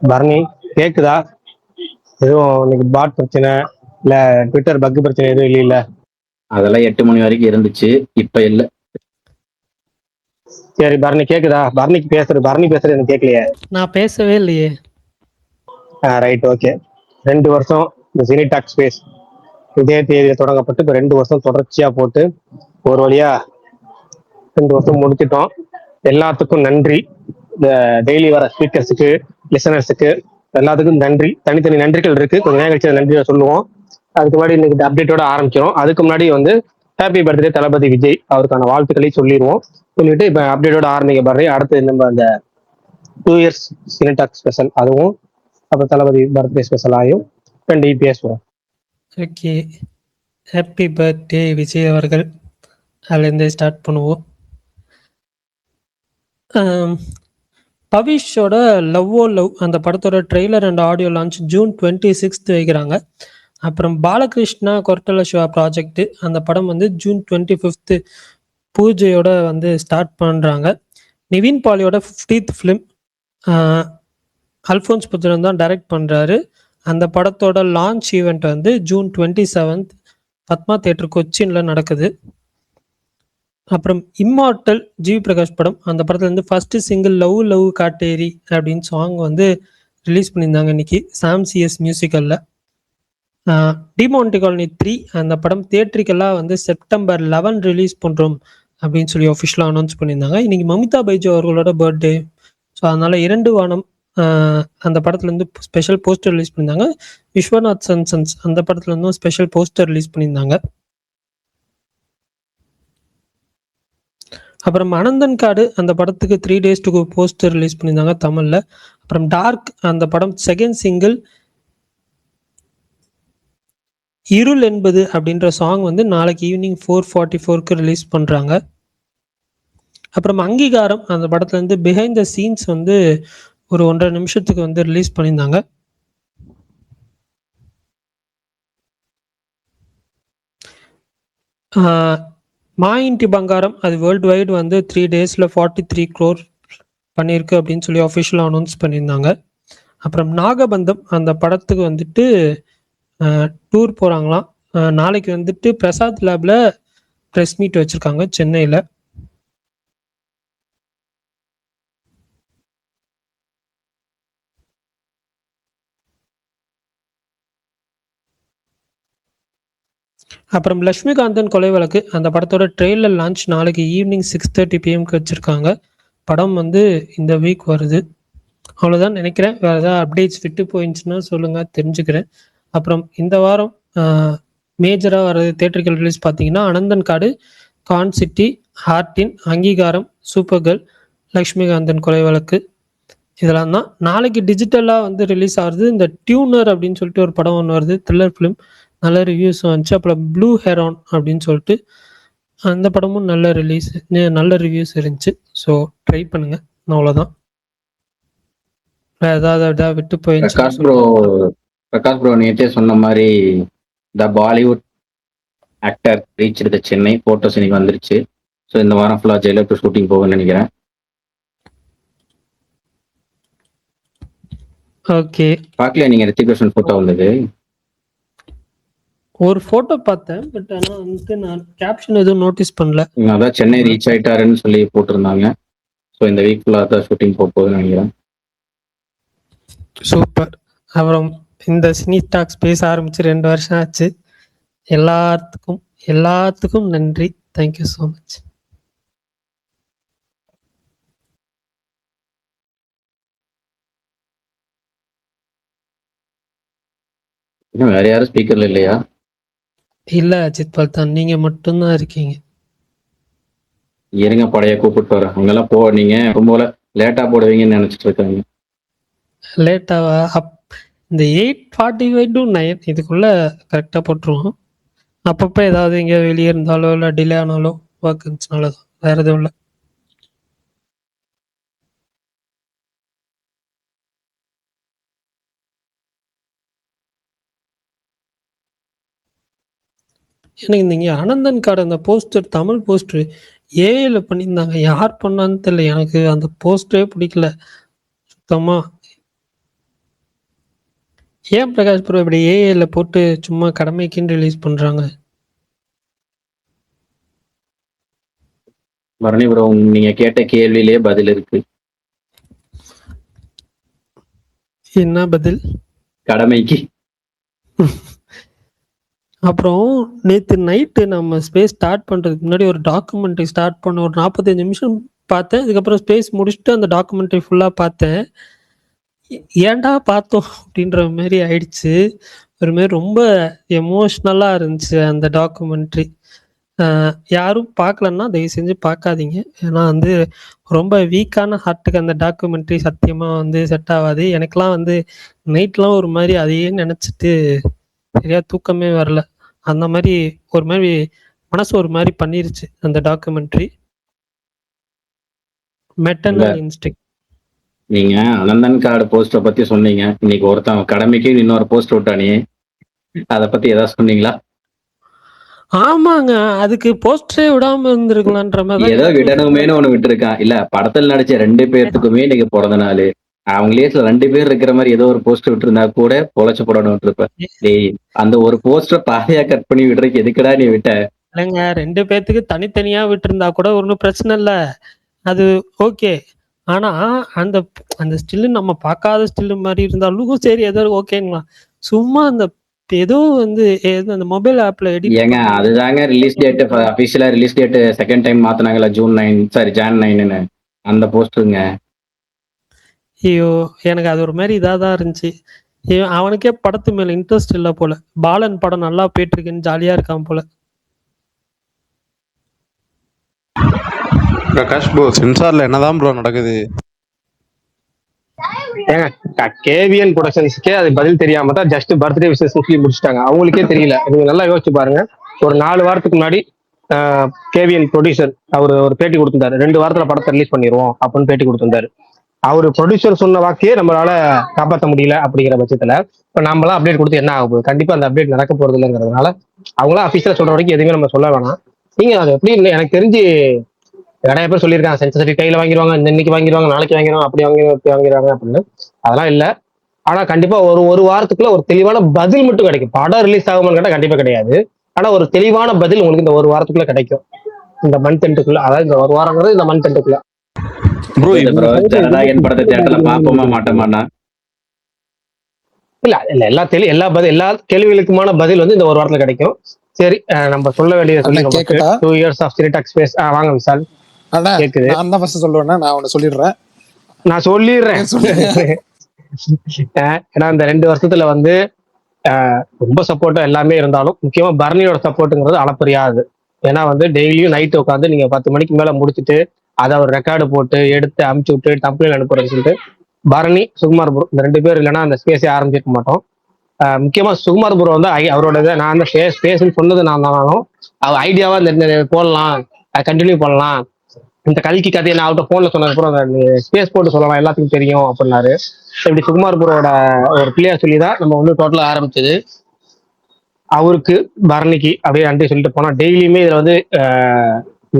பரணி கேக்குதா? எதுவும் இன்னைக்கு பாட் பிரச்சனை இல்ல ட்விட்டர் பக் பிரச்சனை எதுவும் இல்ல? அதெல்லாம் 8 மணி வரைக்கும் இருந்துச்சு, இப்ப இல்ல. சரி பரணி கேக்குதா? பரணி பேசுறது எனக்கு கேட்கலையே. நான் பேசவே இல்லையே. Right, okay. 2 வருஷம் இந்த சினி டாக் ஸ்பேஸ் இதே தேதியில தொடங்கப்பட்டு இப்ப 2 வருஷம் தொடர்ச்சியா போட்டு ஒரு வழியா 2 வருஷம் முடிச்சிட்டோம். எல்லாத்துக்கும் நன்றி. இந்த டெய்லி வர ஸ்பீக்கர்ஸுக்கு, லிசனர்ஸுக்கு எல்லாத்துக்கும் நன்றி. தனித்தனி நன்றிகள் இருக்கு. கொஞ்ச நேரம் கழிச்சு நன்றியை சொல்லுவோம். அதுக்கு முன்னாடி இன்னைக்கு அப்டேட்டோட ஆரம்பிக்கிறோம். அதுக்கு முன்னாடி வந்து ஹாப்பி பர்த்டே தளபதி விஜய், அவருக்கான வாழ்த்துக்களை சொல்லிடுவோம். சொல்லிட்டு இப்ப அப்டேட்டோட ஆரம்பிக்க பாரு. அடுத்து நம்ம அந்த 2 இயர்ஸ் சினிடாக் ஸ்பெஷல் அதுவும், அப்புறம் தளபதி பர்த்டே ஸ்பெஷல் ஆயும் 2 பேசுவோம். ஓகே, ஹாப்பி பர்த்டே விஜய் அவர்கள். அதுலேருந்தே ஸ்டார்ட் பண்ணுவோம். பவிஷோட லவ் ஓ லவ் அந்த படத்தோட trailer and audio launch June 26 வைக்கிறாங்க. அப்புறம் பாலகிருஷ்ணா கொரட்டல சிவா ப்ராஜெக்ட் அந்த படம் வந்து ஜூன் 25 பூஜையோட வந்து ஸ்டார்ட் பண்ணுறாங்க. நிவின் பாலியோட 50th ஃபிலிம் அல்ஃபோன்ஸ் புத்திரன் தான் டைரக்ட் பண்ணுறாரு. அந்த படத்தோட லான்ச் ஈவெண்ட் வந்து ஜூன் 27 பத்மா தியேட்டர் கொச்சின்ல நடக்குது. அப்புறம் இம்மார்டல் ஜிவி பிரகாஷ் படம் அந்த படத்துலேருந்து ஃபர்ஸ்ட் சிங்கிள் லவ் லவ் காட்டேரி அப்படின்னு சாங் வந்து ரிலீஸ் பண்ணியிருந்தாங்க இன்னைக்கு சாம் சிஎஸ் மியூசிக்கலில். டிமான்டி காலனி 3 அந்த படம் தியேட்ரிக்கெல்லாம் வந்து செப்டம்பர் 11 ரிலீஸ் பண்ணுறோம் அப்படின்னு சொல்லி ஒஃபிஷியலாக அனௌன்ஸ் பண்ணியிருந்தாங்க. இன்னைக்கு மமிதா பைஜு அவர்களோட பர்த்டே. ஸோ அதனால 2 வானம் அந்த படத்துலேருந்து ஸ்பெஷல் போஸ்டர் ரிலீஸ் பண்ணியிருந்தாங்க. விஸ்வநாத் சன்சன்ஸ் அந்த படத்துலேருந்தும் ஸ்பெஷல் போஸ்டர் ரிலீஸ் பண்ணியிருந்தாங்க. அப்புறம் அனந்தன் காடு அந்த படத்துக்கு 3 days to go poster release பண்ணியிருந்தாங்க தமிழ்ல. அப்புறம் டார்க் அந்த படம் செகண்ட் சிங்கிள் இருள் என்பது அப்படின்ற சாங் வந்து நாளைக்கு ஈவினிங் 4:44 ரிலீஸ் பண்றாங்க. அப்புறம் அங்கீகாரம் அந்த படத்துல இருந்து பிஹைண்ட் த சீன்ஸ் வந்து ஒரு 1.5 நிமிஷத்துக்கு வந்து ரிலீஸ் பண்ணியிருந்தாங்க. மாயின்டி பங்காரம் அது வேர்ல்டு வைடு வந்து 3 days 43 crore பண்ணியிருக்கு அப்படின்னு சொல்லி அஃபிஷியலாக அனௌன்ஸ் பண்ணியிருந்தாங்க. அப்புறம் நாகபந்தம் அந்த படத்துக்கு வந்துட்டு டூர் போகிறாங்களாம். நாளைக்கு வந்துட்டு பிரசாத் லேப்ல ப்ரெஸ் மீட் வச்சுருக்காங்க சென்னையில். அப்புறம் லட்சுமிகாந்தன் கொலை வழக்கு அந்த படத்தோட ட்ரெய்லர் லான்ச் நாளைக்கு ஈவினிங் 6:30 PM வச்சுருக்காங்க. படம் வந்து இந்த வீக் வருது. அவ்வளோதான் நினைக்கிறேன். வேறு ஏதாவது அப்டேட்ஸ் விட்டு போயிடுச்சுன்னா சொல்லுங்கள், தெரிஞ்சுக்கிறேன். அப்புறம் இந்த வாரம் மேஜராக வர்றது தேட்டர்கள் ரிலீஸ் பார்த்தீங்கன்னா அனந்தன் காடு, கான் சிட்டி, ஹார்டின், அங்கீகாரம், சூப்பர் கேர்ள், லக்ஷ்மிகாந்தன் கொலை வழக்கு இதெல்லாம் தான். நாளைக்கு டிஜிட்டலாக வந்து ரிலீஸ் ஆகுது இந்த டியூனர் அப்படின்னு சொல்லிட்டு ஒரு படம் ஒன்று வருது, த்ரில்லர் ஃபிலிம். நல்ல ரிவ்யூஸ் வந்துச்சு. அப்புறம் ப்ளூ ஹெரான் அப்படின்னு சொல்லிட்டு அந்த படமும் நல்ல ரிவ்யூஸ் இருந்துச்சு. ஸோ ட்ரை பண்ணுங்க. அவ்வளோதான். ஏதாவது விட்டு போயிடுச்சு. பிரகாஷ் ப்ரோ நேற்றே சொன்ன மாதிரி the Bollywood actor reach the Chennai photos இன்னைக்கு வந்துருச்சு. ஸோ இந்த வாரம் ஃபுல்லாக ஜெயிலர் ஷூட்டிங் போகும்னு நினைக்கிறேன். ஓகே, பார்க்கல நீங்க ரித்திக் ரோஷன் போட்டோ வந்தது? ஒரு போட்டோ பார்த்தேன், பட் ஆனால் வந்து நான் கேப்ஷன் எதுவும் நோட்டீஸ் பண்ணல. அதான் சென்னை ரீச் ஆயிட்டாருன்னு சொல்லி போட்டிருந்தாங்க. ஸோ இந்த வீக் ஃபுல்லாக தான் ஷூட்டிங் போகுதுன்னு நினைக்கிறேன். சூப்பர். அப்புறம் இந்த சினி டாக்ஸ் பேச ஆரம்பிச்சு 2 வருஷம் ஆச்சு. எல்லாத்துக்கும் நன்றி. Thank you so much. இன்னும் வேற யாரும் ஸ்பீக்கர்ல இல்லையா? இல்ல அஜித் பல்தான், நீங்க மட்டும்தான் இருக்கீங்க. இருங்க, படைய கூப்பிட்டு வரேன். அங்கெல்லாம் நீங்க ரொம்ப லேட்டா போடுவீங்கன்னு நினைச்சிட்டு இருக்காங்க. லேட்டாவா? இந்த 8:45 to 9 இதுக்குள்ள கரெக்டா போட்டுருவோம். அப்பப்போ ஏதாவது எங்கேயாவது வெளியே இருந்தாலோ இல்லை டிலே ஆனாலோ ஒர்க் இருந்துச்சுனால தான், வேற எதுவும் இல்லை. எனக்கு இந்த அனந்தன் கார்டு அந்த போஸ்டர், தமிழ் போஸ்டர் ஏஐல பண்ணியிருந்தாங்க. யார் பண்ணான்னு தெரியல. எனக்கு அந்த போஸ்டரே பிடிக்கல சுத்தமா. ஏன் பிரகாஷ் ப்ரோ இப்படி ஏஐல போட்டு சும்மா கடமைக்குன்னு ரிலீஸ் பண்றாங்க? பரணி ப்ரோ, நீங்க கேட்ட கேள்வியிலேயே பதில் இருக்கு. என்ன பதில்? கடமைக்கு. அப்புறம் நேத்து நைட்டு நம்ம ஸ்பேஸ் ஸ்டார்ட் பண்றதுக்கு முன்னாடி ஒரு டாக்குமெண்ட்ரி ஸ்டார்ட் பண்ண ஒரு 45 நிமிஷம் பார்த்தேன். அதுக்கப்புறம் ஸ்பேஸ் முடிச்சுட்டு அந்த டாக்குமெண்ட்ரி ஃபுல்லா பார்த்தேன். ஏன்டா பார்த்தோம் அப்படின்ற மாதிரி ஆயிடுச்சு. ஒரு மாதிரி ரொம்ப எமோஷ்னலா இருந்துச்சு அந்த டாக்குமெண்ட்ரி. யாரும் பார்க்கலன்னா தயவு செஞ்சு பார்க்காதீங்க. ஏன்னா வந்து ரொம்ப வீக்கான ஹார்ட்டுக்கு அந்த டாக்குமெண்ட்ரி சத்தியமா வந்து செட் ஆகாது. எனக்கெல்லாம் வந்து நைட்லாம் ஒரு மாதிரி அதையே நினைச்சிட்டு சரியா தூக்கமே வரல. அந்த மாதிரி ஒரு மாதிரி மனசு ஒரு மாதிரி பண்ணிருச்சு அந்த டாக்குமெண்ட்ரி. Maternal instinct. நீங்க அனந்தன் கார்டு போஸ்டரை பத்தி சொன்னீங்க. இன்னைக்கு ஒருத்தன் கடமைக்கு இன்னொரு போஸ்ட் விட்டானே, அதை பத்தி ஏதாவது சொன்னீங்களா? ஆமாங்க, அதுக்கு போஸ்டரே விடாம இருந்திருக்கலான்ற மாதிரி ஏதோ தான் விடணுமேனு ஒண்ணு விட்டுருக்கான். இல்ல, படத்தில் நடிச்ச 2 பேர்த்துக்குமே இன்னைக்கு பிறந்த நாள். அவங்களே 2 பேர் இருக்கிற மாதிரி ஏதோ ஒரு போஸ்டர் விட்டுருந்தா கூட பொழைச்சு போடணும் இருப்பேன். டேய், அந்த ஒரு போஸ்டர் பாதையா கட் பண்ணி விடுறதுக்கு எதுக்குடா நீ விட்ட? இல்லைங்க, 2 பேத்துக்கு தனித்தனியா விட்டுருந்தா கூட ஒன்றும் பிரச்சனை இல்லை, அது ஓகே. ஆனா அந்த அந்த ஸ்டில்லு நம்ம பார்க்காத ஸ்டில்லு மாதிரி இருந்தாலும் சரி ஏதோ ஓகேங்களா. சும்மா அந்த ஏதோ வந்து அந்த மொபைல் ஆப்ல எடிட் ஏங்க, அதுதாங்க ரிலீஸ் டேட், அபிஷியலா ரிலீஸ் டேட் செகண்ட் டைம் மாத்தினாங்கல்ல, ஜூன் 9, சாரி ஜான் 9ன்னு, அந்த போஸ்டருங்க. ஐயோ, எனக்கு அது ஒரு மாதிரி இதாக தான் இருந்துச்சு. அவனுக்கே படத்து மேல இன்ட்ரெஸ்ட் இல்லை போல. பாலன் படம் நல்லா போயிட்டு இருக்குன்னு ஜாலியா இருக்கான் போல. பிரகாஷ் ப்ரோ, சென்சார்ல என்னதான் ப்ரோ நடக்குது? ஏங்க, கேவிஎன் ப்ரொடக்ஷன்ஸ்க்கே அது பதில் தெரியாம தான் ஜஸ்ட் பர்த்டே விஷஸ் சொல்லி முடிச்சிட்டாங்க. அவங்களுக்கே தெரியல. நீங்க நல்லா யோசிச்சு பாருங்க. ஒரு 4 வாரத்துக்கு முன்னாடி கேவிஎன் ப்ரொடியூசர் அவர் ஒரு பேட்டி கொடுத்திருந்தாரு. 2 வாரத்துல படத்தை ரிலீஸ் பண்ணிடுவோம் அப்படின்னு பேட்டி கொடுத்திருந்தாரு. அவரு ப்ரொடியூசர் சொன்ன வாக்கையே நம்மளால காப்பாற்ற முடியல. அப்படிங்கிற பட்சத்துல இப்ப நம்மளாம் அப்டேட் கொடுத்து என்ன ஆகும்? கண்டிப்பா அந்த அப்டேட் நடக்க போறது இல்லைங்கிறதுனால அவங்களாம் அபிஷியலா சொல்ற வரைக்கும் எதுவுமே நம்ம சொல்ல வேணாம். நீங்க அது எப்படி எனக்கு தெரிஞ்சு நிறைய பேர் சொல்லியிருக்காங்க, சென்சரி கையில வாங்கிடுவாங்க, இன்னைக்கு வாங்கிடுவாங்க, நாளைக்கு வாங்கிடுவாங்க, அப்படி வாங்கிடுவாங்க அப்படின்னு. அதெல்லாம் இல்ல. ஆனா கண்டிப்பா ஒரு வாரத்துக்குள்ள ஒரு தெளிவான பதில் மட்டும் கிடைக்கும். படம் ரிலீஸ் ஆகுமான்னு கேட்டா கண்டிப்பா கிடையாது. ஆனா ஒரு தெளிவான பதில் உங்களுக்கு இந்த ஒரு வாரத்துக்குள்ள கிடைக்கும். இந்த மந்த் எண்டுக்குள்ள, அதாவது இந்த ஒரு வாரங்கிறது இந்த மந்த் எண்டுக்குள்ள. ப்ரோ ப்ரோ, ஜனநாயகன் படத்தை தியேட்டர்ல பாப்போமா மாட்டோமாண்ணா? இல்ல இல்ல எல்லா கேள்விகளுக்குமான பதில் வந்து இந்த ஒரு வாரத்துல கிடைக்கும். சரி, நம்ம சொல்ல வேண்டியதை சொல்லி 2 years ஆஃப் சினிடாக் ஸ்பேஸ். வாங்க விசால். கேக்குது? நான் தான் ஃபர்ஸ்ட் சொல்லுவேன்னா நான் ஒன்னு சொல்லிடுறேன். நான் சொல்லிடுறேன். ஏன்னா இந்த 2 வருஷத்துல வந்து ரொம்ப சப்போர்ட்டா எல்லாமே இருந்தாலும் முக்கியமா பரணியோட சப்போர்ட்டுங்கிறது அளப்பரியாது. ஏன்னா வந்து டெய்லியும் நைட் உட்காந்து நீங்க 10 மணிக்கு மேல முடிச்சுட்டு அதை ஒரு ரெக்கார்டு போட்டு எடுத்து அமுச்சு விட்டு டம்ப்ளைன் அனுப்புறதுன்னு சொல்லிட்டு பரணி, சுகுமார் ப்ரோ இந்த 2 பேர் இல்லைன்னா அந்த ஸ்பேஸே ஆரம்பிச்சிருக்க மாட்டோம். முக்கியமா சுகுமார் ப்ரோ வந்து அவரோட நான் அந்த ஸ்பேஸ்ன்னு சொன்னது நான் தானாலும் அவர் ஐடியாவா இந்த போடலாம், கண்டினியூ பண்ணலாம், இந்த கல்கி கதையை நான் அவர்கிட்ட போன்ல சொன்னதுக்கப்புறம் ஸ்பேஸ் போட்டு சொல்லலாம், எல்லாத்துக்கும் தெரியும் அப்படின்னாரு. இப்படி சுகுமார் ப்ரோட ஒரு பிள்ளையார் சொல்லி தான் நம்ம வந்து டோட்டலா ஆரம்பிச்சது. அவருக்கு பரணிக்கு அப்படியே நன்றி சொல்லிட்டு போனா. டெய்லியுமே இதுல வந்து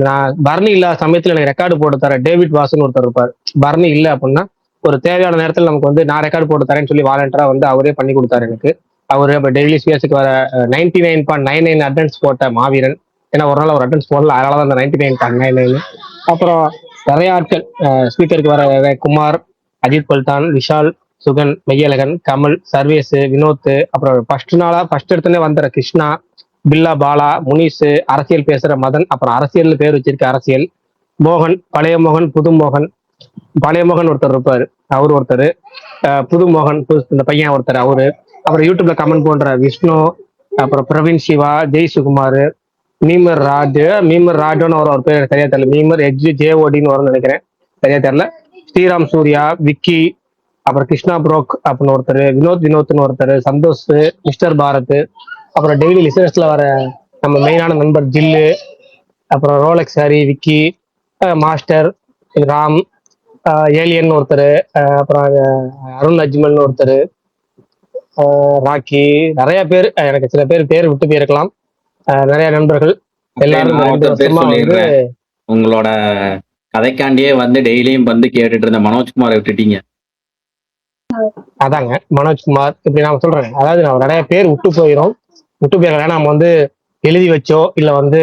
நான் பரணி இல்லாத சமயத்துல எனக்கு ரெக்கார்டு போட்டு தர டேவிட் வாசுன்னு ஒருத்தர் இருப்பார். பரணி இல்லை அப்படின்னா ஒரு தேவையான நேரத்தில் நமக்கு வந்து நான் ரெக்கார்டு போட்டு தரேன்னு சொல்லி வாலண்டரா வந்து அவரே பண்ணி கொடுத்தாரு எனக்கு. அவரு இப்போ டெய்லி ஸ்பேஸுக்கு வர 99.99 அட்டன்ஸ் போட்ட மாவீரன். ஏன்னா ஒரு நாள் ஒரு அட்டன்ஸ் போடல, அதனால தான் அந்த 99.99. அப்புறம் நிறைய ஆட்கள் ஸ்பீக்கருக்கு வர குமார், அஜித் பல்தான், விஷால், சுகன், மெய்யழகன், கமல், சர்வேஸ், வினோத், அப்புறம் ஃபர்ஸ்ட் எடுத்துனே வந்துற கிருஷ்ணா, பில்லா பாலா, முனிஸ், அரசியல் பேசுற மதன், அப்புறம் அரசியல் பேர் வச்சிருக்க அரசியல் மோகன், பழைய மோகன், புது மோகன். பழைய மோகன் ஒருத்தர் இருப்பாரு, அவரு ஒருத்தர். புது மோகன் இந்த பையன் ஒருத்தர் அவரு. அப்புறம் யூடியூப்ல கமெண்ட் போன்ற விஷ்ணு, அப்புறம் பிரவீன் சிவா, ஜெய் சுகுமார், மீமர் ராஜோன்னு ஒரு பேர் சரியா தெரியல, மீமர் JODன்னு வரும்னு நினைக்கிறேன், சரியா தெரியல. ஸ்ரீராம் சூர்யா, விக்கி, அப்புறம் கிருஷ்ணா புரோக் அப்படின்னு ஒருத்தர், வினோத்னு ஒருத்தர், சந்தோஷ், மிஸ்டர் பாரத், அப்புறம் டெய்லி லிசனர்ஸ்ல வர நம்ம மெயினான நண்பர் ஜில்லு, அப்புறம் Rolex Hari, Vicky, master, Ram, alien ஒருத்தர், அப்புறம் அருண் அஜ்மல்னு ஒருத்தர், ராக்கி, நிறைய பேர். எனக்கு சில பேர் விட்டு போயிருக்கலாம். நிறைய நண்பர்கள் எல்லாரும் 2 வருஷமா வந்து உங்களோட கதைக்காண்டியே வந்து டெய்லியும் வந்து கேட்டுட்டு இருந்த மனோஜ்குமாரை விட்டுட்டீங்க. அதாங்க மனோஜ்குமார் இப்படி நான் சொல்றேன். அதாவது நான் நிறைய பேர் விட்டு போயிடும். விட்டு போயிடலாம் நம்ம வந்து எழுதி வச்சோ இல்ல வந்து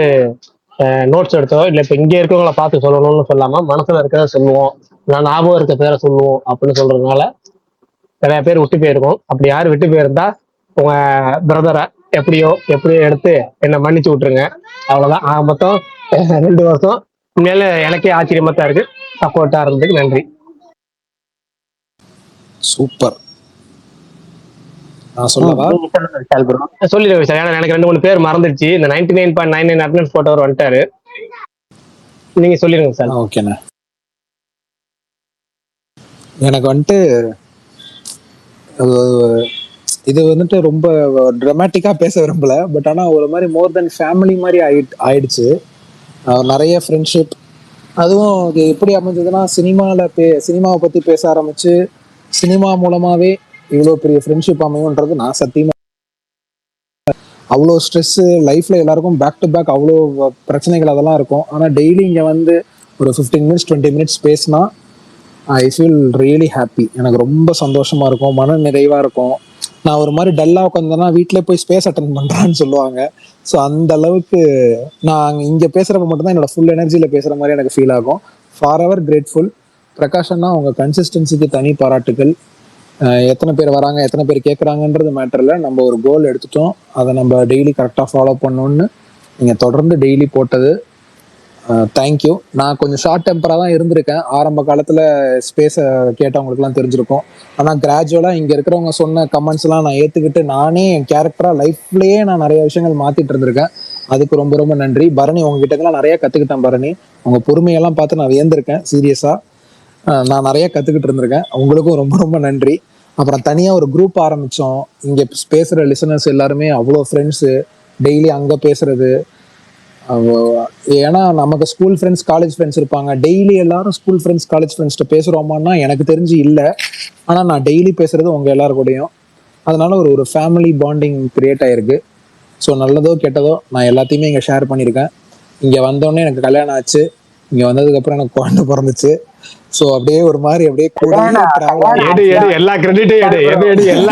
நோட்ஸ் எடுத்தோ இல்ல இப்ப இங்க இருக்கவங்கள பார்த்து சொல்லணும்னு சொல்லாம மனசுல இருக்கிறத சொல்லுவோம், நான் ஞாபகம் இருக்க பேரை சொல்லுவோம் அப்படின்னு சொல்றதுனால நிறைய பேர் விட்டு போயிருக்கோம். அப்படி யாரும் விட்டு போயிருந்தா உங்க பிரதரை எப்படியோ எடுத்து என்னை மன்னிச்சு விட்டுருங்க. அவ்வளவுதான். மொத்தம் 2 வருஷம் உண்மையில எனக்கே ஆச்சரியமா தான் இருக்கு. சப்போர்ட்டா இருந்ததுக்கு நன்றி. சூப்பர். நான் சொல்லவா? சொல்லிடுங்க சார். ஏன்னா எனக்கு 2-3 பேர் மறந்துடுச்சு. இந்த 99.99 அட்டனன்ஸ் போட்டவர் வந்துட்டாரு. நீங்க சொல்லிடுங்க சார். ஓகேண்ணா. எனக்கு வந்துட்டு இது வந்துட்டு ரொம்ப ட்ராமாட்டிக்கா பேச விரும்பல. பட் ஆனா ஒரு மாதிரி மோர் தென் ஃபேமிலி மாதிரி ஆயிடுச்சு. நிறைய ஃப்ரெண்ட்ஷிப், அதுவும் இது எப்படி அமைஞ்சதுன்னா சினிமாவை பத்தி பேச ஆரம்பிச்சு சினிமா மூலமாவே இவ்வளோ பெரிய ஃப்ரெண்ட்ஷிப் அமையும்ன்றது நான் சத்தியமா. அவ்வளோ ஸ்ட்ரெஸ்ஸு லைஃப்ல எல்லாருக்கும் பேக் டு பேக் அவ்வளோ பிரச்சனைகள் அதெல்லாம் இருக்கும். ஆனால் டெய்லி இங்கே வந்து ஒரு 15 மினிட்ஸ் 20 மினிட்ஸ் பேசினா ஐ ஃபீல் ரியலி ஹாப்பி. எனக்கு ரொம்ப சந்தோஷமா இருக்கும், மன நிறைவா இருக்கும். நான் ஒரு மாதிரி டல்லாக உட்காந்தேன்னா வீட்டிலே போய் ஸ்பேஸ் அட்டன் பண்ணுறான்னு சொல்லுவாங்க. ஸோ அந்த அளவுக்கு நான் இங்கே பேசுகிறப்ப மட்டும்தான் என்னோட ஃபுல் எனர்ஜியில் பேசுகிற மாதிரி எனக்கு ஃபீல் ஆகும். Forever grateful. பிரகாஷ் அண்ணா, உங்கள் கன்சிஸ்டன்சிக்கு தனி பாராட்டுகள். எத்தனை பேர் வராங்க எத்தனை பேர் கேட்குறாங்கன்றது மேட்டர் இல்லை. நம்ம ஒரு கோல் எடுத்துட்டோம், அதை நம்ம டெய்லி கரெக்டாக ஃபாலோ பண்ணணுன்னு நீங்கள் தொடர்ந்து டெய்லி போட்டது தேங்க்யூ. நான் கொஞ்சம் ஷார்ட் டெம்பராக தான் இருந்திருக்கேன் ஆரம்ப காலத்தில். ஸ்பேஸை கேட்டவங்களுக்குலாம் தெரிஞ்சிருக்கும். ஆனால் கிராஜுவலாக இங்கே இருக்கிறவங்க சொன்ன கமெண்ட்ஸ்லாம் நான் ஏற்றுக்கிட்டு நானே என் கேரக்டராக லைஃப்லேயே நான் நிறைய விஷயங்கள் மாற்றிட்டு இருந்திருக்கேன். அதுக்கு ரொம்ப ரொம்ப நன்றி. பரணி, உங்ககிட்டலாம் நிறைய கற்றுக்கிட்டேன். பரணி, உங்கள் பொறுமையெல்லாம் பார்த்து நான் வியந்திருக்கேன். சீரியஸாக நான் நிறைய கற்றுக்கிட்டு இருந்திருக்கேன். உங்களுக்கும் ரொம்ப ரொம்ப நன்றி. அப்புறம் தனியாக ஒரு குரூப் ஆரம்பித்தோம். இங்கே பேசுகிற லிசனர்ஸ் எல்லாருமே அவ்வளோ ஃப்ரெண்ட்ஸு, டெய்லி அங்கே பேசுறது. ஏன்னா நமக்கு ஸ்கூல் ஃப்ரெண்ட்ஸ் காலேஜ் ஃப்ரெண்ட்ஸ் இருப்பாங்க. டெய்லி எல்லாரும் ஸ்கூல் ஃப்ரெண்ட்ஸ் காலேஜ் ஃப்ரெண்ட்ஸ்கிட்ட பேசுகிறோமான்னா எனக்கு தெரிஞ்சு இல்லை. ஆனால் நான் டெய்லி பேசுறது உங்கள் எல்லாரு கூடயும். அதனால ஒரு ஃபேமிலி பாண்டிங் கிரியேட் ஆயிருக்கு. ஸோ நல்லதோ கெட்டதோ நான் எல்லாத்தையுமே இங்கே ஷேர் பண்ணியிருக்கேன். இங்கே வந்தோடனே எனக்கு கல்யாணம் ஆச்சு. இங்கே வந்ததுக்கப்புறம் எனக்கு குழந்தை பிறந்துச்சு. ஸோ அப்படியே ஒரு மாதிரி அப்படியே கூட எல்லா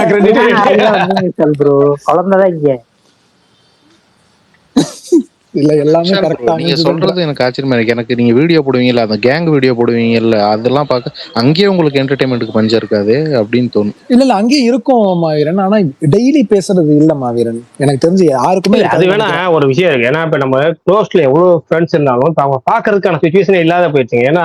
கிரெடிட்டும் ப்ரோ. குழந்தைதான் இங்க இல்ல எல்லாமே கரெக்டா. நீங்க சொல்றது எனக்கு ஆச்சரியமா இருக்கு. எனக்கு நீங்க வீடியோ போடுவீங்கல்ல, அந்த கேங் வீடியோ போடுவீங்கல்ல, அதெல்லாம் பார்க்க அங்கேயே உங்களுக்கு என்டர்டைன்மெண்ட்டுக்கு பஞ்சம் இருக்காது அப்படின்னு தோணும். இல்ல அங்கேயே இருக்கும் மாவீரன். ஆனா டெய்லி பேசுறது இல்ல மாவீரன், எனக்கு தெரிஞ்சு யாருக்குமே. அது வேணா ஒரு விஷயம் இருக்கு. ஏன்னா இப்ப நம்ம க்ளோஸ்ல எவ்வளவு ஃப்ரெண்ட்ஸ் இருந்தாலும் அவங்க பாக்குறதுக்கான சுச்சுவேஷன் இல்லாத போயிடுச்சுங்க. ஏன்னா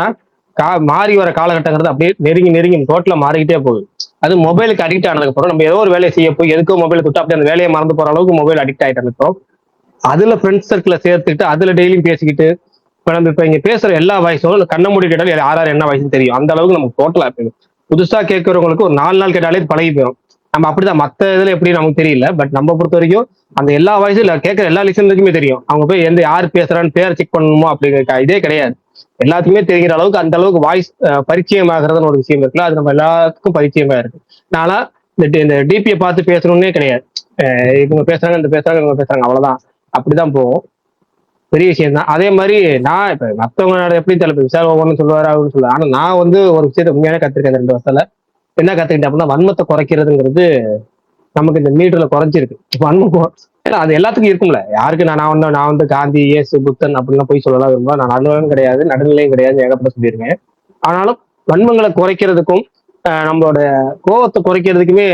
மாறி வர காலகட்டங்கிறது அப்படியே நெருங்கி டோட்டலா மாறிக்கிட்டே போகுது. அது மொபைலுக்கு அடிக்ட் ஆனதுக்கு அப்புறம் நம்ம ஏதோ ஒரு வேலையை செய்ய போய் எதுக்கோ மொபைல் கொடுத்து அப்படியே அந்த வேலையை மறந்து போற அளவுக்கு மொபைல் அடிக்ட் ஆயிட்டு இருக்கோம். அதுல ஃப்ரெண்ட்ஸ் சர்க்கிள சேர்த்துக்கிட்டு அதுல டெய்லியும் பேசிக்கிட்டு இப்ப நம்ம இப்ப இங்க பேசுற எல்லா வயசும் கண்ண மூடி கேட்டாலும் யாராரு என்ன வயசுன்னு தெரியும். அந்த அளவுக்கு நமக்கு டோட்டலா போயிடும். புதுசா கேட்கறவங்களுக்கு ஒரு 4 நாள் கேட்டாலே பழகி போயிடும். நம்ம அப்படிதான் மத்த இதுல எப்படி நமக்கு தெரியல. பட் நம்ம பொறுத்த வரைக்கும் அந்த எல்லா வயசுல கேட்கற எல்லா லிசனருக்குமே தெரியும். அவங்க போய் யாரு பேசுறான்னு பேரை செக் பண்ணணுமோ அப்படிங்கிற இதே கிடையாது. எல்லாத்துக்குமே தெரிகிற அளவுக்கு அந்த அளவுக்கு வாய்ஸ் பரிச்சயம் ஆகிறதுன்னு ஒரு விஷயம் இருக்குல்ல, அது நம்ம எல்லாத்துக்கும் பரிச்சயமா இருக்கு. நானா இந்த டிபியை பார்த்து பேசணும்னே கிடையாது. இவங்க பேசுறாங்க இந்த பேசுறாங்க இவங்க பேசுறாங்க அவ்வளவுதான். அப்படிதான் போவோம். பெரிய விஷயம் தான். அதே மாதிரி நான் இப்ப மத்தவங்க எப்படி தெரியல, விசால் ஒவ்வொன்னு சொல்லுவாரு அப்படின்னு சொல்லுவாரு. ஆனா நான் ஒரு விஷயத்த உண்மையான கத்துருக்கேன் 2 வருஷத்துல. என்ன கத்துக்கிட்டேன் அப்படின்னா, வன்மத்தை குறைக்கிறதுங்கிறது நமக்கு இந்த மீட்டர்ல குறைஞ்சிருக்கு. வன்மம் அது எல்லாத்துக்கும் இருக்கும்ல. யாருக்கு நான் வந்து காந்தி, இயேசு, புத்தன் அப்படின்லாம் போய் சொல்லலாம் விரும்ப. நான் நல்லவனும் கிடையாது, நடுநிலையும் கிடையாது, ஏகப்பட்ட சொல்லியிருக்கேன். ஆனாலும் வன்மங்களை குறைக்கிறதுக்கும் நம்மளோட கோவத்தை குறைக்கிறதுக்குமே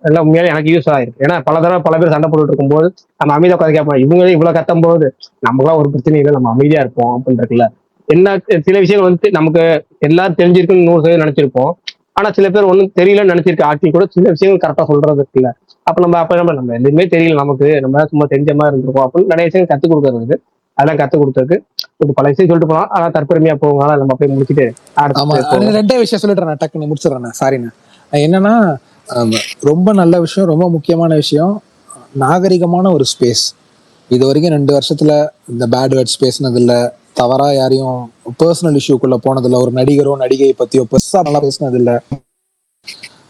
எல்லாம் உண்மையாலே எனக்கு யூஸ் ஆயிருக்கு. ஏன்னா பல தடவை பல பேர் சண்டை போட்டுட்டு இருக்கும்போது நம்ம அமைதியா உட்காந்து கேட்போம். இவங்களே இவ்வளவு கத்தும் போது நமக்குலாம் ஒரு பிரச்சனையும் இல்லை, நம்ம அமைதியா இருப்போம் அப்படின்றதுல என்ன சில விஷயங்கள் வந்து நமக்கு எல்லாரும் தெரிஞ்சிருக்குன்னு 100% நினைச்சிருப்போம். ஆனா சில பேர் ஒன்றும் தெரியலன்னு நினைச்சிருக்க ஆட்சி கூட சில விஷயங்கள் கரெக்டா சொல்றது இருக்குல்ல. அப்ப நம்ம எதுவுமே தெரியல, நமக்கு நம்ம சும்மா தெரிஞ்ச மாதிரி இருந்திருக்கோம் அப்படின்னு நிறைய விஷயங்கள் கத்துக் கொடுக்கறது. அதெல்லாம் கத்துக் கொடுத்ததுக்கு பல விஷயம் சொல்லிட்டு போலாம். ஆனா தற்பெருமையா போவாங்க. நம்ம போய் முடிச்சுட்டு ரெண்டே விஷயம் சொல்லிடுறேன், டக்குன்னு முடிச்சிடறேன். சாரிண்ணா. என்னன்னா ரொம்ப நல்ல விஷயம், ரொம்ப முக்கியமான விஷயம், நாகரிகமான ஒரு ஸ்பேஸ். இது வரைக்கும் 2 வருஷத்துல இந்த பேட் வேர்ட்ஸ் பேசினது இல்லை, தவறா யாரையும் பர்சனல் இஷ்யூக்குள்ள போனதில்லை, ஒரு நடிகரோ நடிகை பத்தியோ பெருசா நல்லா பேசினது இல்லை.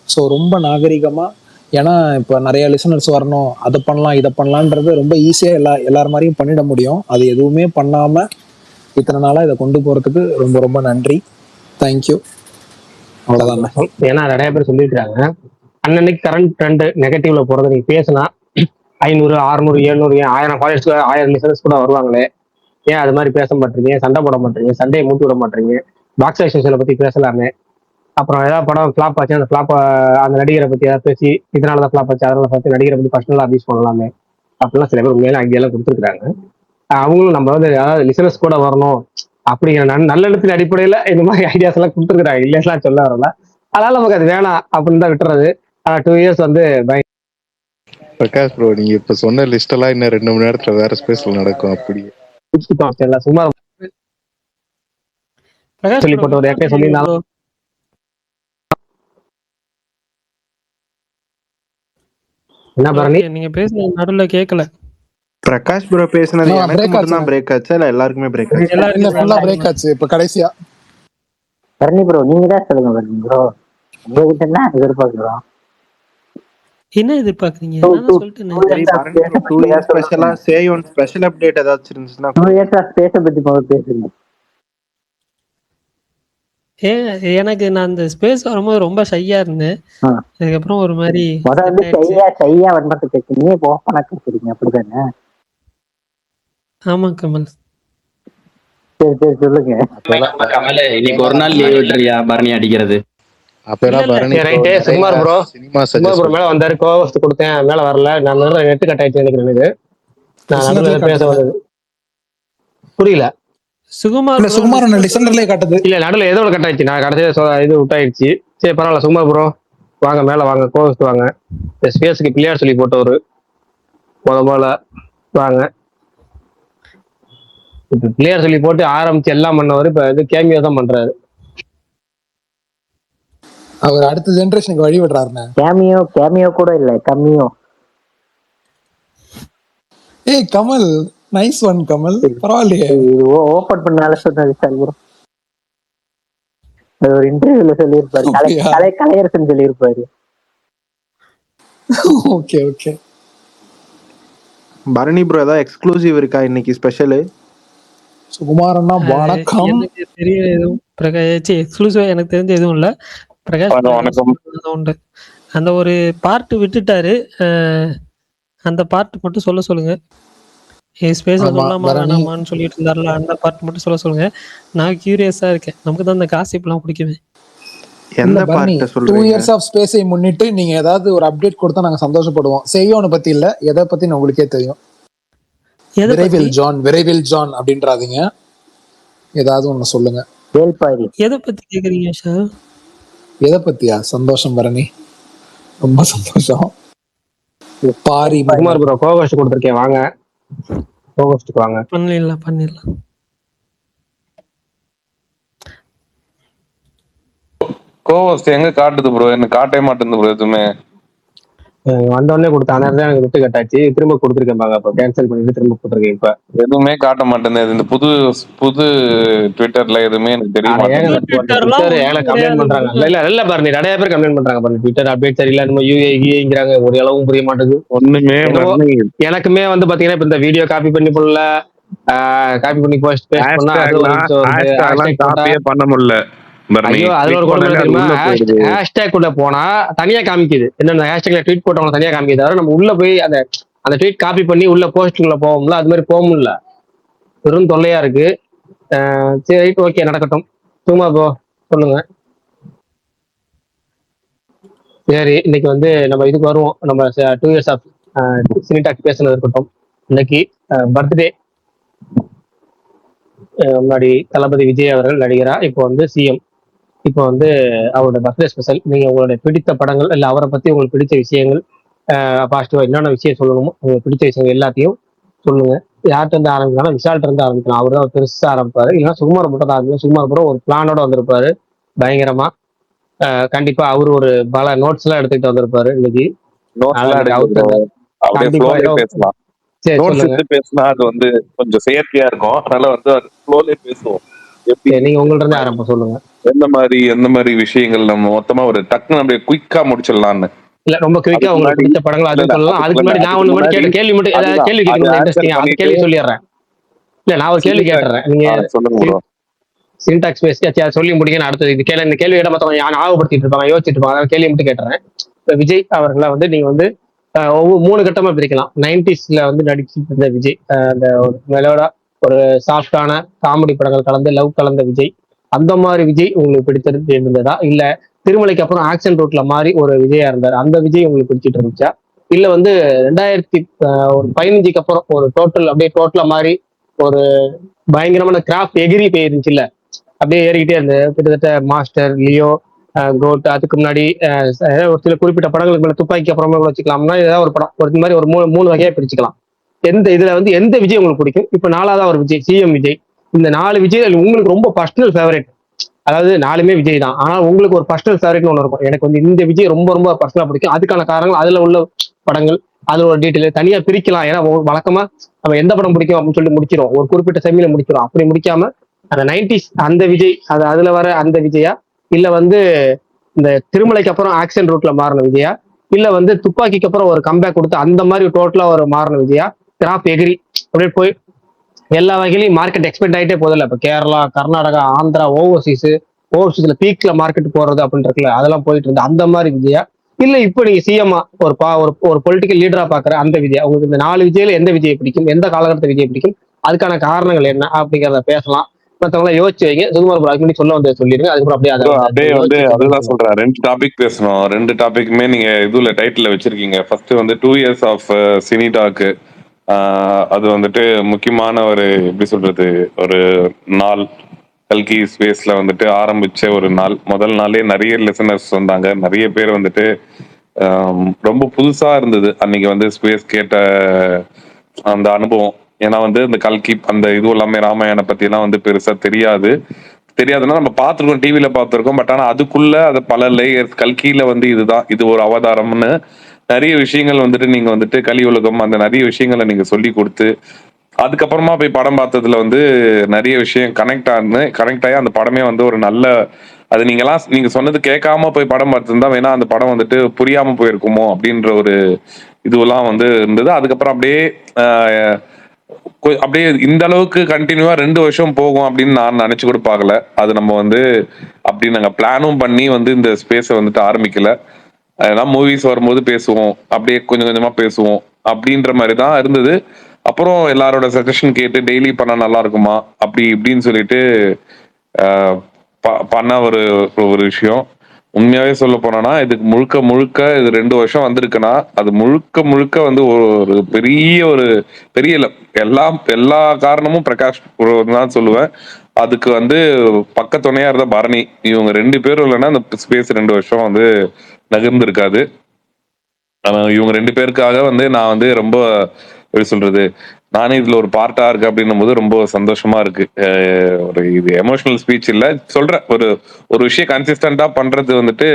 ஸோ ரொம்ப நாகரிகமா. ஏன்னா இப்போ நிறைய லிசனர்ஸ் வரணும், அதை பண்ணலாம் இதை பண்ணலான்றது ரொம்ப ஈஸியா எல்லார் மாதிரியும் பண்ணிட முடியும். அது எதுவுமே பண்ணாம இத்தனை நாளா இதை கொண்டு போறதுக்கு ரொம்ப ரொம்ப நன்றி. தேங்க்யூ. அவ்வளவுதானே. ஏன்னா நிறைய பேர் சொல்லியிருக்காங்க, அன்னன்னைக்கு கரண்ட் ட்ரெண்ட் நெகட்டிவ்ல போறது நீங்க பேசினா 500 600 700 1000 ஃபாலோவர்ஸ் 1000 லிசனர்ஸ் கூட வருவாங்களே, ஏன் அது மாதிரி பேச மாட்டீங்க, சண்டை போட மாட்டீங்க, சண்டையை மூட்டி விட மாட்டீங்க, பாக்ஸ் ஆக்ஷன்ஸை பத்தி பேசலாமே, அப்புறம் ஏதாவது படம் ஃபிளாப் ஆச்சு அந்த ஃபிளாப் அந்த நடிகரை பத்தி ஏதாவது பேசி இதனாலதான் ஃபிளாப் ஆச்சு அதனால பார்த்து நடிகரை பத்தி பர்சனலா அபியூஸ் பண்ணலாமே அப்படிலாம் சில பேர் உண்மையில ஐடியாலாம் கொடுத்துருக்காங்க. அவங்களும் நம்ம வந்து அதாவது லிசனர்ஸ் கூட வரணும் அப்படிங்கிற நல்லெண்ணத்தின் அடிப்படையில இந்த மாதிரி ஐடியாஸ் எல்லாம் கொடுத்துருக்காங்க, இல்லையெல்லாம் சொல்ல வரல. அதனால நமக்கு அது வேணாம் அப்படின்னு தான் விட்டுறது. 2 இயர்ஸ் வந்து பிரகாஷ் ப்ரோ, நீங்க இப்ப சொன்ன லிஸ்ட் எல்லாம் இன்னும் 2 மணி நேரத்துல வேற ஸ்பேஸ்ல நடக்கும். அப்படி சும்மா பிரகாஷ் சொல்லி bro, போட்டு ஒரு ஏற்கனவே சொல்லியிருந்தாலும் என்ன பரணி okay, நீங்க பேசுனது நடுவுல கேட்கல. பிரகாஷ் ப்ரோ பேசுனது நான் எனக்கு break மட்டும் தான் ஆச்சு. பிரேக் ஆச்சு, இல்ல எல்லாருக்குமே பிரேக் ஆச்சு? இல்ல எல்லாருக்கும் ஃபுல்லா பிரேக் ஆச்சு இப்ப கடைசியா. பரணி ப்ரோ நீங்க தான் சொல்லுங்க பரணி ப்ரோ, உங்ககிட்ட என்ன எதிர்பார்க்கிறோம்? என்ன எதிர்பார்க்கறீங்க? நான் தான் சொல்லிட்டேனே. சரி பரணி ப்ரோ, 2 இயர்ஸ் ஸ்பெஷலா சேயோன் ஸ்பெஷல் அப்டேட் ஏதாச்சும் இருந்துச்சுன்னா 2 இயர்ஸ் ஸ்பேஸ பத்தி முதல்ல பேசுங்க. எனக்கு நான் அந்த ஸ்பேஸ் வரும்போது ரொம்ப ஷையா இருந்தேன். ஆ. அதுக்கப்புறம் ஒரு மாதிரி முதல்ல வந்து set ஆயிடுச்சு. ஷையா வன்மத்தை கேட்குறீங்க, இப்போ ஓப்பனா கேட்குறீங்க, அப்படிதானே? ஆமா கமல். சரி சொல்லுங்க. கமல, இன்னைக்கு ஒரு நாள் லீவ் விட்டுறியா பரணி அடிக்கிறது? அப்பெல்லாம் பரணி ரைட்டு சுமார் ப்ரோ சினிமா சுமார் ப்ரோ மேல வந்தாரு, கோவஸ்ட் கொடுத்தேன், மேல வரல, நான் நெட்டு கட் ஆயிடுச்சு நினைக்கிறேன். எனக்கு நான் Listener-லயே நடுவுல பேச காட்டுது. வந்தது புரியல. சுகுமார் இல்ல bro, சுகுமார் லிசனர்லயே காட்டுது. இல்ல நடுவில் ஏதோ கட் ஆயிடுச்சு, நான் கடைசியா இது விட்டாயிடுச்சு. சரி பரவாயில்ல, சும்மா ப்ரோ வாங்க மேல வாங்க, கோவஸ்ட் வாங்க. இந்த ஸ்பேஸுக்கு பிள்ளையார் சொல்லி போட்டவரு போல வாங்க. இப்ப பிள்ளையார் சொல்லி போட்டு ஆரம்பிச்சு எல்லாம் பண்ணவர் இப்ப இது கேமியோ தான் பண்றாரு. அவர் அடுத்த ஜெனரேஷனுக்கு வழி விடுறாருண்ணே. கேமியோ கூட இல்ல, கம்மியோ. ஏய் கமல், நைஸ் ஒன் கமல், பரவாயில்லையே. இது ஓபன் பண்ணால சொன்னது சார் ப்ரோ. அது ஒரு இன்டர்வியூல சொல்லியிருப்பாரு, அப்படியா? கலையரசன் சொல்லியிருப்பாரு. Okay okay. பரணி ப்ரோ ஏதாவது எக்ஸ்க்ளூசிவ் இருக்கா இன்னைக்கு ஸ்பெஷல்? சுகுமாரண்ணா வணக்கம். எனக்கு தெரிய எதுவும் எக்ஸ்க்ளூசிவா எனக்கு தெரிஞ்ச எதுவும் இல்ல. பிரகாஷ் வணக்கம். உண்டு. அந்த ஒரு பார்ட் விட்டுட்டாரு, அந்த பார்ட் மட்டும் சொல்ல சொல்லுங்க. ஸ்பேஸ்ல ஆமா, சொல்லாமா பரணி. வேணாமான்னு சொல்லிட்டு இருந்தாருல, அந்த பார்ட் மட்டும் சொல்ல சொல்லுங்க. நான் கியூரியஸா இருக்கேன், நமக்கு தான் அந்த காசிப் எல்லாம் பிடிக்குமே. எந்த இல்ல பரணி, பார்ட்ட 2 சொல்றீங்க? இயர்ஸ் ஆஃப் ஸ்பேஸை முன்னிட்டு நீங்க ஏதாவது ஒரு அப்டேட் கொடுத்தா நாங்க சந்தோஷப்படுவோம். செய்யோனை பத்தி இல்ல, எதை பத்தி உங்களுக்கே தெரியும். எதை விரைவில் பத்தி? ஜான், விரைவில் ஜான் அப்படின்றாதீங்க, ஏதாவது ஒண்ணு சொல்லுங்க. வேல்பாரி. எதை பத்தி கேக்குறீங்க சார்? எதை பத்தியா? சந்தோஷம் பரணி, ரொம்ப சந்தோஷம். பாரி சுமார் ப்ரோ கோவஸ்ட் கொடுத்துருக்கேன், வாங்க கோவஸ்ட்டுக்கு வாங்க. பண்ணிடலாம். கோவஸ்ட் எங்க காட்டுது ப்ரோ? எனக்கு காட்டவே மாட்டேங்குது ப்ரோ எதுவுமே. வந்தோடனே கொடுத்த அந்த தான் எனக்கு விட்டு கட்டாச்சு, திரும்ப கொடுத்துருக்கேன் பாங்க, அப்ப கேன்சல் பண்ணிட்டு திரும்ப கொடுத்துருக்கேன். இப்ப எதுவுமே காட்ட மாட்டேங்குது. இந்த புது ட்விட்டர்ல எதுவுமே எனக்கு தெரிய மாட்டேங்குது. கம்ப்ளைண்ட் பண்றாங்க. இல்ல பாருங்க, நிறைய பேர் கம்ப்ளைண்ட் பண்றாங்க பாருங்க, ட்விட்டர் அப்டேட் சரியில்லை, நம்ம யூஏங்கிறாங்க, ஒரு அளவும் புரிய மாட்டேங்குது ஒண்ணுமே எனக்குமே. வந்து பாத்தீங்கன்னா இப்ப இந்த வீடியோ காப்பி பண்ணி போடல, காப்பி பண்ணி போஸ்ட் பண்ணா காப்பியே பண்ண முடியல. ஐயோ அதுல ஒரு கொடுமை தெரியுமா? ஹேஷ்டேக் உள்ள போனா தனியா காமிக்குது, என்னென்ன ஹேஷ்டேக்ல ட்வீட் போட்டவங்க தனியா காமிக்குது, தவிர நம்ம உள்ள போய் அந்த ட்வீட் காப்பி பண்ணி உள்ள போஸ்டுக்குள்ள போவோம்ல, அது மாதிரி போக முடியல, வெறும் தொல்லையா இருக்கு. சரி ரைட் ஓகே, நடக்கட்டும். சும்மா போ சொல்லுங்க. சரி இன்னைக்கு வந்து நம்ம இதுக்கு வருவோம். நம்ம 2 இயர்ஸ் ஆஃப் சினிடாக் பேசுனது இருக்கட்டும். இன்னைக்கு பர்த்டே, முன்னாடி தளபதி விஜய் அவர்கள் நடிகரா, இப்போ வந்து சிஎம். இப்போ வந்து அவரோட பர்த்டே ஸ்பெஷல். நீங்க உங்களுடைய பிடித்த படங்கள் இல்ல அவரை பத்தி உங்களுக்கு பிடிச்ச விஷயங்கள், பாசிட்டிவா என்னென்ன விஷயம் சொல்லணுமோ உங்களுக்கு பிடிச்ச விஷயங்கள் எல்லாத்தையும் சொல்லுங்க. யார்கிட்ட இருந்து ஆரம்பிக்கலாம்? விஷால்ட்ட இருந்து ஆரம்பிக்கலாம், அவர் தான் பெருசா ஆரம்பிப்பாரு. இல்லைன்னா சுகுமார் மட்டும் தான் ஆரம்பிக்கும். சுகுமார் கூட ஒரு பிளானோட வந்திருப்பாரு பயங்கரமா. கண்டிப்பா அவரு ஒரு பல நோட்ஸ் எல்லாம் எடுத்துக்கிட்டு வந்திருப்பாரு இன்னைக்கு. பேசினா அது வந்து கொஞ்சம் செயற்கையா இருக்கும், அதனால வந்து அது ஃப்ளோலே பேசுவோம். நீங்க உங்கள்ட்ட இருந்து ஆரம்பம் சொல்லுங்க. எந்த மாதிரி விஷயங்கள் நம்ம மொத்தமா ஒரு டக்குன்னு அப்படியே குயிக்கா முடிச்சிடலாம்னு. இல்ல ரொம்ப குயிக்கா உங்களுக்கு பிடிச்ச படங்கள் அது சொல்லலாம். அதுக்கு முன்னாடி நான் ஒண்ணு மட்டும் கேட்ட கேள்வி மட்டும், ஏதாவது கேள்வி கேட்கணும் இன்ட்ரெஸ்டிங்கா அந்த கேள்வி சொல்லிடுறேன். இல்ல நான் ஒரு கேள்வி கேட்டுறேன். நீங்க சின்டாக்ஸ் பேசி சொல்லி முடிக்கணும். அடுத்தது இந்த கேள்வி இடம் மற்றவங்க ஞாபகப்படுத்திட்டு இருப்பாங்க, யோசிச்சுட்டு இருப்பாங்க. அதனால கேள்வி மட்டும் கேட்டுறேன். இப்ப விஜய் அவர்களை வந்து நீங்க வந்து ஒவ்வொரு 3 கட்டமா பிரிக்கலாம். 90ஸ்ல வந்து நடிச்சிட்டு இருந்த விஜய், அந்த மெலோடா ஒரு சாஃப்டான காமெடி படங்கள் கலந்து லவ் கலந்த விஜய், அந்த மாதிரி விஜய் உங்களுக்கு பிடித்தது இருந்ததா? இல்ல திருமலைக்கு அப்புறம் ஆக்ஷன் ரூட்ல மாறி ஒரு விஜயா இருந்தார், அந்த விஜய் உங்களுக்கு பிடிச்சிட்டு இருந்துச்சா? இல்ல வந்து 2015க்கு அப்புறம் ஒரு டோட்டலா மாறி ஒரு பயங்கரமான கிராஃப்ட் எகிரி போயிருந்துச்சுல்ல, அப்படியே ஏறிக்கிட்டே இருந்தது. கிட்டத்தட்ட மாஸ்டர், லியோ, கோட், அதுக்கு முன்னாடி ஒரு சில குறிப்பிட்ட படங்களுக்கு மேல துப்பாக்கி அப்புறமா வச்சுக்கலாம்னா ஏதாவது ஒரு படம் ஒரு இந்த மாதிரி ஒரு மூணு வகையா பிரிச்சுக்கலாம். இதுல வந்து எந்த விஜய் உங்களுக்கு பிடிக்கும்? இப்ப 4வது ஒரு விஜய், சிஎம் விஜய். இந்த 4 விஜய் உங்களுக்கு ரொம்ப பர்சனல் ஃபேவரட், அதாவது 4மே விஜய் தான், ஆனா உங்களுக்கு ஒரு பர்சனல் ஃபேவரட்னு ஒன்று இருக்கும். எனக்கு வந்து இந்த விஜய் ரொம்ப ரொம்ப பர்சனலா பிடிக்கும், அதுக்கான காரணங்கள் அதுல உள்ள படங்கள், அதுல ஒரு டீட்டெயில் தனியா பிரிக்கலாம். ஏன்னா வழக்கமா நம்ம எந்த படம் பிடிக்கும் அப்படின்னு சொல்லிட்டு முடிச்சிடும், ஒரு குறிப்பிட்ட செம்மில முடிச்சிடும். அப்படி முடிக்காம அந்த 90s அந்த விஜய், அதுல வர அந்த விஜயா, இல்ல வந்து இந்த திருமலைக்கு அப்புறம் ஆக்ஷன் ரூட்ல மாறின விஜயா, இல்ல வந்து துப்பாக்கிக்கு அப்புறம் ஒரு கம்பேக் கொடுத்து அந்த மாதிரி டோட்டலா ஒரு மாறின விஜயா, கிராப் எகிரி அப்படியே போய் எல்லா வகையிலையும் மார்க்கெட் எக்ஸ்பெக்ட் ஆகிட்டே போதில்ல. இப்ப கேரளா, கர்நாடகா, ஆந்திரா, ஓவர்சீஸ்ல பீக்ல மார்க்கெட் போறது அப்படின்னு இருக்குல்ல, அதெல்லாம் போயிட்டு இருந்து அந்த மாதிரி விஜயா, இல்ல இப்ப நீங்க சிஎம்ஆ ஒரு பொலிட்டிக்கல் லீடரா பாக்குற அந்த விஜய், உங்களுக்கு இந்த 4 விஜயில எந்த விஜய் பிடிக்கும், எந்த காலகட்டத்தை விஜய் பிடிக்கும், அதுக்கான காரணங்கள் என்ன அப்படிங்கிறத பேசலாம். மற்றவங்கள யோசிச்சு வைங்க. சுகுமார் ப்ரோ அதுக்கு சொல்ல வந்து சொல்லிடுங்க, அதுக்கப்புறம் அப்படியே வந்து அதுதான் சொல்றேன். 2 டாபிக் பேசணும். 2 டாபிக்குமே நீங்க இதுல டைட்டில் வச்சிருக்கீங்க. ஃபர்ஸ்ட் வந்து 2 years ஆஃப் சினி டாக். அது வந்துட்டு முக்கியமான ஒரு எப்படி சொல்றது ஒரு நாள், கல்கி ஸ்பேஸ்ல வந்துட்டு ஆரம்பிச்ச ஒரு நாள். முதல் நாளே நிறைய லிசனர்ஸ் வந்தாங்க, நிறைய பேர் வந்துட்டு ரொம்ப புதுசா இருந்தது அன்னைக்கு வந்து ஸ்பேஸ் கேட்ட அந்த அனுபவம். ஏன்னா வந்து இந்த கல்கி அந்த இது எல்லாமே ராமாயண பத்தி எல்லாம் வந்து பெருசா தெரியாதுன்னா நம்ம பார்த்துருக்கோம், டிவியில பார்த்துருக்கோம். பட் ஆனா அதுக்குள்ள அது பல லேயர்ஸ். கல்கியில வந்து இது ஒரு அவதாரம்னு நிறைய விஷயங்கள் வந்துட்டு நீங்க வந்துட்டு கலி உலகம் அந்த நிறைய விஷயங்களை நீங்க சொல்லி கொடுத்து, அதுக்கப்புறமா போய் படம் பார்த்ததுல வந்து நிறைய விஷயம் கனெக்ட் ஆகி அந்த படமே வந்து ஒரு நல்ல, அது நீங்க சொன்னது கேட்காம போய் படம் பார்த்துருந்தா வேணா அந்த படம் வந்துட்டு புரியாம போயிருக்குமோ அப்படின்ற ஒரு இதுவெல்லாம் வந்து இருந்தது. அதுக்கப்புறம் அப்படியே இந்த அளவுக்கு கண்டினியூவா 2 வருஷம் போகும் அப்படின்னு நான் நினைச்சு கூட பார்க்கல. அது நம்ம வந்து அப்படி நாங்க பிளானும் பண்ணி வந்து இந்த ஸ்பேஸை வந்துட்டு ஆரம்பிக்கல. அதெல்லாம் மூவிஸ் வரும்போது பேசுவோம், அப்படியே கொஞ்சம் கொஞ்சமா பேசுவோம் அப்படின்ற மாதிரி தான் இருந்தது. அப்புறம் எல்லாரோட சஜஷன் கேட்டு டெய்லி பண்ண நல்லா இருக்குமா அப்படி இப்படின்னு சொல்லிட்டு பண்ண ஒரு ஒரு விஷயம். உண்மையாவே சொல்ல போனோம்னா இதுக்கு முழுக்க இது 2 வருஷம் வந்திருக்குன்னா அது முழுக்க வந்து ஒரு பெரிய எல்லா காரணமும் பிரகாஷ் தான் சொல்லுவேன். அதுக்கு வந்து பக்கத்துணையா இருந்த பரணி, இவங்க 2 பேரும் இல்லைன்னா அந்த ஸ்பேஸ் 2 வருஷம் வந்து நகர்ந்து இருக்காது. இவங்க 2 பேருக்காக வந்து நான் வந்து ரொம்ப எப்படி சொல்றது, நானே இதுல ஒரு பார்ட்டா இருக்கு அப்படின்னும் போது ரொம்ப சந்தோஷமா இருக்கு. ஒரு இது எமோஷனல் ஸ்பீச் இல்ல, சொல்றேன். ஒரு விஷயம் கன்சிஸ்டண்டா பண்றது வந்துட்டு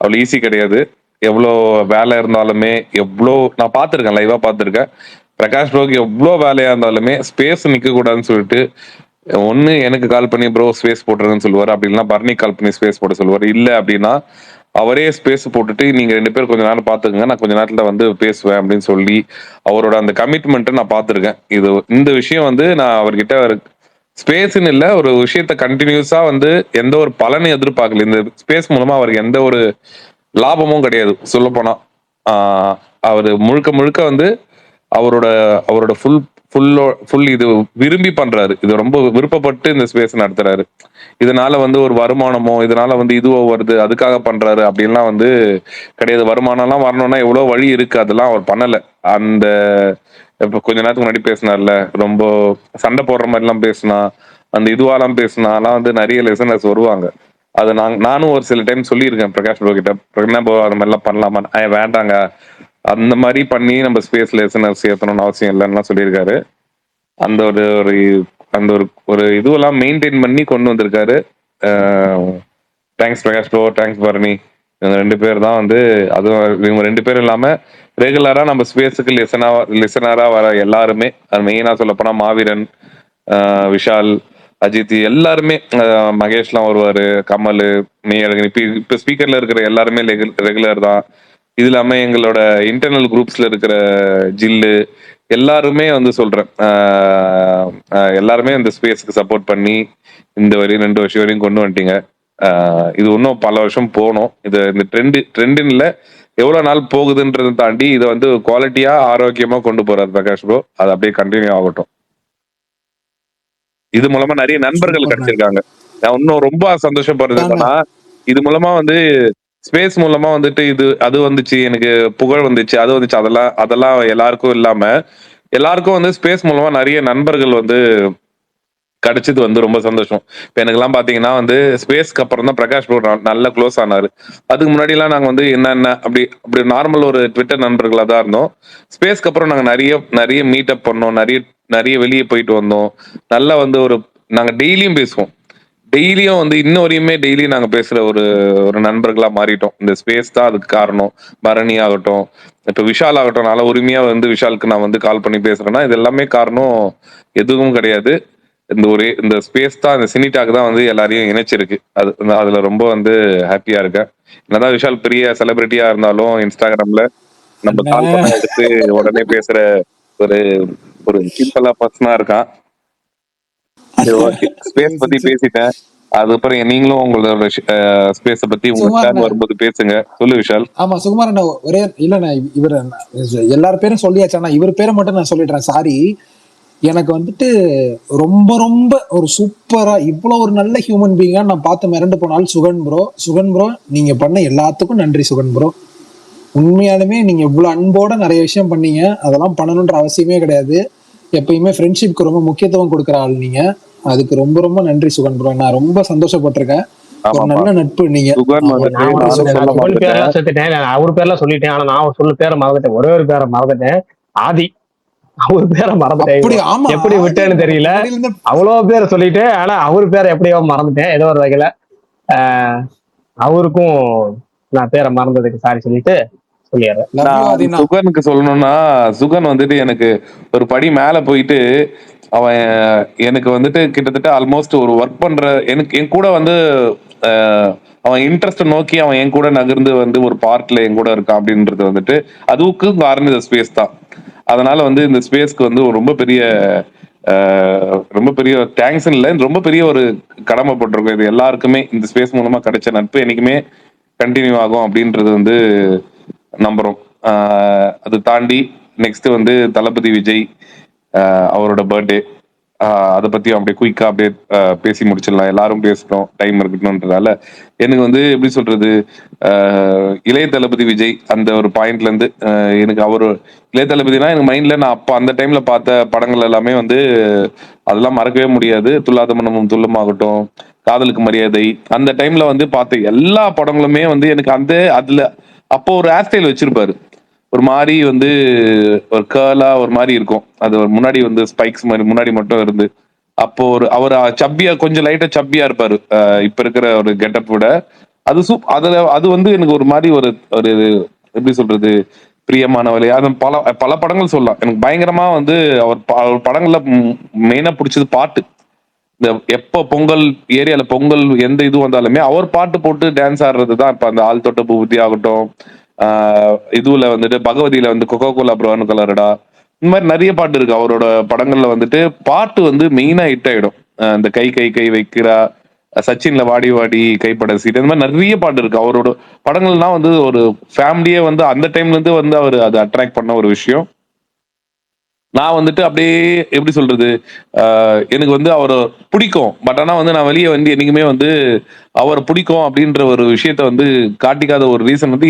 அவ்வளவு ஈஸி கிடையாது. எவ்வளோ வேலை இருந்தாலுமே, நான் பார்த்துருக்கேன், லைவா பார்த்துருக்கேன். பிரகாஷ் ப்ரோக்கு எவ்வளோ வேலையா இருந்தாலுமே ஸ்பேஸ் நிக்க கூடாதுன்னு சொல்லிட்டு ஒண்ணு எனக்கு கால் பண்ணி ப்ரோ ஸ்பேஸ் போட்டுருங்கன்னு சொல்லுவாரு, அப்படி இல்லைன்னா பர்னி கால் பண்ணி ஸ்பேஸ் போட சொல்லுவாரு. இல்ல அப்படின்னா அவரே ஸ்பேஸ் போட்டுட்டு நீங்க 2 பேர் கொஞ்ச நேரம் பாத்துக்கங்க, நான் கொஞ்ச நேரத்துல வந்து பேசுவேன் அப்படின்னு சொல்லி அவரோட அந்த கமிட்மெண்ட்டை நான் பார்த்துருக்கேன். இந்த விஷயம் வந்து நான் அவர்கிட்ட ஸ்பேஸ்ன்னு இல்ல, ஒரு விஷயத்த கண்டினியூஸா வந்து எந்த ஒரு பலனை எதிர்பார்க்கல. இந்த ஸ்பேஸ் மூலமா அவருக்கு எந்த ஒரு லாபமும் கிடையாது சொல்ல போனா. அவரு முழுக்க வந்து அவரோட ஃபுல் இது விரும்பி பண்றாரு. இது ரொம்ப விருப்பப்பட்டு இந்த ஸ்பேஸ் நடத்துறாரு. இதனால வந்து ஒரு வருமானமோ இதனால வந்து இதுவோ வருது அதுக்காக பண்றாரு அப்படின்லாம் வந்து கிடையாது. வருமானம் எல்லாம் வரணும்னா எவ்வளவு வழி இருக்கு, அதெல்லாம் அவர் பண்ணல. அந்த இப்ப கொஞ்ச நேரத்துக்கு முன்னாடி பேசினார்ல, ரொம்ப சண்டை போடுற மாதிரி எல்லாம் பேசினா, அந்த இதுவாலாம் பேசினாலாம் வந்து நிறைய லிசனர்ஸ் வருவாங்க. அது நானும் ஒரு சில டைம் சொல்லியிருக்கேன் பிரகாஷ் ப்ரோ கிட்ட, அது மாதிரிலாம் பண்ணலாமா, வேண்டாங்க அந்த மாதிரி பண்ணி நம்ம ஸ்பேஸ் லிசனர்ஸ் ஏற்றணும்னு அவசியம் இல்லைன்னா சொல்லியிருக்காரு. அந்த ஒரு இதுவெல்லாம் மெயின்டைன் பண்ணி கொண்டு வந்திருக்காரு. Thanks Prakash bro, thanks Bharani. இவங்க 2 பேர் தான் வந்து, அதுவும் இவங்க 2 பேரும் இல்லாம ரெகுலரா நம்ம ஸ்பேஸுக்கு லிசனரா வர எல்லாருமே, அது மெயினா சொல்ல போனா மாவீரன், விஷால், அஜித் எல்லாருமே, மகேஷ்லாம் வருவாரு, கமல், மெய்யழகன், இப்ப ஸ்பீக்கர்ல இருக்கிற எல்லாருமே ரெகுலர் தான். இது இல்லாம எங்களோட இன்டர்னல் குரூப்ஸ்ல இருக்கிற ஜில்லு எல்லாருமே வந்து சொல்றேன், எல்லாருமே இந்த ஸ்பேஸ்க்கு சப்போர்ட் பண்ணி இந்த வரையும் 2 வருஷம் வரையும் கொண்டு வந்துட்டீங்க. இது இன்னும் பல வருஷம் போகணும். இது இந்த ட்ரெண்டுன்னு எவ்வளவு நாள் போகுதுன்றதை தாண்டி இதை வந்து குவாலிட்டியா ஆரோக்கியமா கொண்டு போறாரு பிரகாஷ் ப்ரோ. அது அப்படியே கண்டினியூ ஆகட்டும். இது மூலமா நிறைய நண்பர்கள் கிடைச்சிருக்காங்க. நான் இன்னும் ரொம்ப சந்தோஷப்படுறது என்னன்னா, இது மூலமா வந்து ஸ்பேஸ் மூலமா வந்துட்டு இது அது வந்துச்சு, எனக்கு புகழ் வந்துச்சு, அது வந்துச்சு, அதெல்லாம் எல்லாருக்கும் இல்லாம எல்லாருக்கும் வந்து ஸ்பேஸ் மூலமா நிறைய நண்பர்கள் வந்து கிடைச்சது வந்து ரொம்ப சந்தோஷம். இப்ப எனக்கெல்லாம் பாத்தீங்கன்னா வந்து ஸ்பேஸ்க்கு அப்புறம் தான் பிரகாஷ் ப்ரோ நல்ல க்ளோஸ் ஆனாரு. அதுக்கு முன்னாடி எல்லாம் நாங்க வந்து என்ன அப்படி அப்படி நார்மல் ஒரு ட்விட்டர் நண்பர்களா தான் இருந்தோம். ஸ்பேஸ்க்கு அப்புறம் நாங்க நிறைய நிறைய மீட் அப் பண்ணோம், நிறைய நிறைய வெளியே போயிட்டு வந்தோம். நல்லா வந்து நாங்க டெய்லியும் பேசுவோம். டெய்லியும் வந்து இன்ன வரையுமே டெய்லியும் நாங்க பேசுற ஒரு ஒரு நண்பர்களா மாறிட்டோம். இந்த ஸ்பேஸ் தான் அதுக்கு காரணம். பரணி ஆகட்டும், இப்ப விஷால் ஆகட்டும், நல்ல உரிமையா வந்து விஷாலுக்கு நான் வந்து கால் பண்ணி பேசுறேன்னா இது எல்லாமே காரணம் எதுவும் கிடையாது. இந்த ஸ்பேஸ் தான், இந்த சினிடாக் தான் வந்து எல்லாரையும் இணைச்சிருக்கு. அதுல ரொம்ப வந்து ஹாப்பியா இருக்கேன். என்னதான் விஷால் பெரிய செலிபிரிட்டியா இருந்தாலும் இன்ஸ்டாகிராம்ல நம்ம கால் பண்ண எடுத்து உடனே பேசுற ஒரு ஒரு சிம்பிளா பர்சனா இருக்கான். ஸ்பேஸ் பத்தி பேசிட்டேன். அதுக்கப்புறம் நீங்களும் உங்களோட ஸ்பேஸ பத்தி உங்க டர்ன் வரும்போது பேசுங்க. சொல்லு விஷால். ஆமா சுகுமார் அண்ணா, ஒரே இல்லண்ணா, இவர் எல்லார் பேரும் சொல்லியாச்சு. ஆனா இவர் பேரை மட்டும் நான் சொல்லிடுறேன், சாரி. எனக்கு வந்துட்டு ரொம்ப ரொம்ப ஒரு சூப்பரா இவ்வளவு ஒரு நல்ல ஹியூமன் பீங்கா நான் பார்த்து மிரண்டு போனால் சுகன் ப்ரோ, நீங்க பண்ண எல்லாத்துக்கும் நன்றி சுகன் ப்ரோ. உண்மையாலுமே நீங்க இவ்வளவு அன்போட நிறைய விஷயம் பண்ணீங்க. அதெல்லாம் பண்ணணுன்ற அவசியமே கிடையாது. எப்பயுமே ஃப்ரெண்ட்ஷிப்க்கு ரொம்ப முக்கியத்துவம் கொடுக்குற ஆள் நீங்க. அதுக்கு ரொம்ப ரொம்ப நன்றி சுகன் ப்ரோ. நான் ரொம்ப சந்தோஷப்பட்டிருக்கேன். ஒரு நல்ல நட்பு நீங்க. அவர் பேர்லாம் சொல்லிட்டேன், ஆனா நான் சொல்லு பேரை மறந்துட்டேன். ஒரே ஒரு பேரை மறந்துட்டேன், ஆதி. அவரு பேரை மறந்துட்டேன், எப்படி விட்டேன்னு தெரியல. அவ்வளவு பேரை சொல்லிட்டேன், ஆனா அவரு பேரை எப்படியோ மறந்துட்டேன் ஏதோ ஒரு வகையில. அவருக்கும் நான் பேரை மறந்ததுக்கு சாரி சொல்லிட்டு சொல்லிடுறேன். சுகனுக்கு சொல்லணும்னா, சுகன் வந்துட்டு எனக்கு ஒரு படி மேல போயிட்டு அவன் எனக்கு வந்துட்டு கிட்டத்தட்ட ஆல்மோஸ்ட் ஒரு ஒர்க் பண்ற எனக்கு என் கூட வந்து அவன் இன்ட்ரெஸ்ட் நோக்கி அவன் என் கூட நகர்ந்து வந்து ஒரு பார்ட்ல என் கூட இருக்கான் அப்படின்றது வந்துட்டு அதுக்கு காரணம் இந்த ஸ்பேஸ் தான். அதனால வந்து இந்த ஸ்பேஸ்க்கு வந்து ரொம்ப பெரிய தேங்க்ஸ் இல்லை, ரொம்ப பெரிய ஒரு கடமைப்பட்டிருக்கோம். இது எல்லாருக்குமே இந்த ஸ்பேஸ் மூலமா கிடைச்ச நட்பு என்னைக்குமே கண்டினியூ ஆகும் அப்படின்றது வந்து நம்புறோம். அது தாண்டி நெக்ஸ்ட் வந்து தளபதி விஜய் அவரோட பர்த்டே, அதை பத்தியும் அப்படியே குயிக்கா அப்படியே பேசி முடிச்சிடலாம். எல்லாரும் பேசணும், டைம் இருக்கணும்ன்றதால எனக்கு வந்து எப்படி சொல்றது, இளைய தளபதி விஜய் அந்த ஒரு பாயிண்ட்ல இருந்து எனக்கு அவரு இளைய தளபதினா எனக்கு மைண்ட்ல நான் அப்ப அந்த டைம்ல பார்த்த படங்கள் எல்லாமே வந்து அதெல்லாம் மறக்கவே முடியாது. துல்லாத மனமும் துள்ளமாகட்டும், காதலுக்கு மரியாதை, அந்த டைம்ல வந்து பார்த்த எல்லா படங்களுமே வந்து எனக்கு அதுல அப்போ ஒரு ஹேர் ஸ்டைல் வச்சிருப்பாரு, ஒரு மாதிரி வந்து ஒரு கேர்லா ஒரு மாதிரி இருக்கும். அது ஒரு முன்னாடி வந்து ஸ்பைக்ஸ் மாதிரி முன்னாடி மட்டும் இருந்து அப்போ அவர் சப்பியா கொஞ்சம் லைட்டா சப்பியா இருப்பாரு இப்ப இருக்கிற ஒரு கெட்டப் விட. அது வந்து எனக்கு ஒரு மாதிரி ஒரு ஒரு எப்படி சொல்றது, பிரியமானவளே, அது பல பல படங்கள் சொல்லலாம். எனக்கு பயங்கரமா வந்து அவர் படங்கள்ல மெயினா பிடிச்சது பாட்டு. இந்த எப்ப பொங்கல் ஏரியால பொங்கல் எந்த இது வந்தாலுமே அவர் பாட்டு போட்டு டான்ஸ் ஆடுறதுதான். இப்ப அந்த ஆள் தொட்ட பூபதி ஆகட்டும், இதுல வந்துட்டு பகவதியில வந்து கொக்கோ கோலா ப்ரௌன் கலர்டா, இந்த மாதிரி நிறைய பாட்டு இருக்கு அவரோட படங்கள்ல. வந்துட்டு பாட்டு வந்து மெயினா ஹிட் ஆயிடும். இந்த கை கை கை வைக்கிறா, சச்சின்ல வாடி வாடி கைப்பட சீட், இந்த மாதிரி நிறைய பாட்டு இருக்கு அவரோட படங்கள்லாம். வந்து ஒரு ஃபேமிலியே வந்து அந்த டைம்ல இருந்து வந்து அவர் அதை அட்ராக்ட் பண்ண ஒரு விஷயம். நான் வந்துட்டு அப்படியே எப்படி சொல்றது, எனக்கு வந்து அவரை பிடிக்கும். பட் ஆனா வந்து நான் வெளியே வந்து என்னைக்குமே வந்து அவரை பிடிக்கும் அப்படின்ற ஒரு விஷயத்த வந்து காட்டிக்காத ஒரு ரீசன் வந்து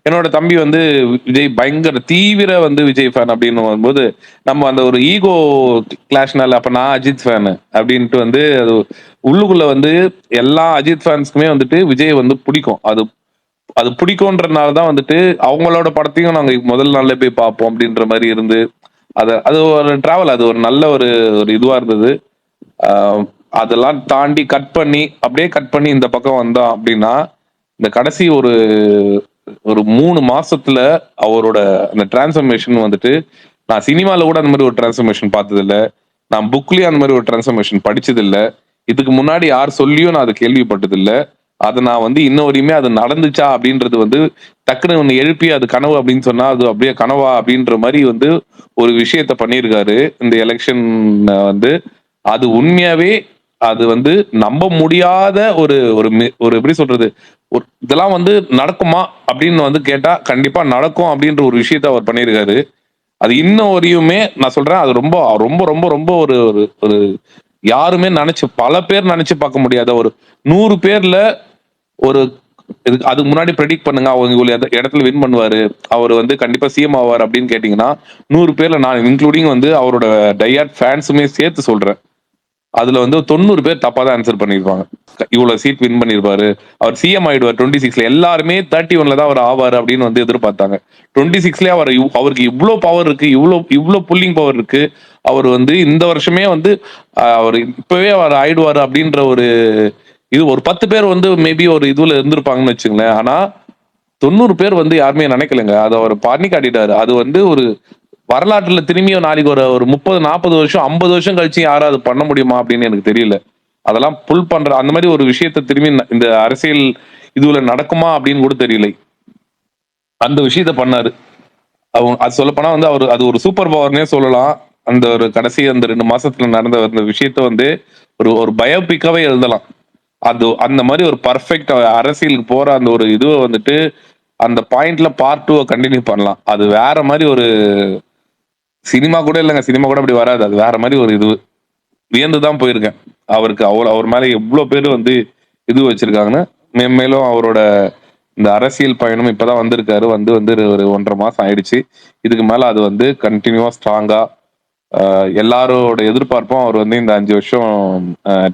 என்னோட தம்பி வந்து விஜய் பயங்கர தீவிர வந்து விஜய் ஃபேன் அப்படின்னு வரும்போது நம்ம அந்த ஒரு ஈகோ கிளாஷ்னால அப்ப நான் அஜித் ஃபேனு அப்படின்ட்டு வந்து அது உள்ளுக்குள்ள வந்து எல்லா அஜித் ஃபேன்ஸ்க்குமே வந்துட்டு விஜய் வந்து பிடிக்கும். அது பிடிக்கும்ன்றதுனாலதான் வந்துட்டு அவங்களோட படத்தையும் நாங்க முதல் நாள்ல போய் பார்ப்போம் அப்படின்ற மாதிரி இருந்து அது ஒரு டிராவல், அது ஒரு நல்ல ஒரு இதுவா இருந்தது. அதெல்லாம் தாண்டி கட் பண்ணி இந்த பக்கம் வந்தோம் அப்படின்னா இந்த கடைசி ஒரு 3 மாசத்துல அவரோட அந்த டிரான்ஸ்ஃபர்மேஷன் வந்துட்டு நான் சினிமால கூட அந்த மாதிரி ஒரு டிரான்ஸ்ஃபர்மேஷன் பார்த்தது இல்ல, நான் புக்லயும் அந்த மாதிரி ஒரு டிரான்ஸ்ஃபர்மேஷன் படிச்சது இல்ல, இதுக்கு முன்னாடி யார் சொல்லியும் நான் அதை கேள்விப்பட்டது இல்ல. அதை நான் வந்து இன்ன வரையுமே அது நடந்துச்சா அப்படின்றது வந்து டக்குன்னு ஒன்று எழுப்பி அது கனவு அப்படின்னு சொன்னா அது அப்படியே கனவா அப்படின்ற மாதிரி வந்து ஒரு விஷயத்த பண்ணியிருக்காரு இந்த எலெக்ஷன். வந்து அது உண்மையாவே அது வந்து நம்ப முடியாத ஒரு ஒரு ஒரு எப்படி சொல்றது, ஒரு இதெல்லாம் வந்து நடக்குமா அப்படின்னு வந்து கேட்டா கண்டிப்பா நடக்கும் அப்படின்ற ஒரு விஷயத்த அவர் பண்ணியிருக்காரு. அது இன்னும் வரையுமே நான் சொல்றேன், அது ரொம்ப ரொம்ப ரொம்ப ரொம்ப ஒரு ஒரு ஒரு யாருமே நினைச்சு பல பேர் நினைச்சு பார்க்க முடியாத ஒரு 100 பேர்ல ஒரு இதுக்கு அதுக்கு முன்னாடி ப்ரெடிக்ட் பண்ணுங்க அவங்க இவ்வளவு இடத்துல வின் பண்ணுவாரு, அவர் வந்து கண்டிப்பா சிஎம் ஆவார் அப்படின்னு கேட்டீங்கன்னா 100 பேர்ல நான் இன்க்ளூடிங் வந்து அவரோட டையாட் ஃபேன்ஸுமே சேர்த்து சொல்றேன், அதுல வந்து 90 பேர் தப்பா தான் ஆன்சர் பண்ணிருப்பாங்க. இவ்வளவு சீட் வின் பண்ணிருப்பாரு, அவர் சிஎம் ஆயிடுவார் 26ல. எல்லாருமே 31ல தான் அவர் ஆவாரு அப்படின்னு வந்து எதிர்பார்த்தாங்க. 26லயே அவருக்கு இவ்வளவு பவர் இருக்கு, இவ்வளவு புல்லிங் பவர் இருக்கு. அவர் வந்து இந்த வருஷமே வந்து அவர் இப்பவே அவர் ஆயிடுவாரு அப்படின்ற ஒரு இது ஒரு 10 பேர் வந்து மேபி ஒரு இதுல இருந்திருப்பாங்கன்னு வச்சுங்களேன். ஆனா 90 பேர் வந்து யாருமே நினைக்கலங்க. அதை அவர் பண்ணி காட்டிட்டாரு. அது வந்து ஒரு வரலாற்றுல திரும்பியும் நாளைக்கு ஒரு ஒரு 30-40 வருஷம் 50 வருஷம் கழிச்சு யாராவது பண்ண முடியுமா அப்படின்னு எனக்கு தெரியல. அதெல்லாம் புல் பண்ற அந்த மாதிரி ஒரு விஷயத்த திரும்பி இந்த அரசியல் இதுல நடக்குமா அப்படின்னு கூட தெரியல. அந்த விஷயத்த பண்ணாரு. அது சொல்லப்போனா வந்து அவர் அது ஒரு சூப்பர் பவர்னே சொல்லலாம். அந்த ஒரு கடைசி அந்த 2 மாசத்துல நடந்த அந்த விஷயத்த வந்து ஒரு ஒரு பயோபிக்காவே எழுதலாம். அது அந்த மாதிரி ஒரு பர்ஃபெக்ட் அரசியலுக்கு போற அந்த ஒரு இதுவை வந்துட்டு அந்த பாயிண்ட்ல பார்ட் 2 கண்டினியூ பண்ணலாம். அது வேற மாதிரி ஒரு சினிமா கூட இல்லைங்க. சினிமா கூட அப்படி வராது. அது வேற மாதிரி ஒரு இது வியந்துதான் போயிருக்கேன். அவருக்கு அவர் மேல எவ்வளவு பேர் வந்து இது வச்சிருக்காங்கன்னு. மேலும் அவரோட இந்த அரசியல் பயணம் இப்பதான் வந்திருக்காரு. வந்து ஒரு 1.5 மாசம் ஆயிடுச்சு. இதுக்கு மேல அது வந்து கண்டினியூவா ஸ்ட்ராங்கா எல்லாரோட எதிர்பார்ப்பும் அவர் வந்து இந்த 5 வருஷம்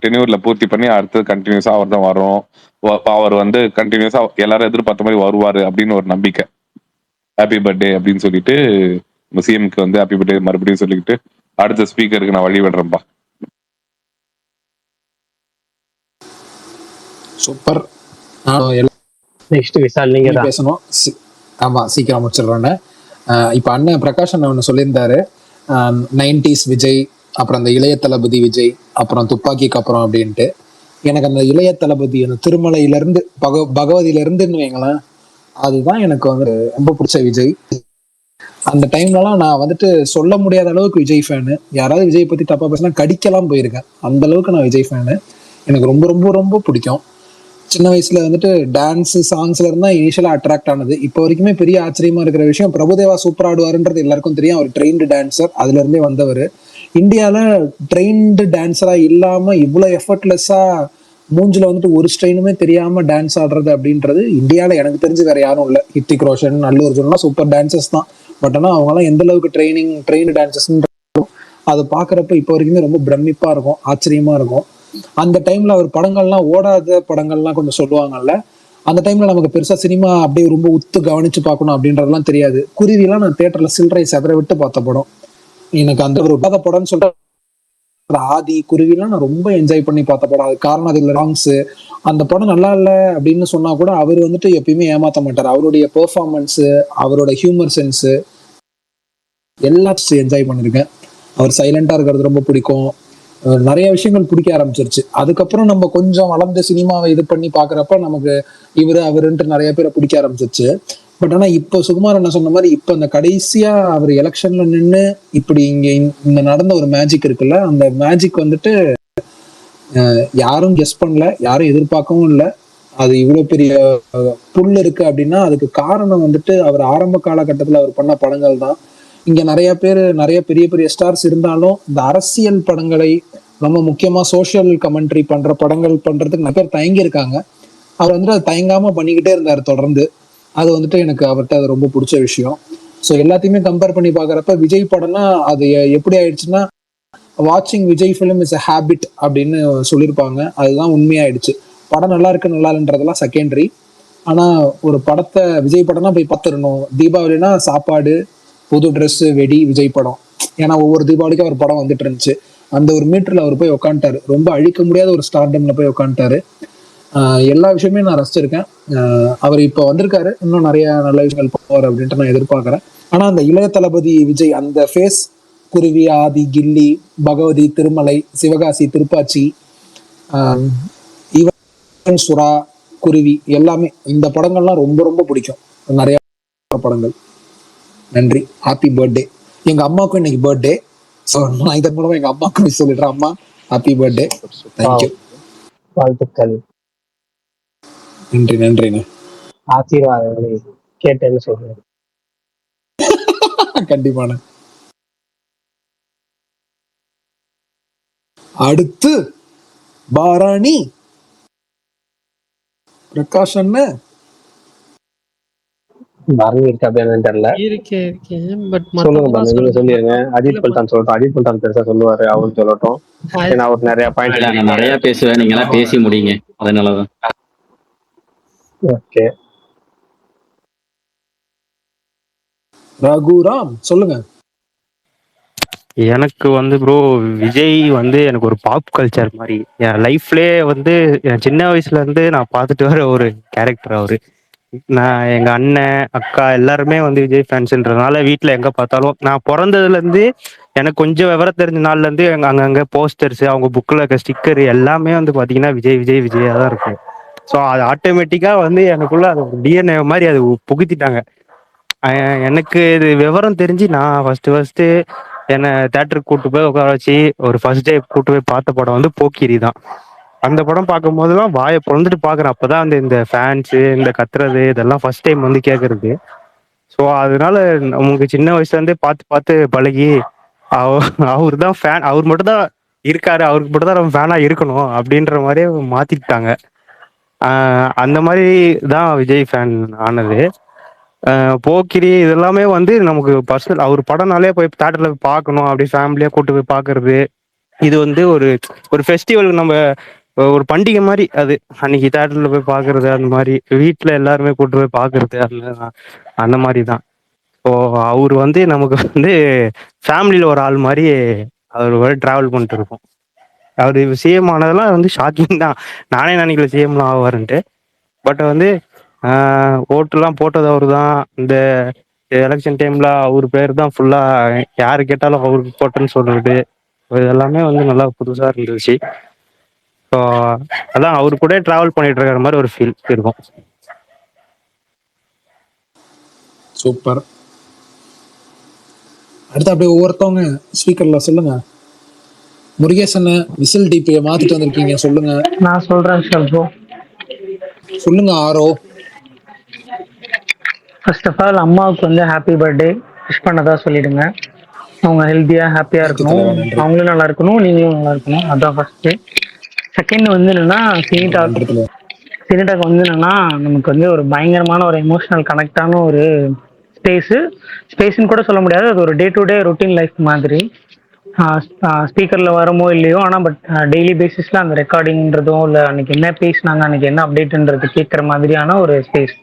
டென்யூர்ல பூர்த்தி பண்ணி அடுத்தது கண்டினியூஸா அவர் தான் வரும். அவர் வந்து கண்டினியூஸா எல்லாரும் எதிர்பார்த்த மாதிரி வருவாரு அப்படின்னு ஒரு நம்பிக்கை. ஹாப்பி பர்த்டே அப்படின்னு சொல்லிட்டு சிஎம்க்கு வந்து ஹாப்பி பர்த்டே மறுபடியும் சொல்லிக்கிட்டு அடுத்த ஸ்பீக்கருக்கு நான் வழி விடுறேன்பா. சூப்பர். நெக்ஸ்ட் விஷால் நீங்க தான் பேசணும். ஆமா, சீக்கிரம் முடிச்சிடுறேன்னு. இப்போ அண்ணன் பிரகாஷ் அண்ணன் ஒன்று சொல்லியிருந்தாரு, 90s விஜய், அப்புறம் அந்த இளைய தளபதி விஜய், அப்புறம் துப்பாக்கிக்கு அப்புறம் அப்படின்ட்டு. எனக்கு அந்த இளைய தளபதி அந்த திருமலையிலிருந்து பகவதியிலிருந்துன்னு வைங்களேன், அதுதான் எனக்கு வந்து ரொம்ப பிடிச்ச விஜய். அந்த டைம்லலாம் நான் வந்துட்டு சொல்ல முடியாத அளவுக்கு விஜய் ஃபேனு. யாராவது விஜய் பத்தி தப்பா பேசினா கடிக்கலாம் போயிருக்கேன். அந்த அளவுக்கு நான் விஜய் ஃபேனு. எனக்கு ரொம்ப ரொம்ப ரொம்ப பிடிக்கும். சின்ன வயசுல வந்துட்டு டான்ஸ் சாங்ஸ்ல இருந்தா இனிஷியலா அட்ராக்ட் ஆனது. இப்போ வரைக்குமே பெரிய ஆச்சரியமா இருக்கிற விஷயம், பிரபுதேவா சூப்பர் ஆடுவாருன்றது எல்லாருக்கும் தெரியும். அவர் ட்ரெயின்டு டான்சர், அதுல இருந்தே வந்தவர். இந்தியால ட்ரெயின்டு டான்சரா இல்லாம இவ்வளவு எஃபர்ட்லெஸ்ஸா மூஞ்சில வந்துட்டு ஒரு ஸ்ட்ரெயினுமே தெரியாம டான்ஸ் ஆடுறது அப்படின்றது இந்தியால எனக்கு தெரிஞ்சு வேற யாரும் இல்லை. ஹித்திக் ரோஷன், அல்லு அர்ஜுன்லாம் சூப்பர் டான்சர்ஸ் தான். பட் ஆனா அவங்கலாம் எந்த அளவுக்கு ட்ரெயின்டு டான்சர்ஸ் அதை பாக்குறப்ப இப்போ வரைக்குமே ரொம்ப பிரமிப்பா இருக்கும், ஆச்சரியமா இருக்கும். அந்த டைம்ல அவர் படங்கள்லாம் ஓடாத படங்கள்லாம் கொஞ்சம் சொல்லுவாங்கல்ல, அந்த டைம்ல நமக்கு பெருசா சினிமா அப்படியே ரொம்ப உத்து கவனிச்சு பார்க்கணும் அப்படின்றதெல்லாம் தெரியாது. குருவிலாம் நான் தியேட்டர்ல சில்லறை செதற விட்டு பார்த்த படம். எனக்கு அந்த ஒரு விடாத படம்னு சொல்ற ஆதி குருவிலாம் நான் ரொம்ப என்ஜாய் பண்ணி பார்த்த படம். அது காரணம் அதுல சாங்ஸ். அந்த படம் நல்லா இல்லை அப்படின்னு சொன்னா கூட அவர் வந்துட்டு எப்பயுமே ஏமாத்த மாட்டார். அவருடைய பெர்ஃபார்மன்ஸ், அவரோட ஹியூமர் சென்ஸ் எல்லாத்தையும் என்ஜாய் பண்ணிருக்கேன். அவர் சைலண்டா இருக்கிறது ரொம்ப பிடிக்கும். நிறைய விஷயங்கள் பிடிக்க ஆரம்பிச்சிருச்சு. அதுக்கப்புறம் நம்ம கொஞ்சம் வளர்ந்து சினிமாவை இது பண்ணி பாக்குறப்ப நமக்கு இவரு அவருன்ட்டு நிறைய பேரை பிடிக்க ஆரம்பிச்சிருச்சு. பட் ஆனா இப்போ சுகுமார் என்ன சொன்ன மாதிரி இப்ப அந்த கடைசியா அவர் எலெக்ஷன்ல நின்று இப்படி இங்க நடந்த ஒரு மேஜிக் இருக்குல்ல, அந்த மேஜிக் வந்துட்டு யாரும் கெஸ் பண்ணல, யாரும் எதிர்பார்க்கவும் இல்லை. அது இவ்வளவு பெரிய புல் இருக்கு அப்படின்னா அதுக்கு காரணம் வந்துட்டு அவர் ஆரம்ப காலகட்டத்துல அவர் பண்ண படங்கள் தான். இங்க நிறைய பெரிய பெரிய ஸ்டார்ஸ் இருந்தாலும் இந்த அரசியல் படங்களை ரொம்ப முக்கியமா சோசியல் கமெண்ட்ரி பண்ற படங்கள் பண்றதுக்கு நிறைய பேர் தயங்கி இருக்காங்க. அவர் வந்துட்டு அதை தயங்காம பண்ணிக்கிட்டே இருந்தார் தொடர்ந்து. அது வந்துட்டு எனக்கு அவர்கிட்ட அது ரொம்ப பிடிச்ச விஷயம். ஸோ எல்லாத்தையுமே கம்பேர் பண்ணி பாக்குறப்ப விஜய் படம்னா அது எப்படி ஆயிடுச்சுன்னா, வாட்சிங் Vijay film is a habit அப்படின்னு சொல்லியிருப்பாங்க. அதுதான் உண்மையாயிடுச்சு. படம் நல்லா இருக்கு நல்லா இல்லைன்றதெல்லாம் செகண்டரி. ஆனா ஒரு படத்தை விஜய் படம்னா போய் பார்த்துடணும். தீபாவளினா சாப்பாடு, புது ட்ரெஸ், வெடி, விஜய் படம். ஏன்னா ஒவ்வொரு தீபாவளிக்கும் அவர் படம் வந்துட்டு இருந்துச்சு. அந்த ஒரு மீட்டர்ல அவர் போய் உட்காந்துட்டாரு. ரொம்ப அழிக்க முடியாத ஒரு ஸ்டார்டம்ல போய் உட்காந்துட்டாரு. எல்லா விஷயமே நான் ரசிச்சிருக்கேன். அவர் இப்போ வந்திருக்காரு, இன்னும் நிறைய நல்ல விஷயங்கள் போவார் அப்படின்ட்டு நான் எதிர்பார்க்கிறேன். ஆனா அந்த இளைய தளபதி விஜய் அந்த ஃபேஸ், குருவி, ஆதி, கில்லி, பகவதி, திருமலை, சிவகாசி, திருப்பாச்சி, சுறா, குருவி எல்லாமே இந்த படங்கள்லாம் ரொம்ப ரொம்ப பிடிக்கும். நிறைய படங்கள். நன்றி, ஹாப்பி பர்த்டே. எங்க அம்மாவுக்கும் இன்னைக்கு பர்த்டே. ஸோ நான் இதன் மூலமா எங்க அம்மாவுக்கும் சொல்லிடுறேன், அம்மா ஹாப்பி பர்த்டே. தேங்க்யூ, வாழ்த்துக்கள், நன்றி நன்றிண்ணே. ஆசீர்வாதங்களை கேட்டேன்னு சொல்றேன். கண்டிப்பாண்ணே. அடுத்து பாராணி பிரகாஷ் அண்ணன். பரணி இருக்கு அப்படின்னு தெரியல. இருக்கேன் பட் சொல்லுங்க பாருங்க, நீங்க சொல்லிருங்க. அஜித் பல்தான் சொல்லட்டும், அஜித் பல்தான் பெருசா சொல்லுவாரு, அவரு சொல்லட்டும். ஏன்னா அவர் நிறைய இல்ல, பாயிண்ட். நான் நிறைய பேசுவேன், நீங்க எல்லாம் பேசி முடிங்க, அதனாலதான். ஓகே, ரகுராம் சொல்லுங்க. எனக்கு வந்து ப்ரோ விஜய் வந்து எனக்கு ஒரு பாப் கல்ச்சர் மாதிரி. என் லைஃப்லயே வந்து என் சின்ன வயசுல இருந்து நான் பார்த்துட்டு வர ஒரு கேரக்டர் அவரு. நான் எங்க அண்ணன் அக்கா எல்லாருமே வந்து விஜய் ஃபேன்ஸ்ன்றதுனால வீட்டில் எங்க பார்த்தாலும் நான் பிறந்ததுல இருந்து எனக்கு கொஞ்சம் விவரம் தெரிஞ்ச நாள்ல இருந்து அங்கங்க போஸ்டர்ஸ், அவங்க புக்கில் இருக்க ஸ்டிக்கர் எல்லாமே வந்து பாத்தீங்கன்னா விஜய் விஜய் விஜயா தான் இருக்கும். ஸோ அது ஆட்டோமேட்டிக்கா வந்து எனக்குள்ள அது ஒரு டிஎன்ஏ மாதிரி அது புகுத்திட்டாங்க. எனக்கு இது விவரம் தெரிஞ்சு நான் ஃபர்ஸ்ட் என்னை தேட்டருக்கு கூட்டு போய் உட்கார வச்சு ஒரு ஃபர்ஸ்ட் டே கூட்டு போய் பார்த்த படம் வந்து போக்கிரி தான். அந்த படம் பார்க்கும் போதெல்லாம் வாயை பிறந்துட்டு பார்க்குறேன். அப்பதான் வந்து இந்த ஃபேன்ஸு இந்த கத்துறது இதெல்லாம் ஃபர்ஸ்ட் டைம் வந்து கேட்கறது. ஸோ அதனால நமக்கு சின்ன வயசுல இருந்தே பார்த்து பார்த்து பழகி அவர் தான் ஃபேன், அவர் மட்டும் தான் இருக்காரு, அவருக்கு மட்டும் தான் நம்ம ஃபேனா இருக்கணும் அப்படின்ற மாதிரியே மாத்திட்டாங்க. அந்த மாதிரி தான் விஜய் ஃபேன் ஆனது. போக்கிரி இதெல்லாமே வந்து நமக்கு பர்சனல், அவர் படம்னாலே போய் தேட்டர்ல போய் பார்க்கணும், அப்படியே ஃபேமிலியா கூட்டு போய் பார்க்கறது. இது வந்து ஒரு ஒரு ஃபெஸ்டிவல், நம்ம ஒரு பண்டிகை மாதிரி. அது அன்னைக்கு தேட்டர்ல போய் பார்க்கறது, அந்த மாதிரி வீட்டில் எல்லாருமே கூட்டு போய் பார்க்கறது, அந்த மாதிரி தான். ஸோ அவர் வந்து நமக்கு வந்து ஃபேமிலியில ஒரு ஆள் மாதிரி அவர் டிராவல் பண்ணிட்டு இருக்கோம். அவர் சிஎம் ஆனதெல்லாம் வந்து ஷாக்கிங் தான். நானே நினைக்கல சிஎம்லாம் ஆவாருன்ட்டு. பட் வந்து ஓட்டுலாம் போட்டது அவரு தான். இந்த எலெக்ஷன் டைம்ல அவர் பேர் தான் ஃபுல்லா, யாரு கேட்டாலும் அவருக்கு போட்டேன்னு சொல்றது, இதெல்லாமே வந்து நல்லா புதுசா இருந்துச்சு. ஸோ அதான் அவரு கூட டிராவல் பண்ணிட்டு இருக்கிற மாதிரி ஒரு ஃபீல் இருக்கும். சூப்பர். அடுத்து அப்படியே ஒவ்வொருத்தவங்க ஸ்பீக்கர்ல சொல்லுங்க. முருகேசன் விசில் டிபியை மாத்திட்டு வந்திருக்கீங்க, சொல்லுங்க. நான் சொல்றேன் ப்ரோ. சொல்லுங்க ஆரோ. ஃபர்ஸ்ட் ஆஃப் ஆல் அம்மாவுக்கு வந்து ஹாப்பி பர்த்டே விஷ் பண்ணதா சொல்லிடுங்க. அவங்க ஹெல்த்தியா ஹாப்பியா இருக்கணும், அவங்களும் நல்லா இருக்கணும், நீங்களும் நல்லா இருக்கணும், அதான் ஃபர்ஸ்ட். செகண்ட் வந்து என்னன்னா சினிடாக்கு வந்து என்னன்னா நமக்கு வந்து ஒரு பயங்கரமான ஒரு எமோஷனல் கனெக்டான ஒரு ஸ்பேஸ்ன்னு கூட சொல்ல முடியாது, அது ஒரு day to day routine life மாதிரி. ஸ்பீக்கர்ல வரமோ இல்லையோ, ஆனால் பட் டெய்லி பேசிஸ்ல அந்த ரெக்கார்டிங்ன்றதும் இல்லை அன்னைக்கு என்ன பேசினாங்க, அன்னைக்கு என்ன அப்டேட்ன்றது கேட்குற மாதிரியான ஒரு ஸ்பேஸ்.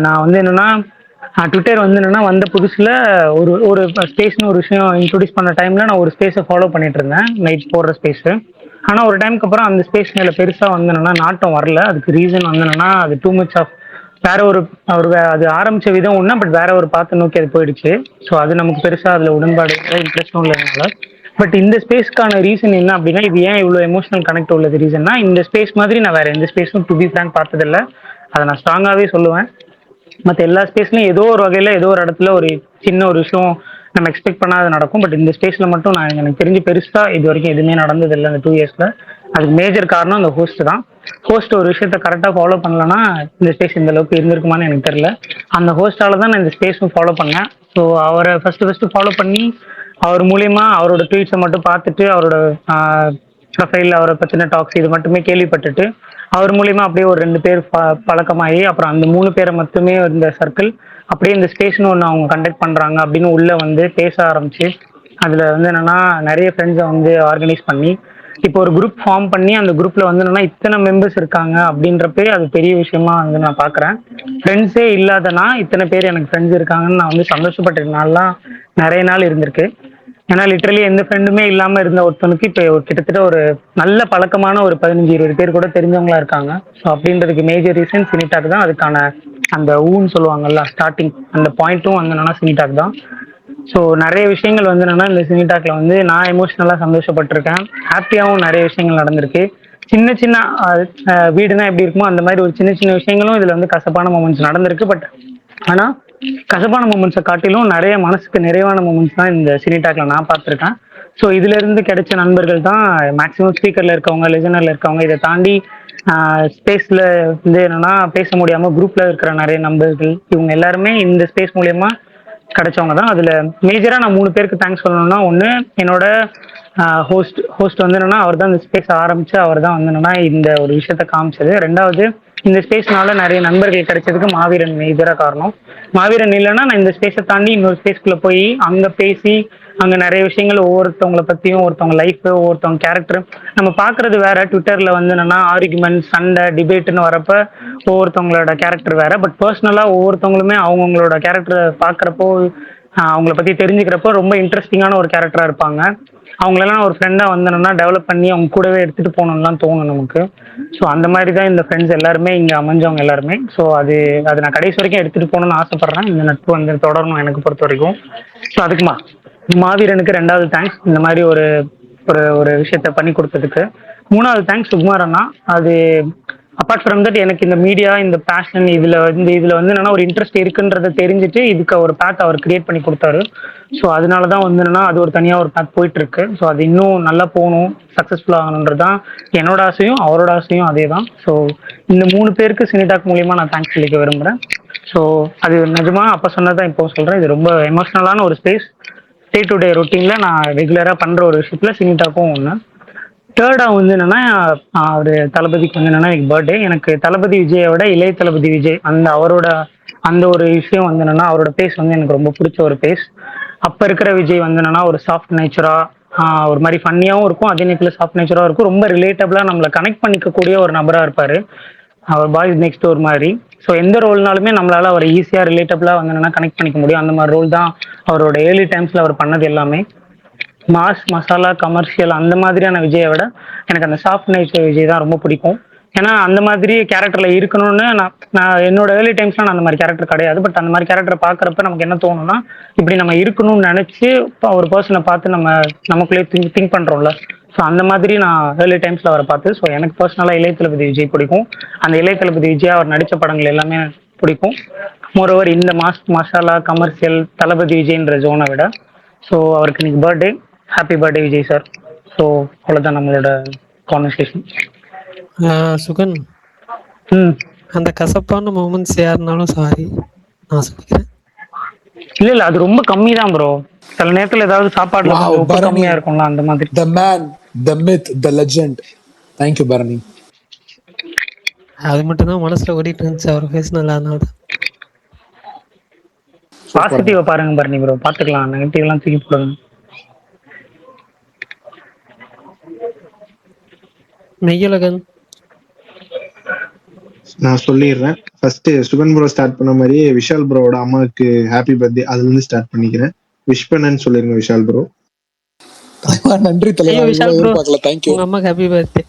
நான் வந்து என்னன்னா ட்விட்டர் வந்து என்னன்னா வந்த புதுசுல ஒரு ஒரு ஸ்பேஸ்னு ஒரு விஷயம் இன்ட்ரோடியூஸ் பண்ண டைம்ல நான் ஒரு ஸ்பேஸை ஃபாலோ பண்ணிட்டு இருந்தேன், நைட் போடுற ஸ்பேஸ். ஆனா ஒரு டைமுக்கு அப்புறம் அந்த ஸ்பேஸ் மேல பெருசா வந்து என்னன்னா நாட்டம் வரல. அதுக்கு ரீசன் வந்து என்னன்னா அது டூ மச் ஆஃப் வேற ஒரு அது ஆரம்பிச்ச விதம் ஒண்ணு, பட் வேற ஒரு பாத்து நோக்கி அது போயிடுச்சு. ஸோ அது நமக்கு பெருசா அதுல உடன்பாடு இன்ட்ரெஸ்டும் இல்லைனால. பட் இந்த ஸ்பேஸ்க்கான ரீசன் என்ன அப்படின்னா, இது ஏன் இவ்வளவு எமோஷனல் கனெக்ட் உள்ளது ரீசன்னா, இந்த ஸ்பேஸ் மாதிரி நான் வேற எந்த ஸ்பேஸும் டு பி ஃபிராங்க் பார்த்ததில்லை. அதை நான் ஸ்ட்ராங்காவே சொல்லுவேன். மற்ற எல்லா ஸ்பேஸ்லையும் ஏதோ ஒரு வகையில் ஏதோ ஒரு இடத்துல ஒரு சின்ன ஒரு விஷயம் நம்ம எக்ஸ்பெக்ட் பண்ணாத நடக்கும். பட் இந்த ஸ்பேஸில் மட்டும் நான் எனக்கு தெரிஞ்சு பெருசாக இது வரைக்கும் எதுவுமே நடந்ததில்லை இந்த 2 இயர்ஸில். அதுக்கு மேஜர் காரணம் அந்த ஹோஸ்ட் தான். ஹோஸ்ட் ஒரு விஷயத்த கரெக்டாக ஃபாலோ பண்ணலன்னா இந்த ஸ்பேஸ் இந்த அளவுக்கு இருந்திருக்குமான்னு எனக்கு தெரியல. அந்த ஹோஸ்டால தான் நான் இந்த ஸ்பேஸும் ஃபாலோ பண்ணேன். ஸோ அவரை ஃபர்ஸ்ட் ஃபாலோ பண்ணி அவர் மூலியமா அவரோட ட்வீட்ஸை மட்டும் பார்த்துட்டு அவரோட ப்ரொஃபைல் அவரை பற்றின டாக்ஸ் இது மட்டுமே கேள்விப்பட்டுட்டு அவர் மூலியமா அப்படியே ஒரு 2 பேர் பழக்கமாகி அப்புறம் அந்த 3 பேரை மட்டுமே இந்த சர்க்கிள் அப்படியே இந்த ஸ்பேஸ்னு ஒன்று அவங்க கண்டக்ட் பண்ணுறாங்க அப்படின்னு உள்ள வந்து பேச ஆரம்பிச்சு அதில் வந்து என்னன்னா நிறைய ஃப்ரெண்ட்ஸை வந்து ஆர்கனைஸ் பண்ணி இப்போ ஒரு குரூப் ஃபார்ம் பண்ணி அந்த குரூப்ல வந்து என்னன்னா இத்தனை மெம்பர்ஸ் இருக்காங்க அப்படின்றப்பே அது பெரிய விஷயமா வந்து நான் பார்க்குறேன். ஃப்ரெண்ட்ஸே இல்லாதனா இத்தனை பேர் எனக்கு ஃப்ரெண்ட்ஸ் இருக்காங்கன்னு நான் வந்து சந்தோஷப்பட்ட நாள்லாம் நிறைய நாள் இருந்திருக்கு. ஏன்னா லிட்டரலி எந்த ஃப்ரெண்டுமே இல்லாமல் இருந்த ஒருத்தனுக்கு இப்போ கிட்டத்தட்ட ஒரு நல்ல பழக்கமான ஒரு 15-20 பேர் கூட தெரிஞ்சவங்களா இருக்காங்க. ஸோ அப்படின்றதுக்கு மேஜர் ரீசன் சினிடாக் தான். அதுக்கான அந்த ஊன்னு சொல்லுவாங்கல்ல ஸ்டார்டிங் அந்த பாயிண்ட்டும் வந்து என்னன்னா சினிடாக் தான். ஸோ நிறைய விஷயங்கள் வந்து என்னன்னா இந்த சினிடாக்ல வந்து நான் எமோஷ்னலாக சந்தோஷப்பட்டிருக்கேன். ஹாப்பியாகவும் நிறைய விஷயங்கள் நடந்திருக்கு. சின்ன சின்ன வீடுனா எப்படி இருக்குமோ அந்த மாதிரி ஒரு சின்ன சின்ன விஷயங்களும் இதுல வந்து கசப்பான மூமெண்ட்ஸ் நடந்திருக்கு. பட் ஆனா கசப்பான மூமெண்ட்ஸை காட்டிலும் நிறைய மனசுக்கு நிறைவான மூமெண்ட்ஸ் தான் இந்த சினி டாக்ல நான் பார்த்துருக்கேன். ஸோ இதுல இருந்து கிடைச்ச நண்பர்கள் தான் மேக்ஸிமம் ஸ்பீக்கர்ல இருக்கவங்க, லிசனர்ல இருக்கவங்க. இதை தாண்டி ஸ்பேஸ்ல வந்து என்னன்னா பேச முடியாம குரூப்ல இருக்கிற நிறைய நண்பர்கள், இவங்க எல்லாருமே இந்த ஸ்பேஸ் மூலியமா கிடைச்சவங்க தான். அதுல மேஜரா நான் 3 பேருக்கு தேங்க்ஸ் சொல்லணும்னா, ஒன்று என்னோட ஹோஸ்ட் வந்து என்னன்னா அவர் தான் இந்த ஸ்பேஸ் ஆரம்பிச்சு, அவர் தான் வந்து என்னன்னா இந்த ஒரு விஷயத்த காமிச்சது. ரெண்டாவது, இந்த ஸ்பேஸ்னால நிறைய நண்பர்கள் கிடைச்சதுக்கு மாவீரன் மேஜரா காரணம். மாவீரன் இல்லைன்னா நான் இந்த ஸ்பேஸை தாண்டி இன்னொரு ஸ்பேஸ்க்குள்ள போய் அங்க பேசி அங்க நிறைய விஷயங்கள் ஒவ்வொருத்தவங்களை பத்தியும், ஒருத்தவங்க லைஃப், ஒவ்வொருத்தவங்க கேரக்டர் நம்ம பாக்குறது வேற. ட்விட்டர்ல வந்து என்னன்னா ஆர்குமெண்ட், சண்டை, டிபேட்னு வரப்ப ஒவ்வொருத்தவங்களோட கேரக்டர் வேற. பட் பர்சனலா ஒவ்வொருத்தவங்களுமே அவங்கவுங்களோட கேரக்டர் பாக்குறப்போ, அவங்கள பத்தி தெரிஞ்சுக்கிறப்போ ரொம்ப இன்ட்ரெஸ்டிங்கான ஒரு கேரக்டரா இருப்பாங்க. அவங்களெல்லாம் ஒரு ஃப்ரெண்டா வந்தோம்னா டெவலப் பண்ணி அவங்க கூடவே எடுத்துட்டு போகணும்லாம் தோணும் நமக்கு. ஸோ அந்த மாதிரி தான் இந்த ஃப்ரெண்ட்ஸ் எல்லாருமே இங்க அமைஞ்சவங்க எல்லாருமே. ஸோ அது நான் கடைசி வரைக்கும் எடுத்துட்டு போகணும்னு ஆசைப்படுறேன். இந்த நட்பு வந்து தொடரணும் எனக்கு பொறுத்த வரைக்கும். ஸோ அதுக்கு மாவீரனுக்கு 2வது தேங்க்ஸ், இந்த மாதிரி ஒரு ஒரு ஒரு விஷயத்த பண்ணி கொடுத்ததுக்கு. 3வது தேங்க்ஸ் சுகுமார் அண்ணா. அது அப்பார்ட் ஃப்ரம் தட் எனக்கு இந்த மீடியா, இந்த பேஷன், இதுல வந்து என்னன்னா ஒரு இன்ட்ரெஸ்ட் இருக்குன்றத தெரிஞ்சுட்டு இதுக்கு ஒரு பேத் அவர் கிரியேட் பண்ணி கொடுத்தாரு. ஸோ அதனாலதான் வந்து என்னன்னா அது ஒரு தனியா ஒரு பேத் போயிட்டு இருக்கு. ஸோ அது இன்னும் நல்லா போகணும், சக்சஸ்ஃபுல் ஆகணுன்றதுதான் என்னோட ஆசையும் அவரோட ஆசையும் அதே தான். ஸோ இந்த 3 பேருக்கு சினிடாக் மூலியமா நான் தேங்க்ஸ் சொல்லிக்க விரும்புறேன். ஸோ அது நிஜமா அப்ப சொன்னதான் இப்போ சொல்றேன். இது ரொம்ப எமோஷனலான ஒரு ஸ்பேஸ். டே டு டே ரொட்டீன்ல நான் ரெகுலரா பண்ற ஒரு விஷயத்துல சினிடாக்கும் ஒண்ணு. தேர்டா வந்து என்னன்னா அவரு தளபதிக்கு வந்து என்னன்னா எனக்கு பர்த்டே. எனக்கு தளபதி விஜயை விட இளைய தளபதி விஜய் அவரோட அந்த ஒரு விஷயம் வந்து என்னன்னா அவரோட பேஸ் வந்து எனக்கு ரொம்ப பிடிச்ச ஒரு பேஸ். அப்ப இருக்கிற விஜய் வந்து என்னன்னா ஒரு சாஃப்ட் நேச்சரா, ஒரு மாதிரி ஃபன்னியாவும் இருக்கும், அதே நேரத்தில் சாஃப்ட் நேச்சரா இருக்கும், ரொம்ப ரிலேட்டபிளா நம்மளை கனெக்ட் பண்ணிக்க கூடிய ஒரு நபரா இருப்பாரு. அவர் பாய்ஸ் நெக்ஸ்ட் டோர் மாதிரி. ஸோ எந்த ரோல்னாலுமே நம்மளால அவர் ஈஸியா ரிலேட்டபிளா வந்து என்னன்னா கனெக்ட் பண்ணிக்க முடியும். அந்த மாதிரி ரோல் தான் அவரோட ஏர்லி டைம்ஸ்ல அவர் பண்ணது எல்லாமே. மாஸ், மசாலா, கமர்ஷியல் அந்த மாதிரியான விஜயை விட எனக்கு அந்த சாஃப்ட் நேச்சர் விஜய் தான் ரொம்ப பிடிக்கும். ஏன்னா அந்த மாதிரி கேரக்டர்ல இருக்கணும்னு நான் என்னோட ஏர்லி டைம்ஸ்ல நான் அந்த மாதிரி கேரக்டர் கிடையாது. பட் அந்த மாதிரி கேரக்டர் பாக்குறப்ப நமக்கு என்ன தோணும்னா, இப்படி நம்ம இருக்கணும்னு நினைச்சு ஒரு பர்சனை பார்த்து நமக்குள்ளே திங்க் பண்றோம்ல. ஸோ அந்த மாதிரி நான் ஏர்லி டைம்ஸ்ல அவரை பார்த்து, ஸோ எனக்கு பர்சனலா இளைய தளபதி விஜய் பிடிக்கும். அந்த இளைய தளபதி விஜய் அவர் நடிச்ச படங்கள் எல்லாமே பிடிக்கும். மோரோவர் இந்த மசாலா, கமர்ஷியல், தளபதி விஜய்ன்ற ஜோனை விட. ஸோ அவருக்கு இன்னைக்கு birthday. Happy birthday Vijay sir. So அவ்வளோதான் நம்மளோட கான்வர்சேஷன். சுகன், அந்த கசப்பான மூமெண்ட்ஸ் யாருனாலும் சாரி நான் சொல்லிக்கிறேன். இல்ல அது ரொம்ப கம்மி தான் ப்ரோ. சில நேரத்துல ஏதாவது சாப்பாடுல உப்பு கம்மியா இருக்கும்ல, அந்த மாதிரி. The man, the myth, the legend. Thank you Bharani. அது மட்டும் தான் மனசுல ஓடிட்டு இருந்துச்சு அவர் பேசினல. அதனால பாசிட்டிவா பாருங்க பரணி ப்ரோ, பாத்துக்கலாம். நெகட்டிவ் எல்லாம் தூக்கி போடுங்க. மெய்யழகன், நான் சொல்லிடுறேன். ஃபர்ஸ்ட் சுகன் ப்ரோ ஸ்டார்ட் பண்ண மாதிரியே விஷால் ப்ரோவோட அம்மாவுக்கு ஹாப்பி பர்த்டே அதுல இருந்து ஸ்டார்ட் பண்ணிக்கிறேன். விஷ் பண்ணன்னு சொல்லிருங்க விஷால் ப்ரோ. நன்றி தலைவா. Vishal bro, thank you. உங்க அம்மாக்கு ஹாப்பி பர்த்டே.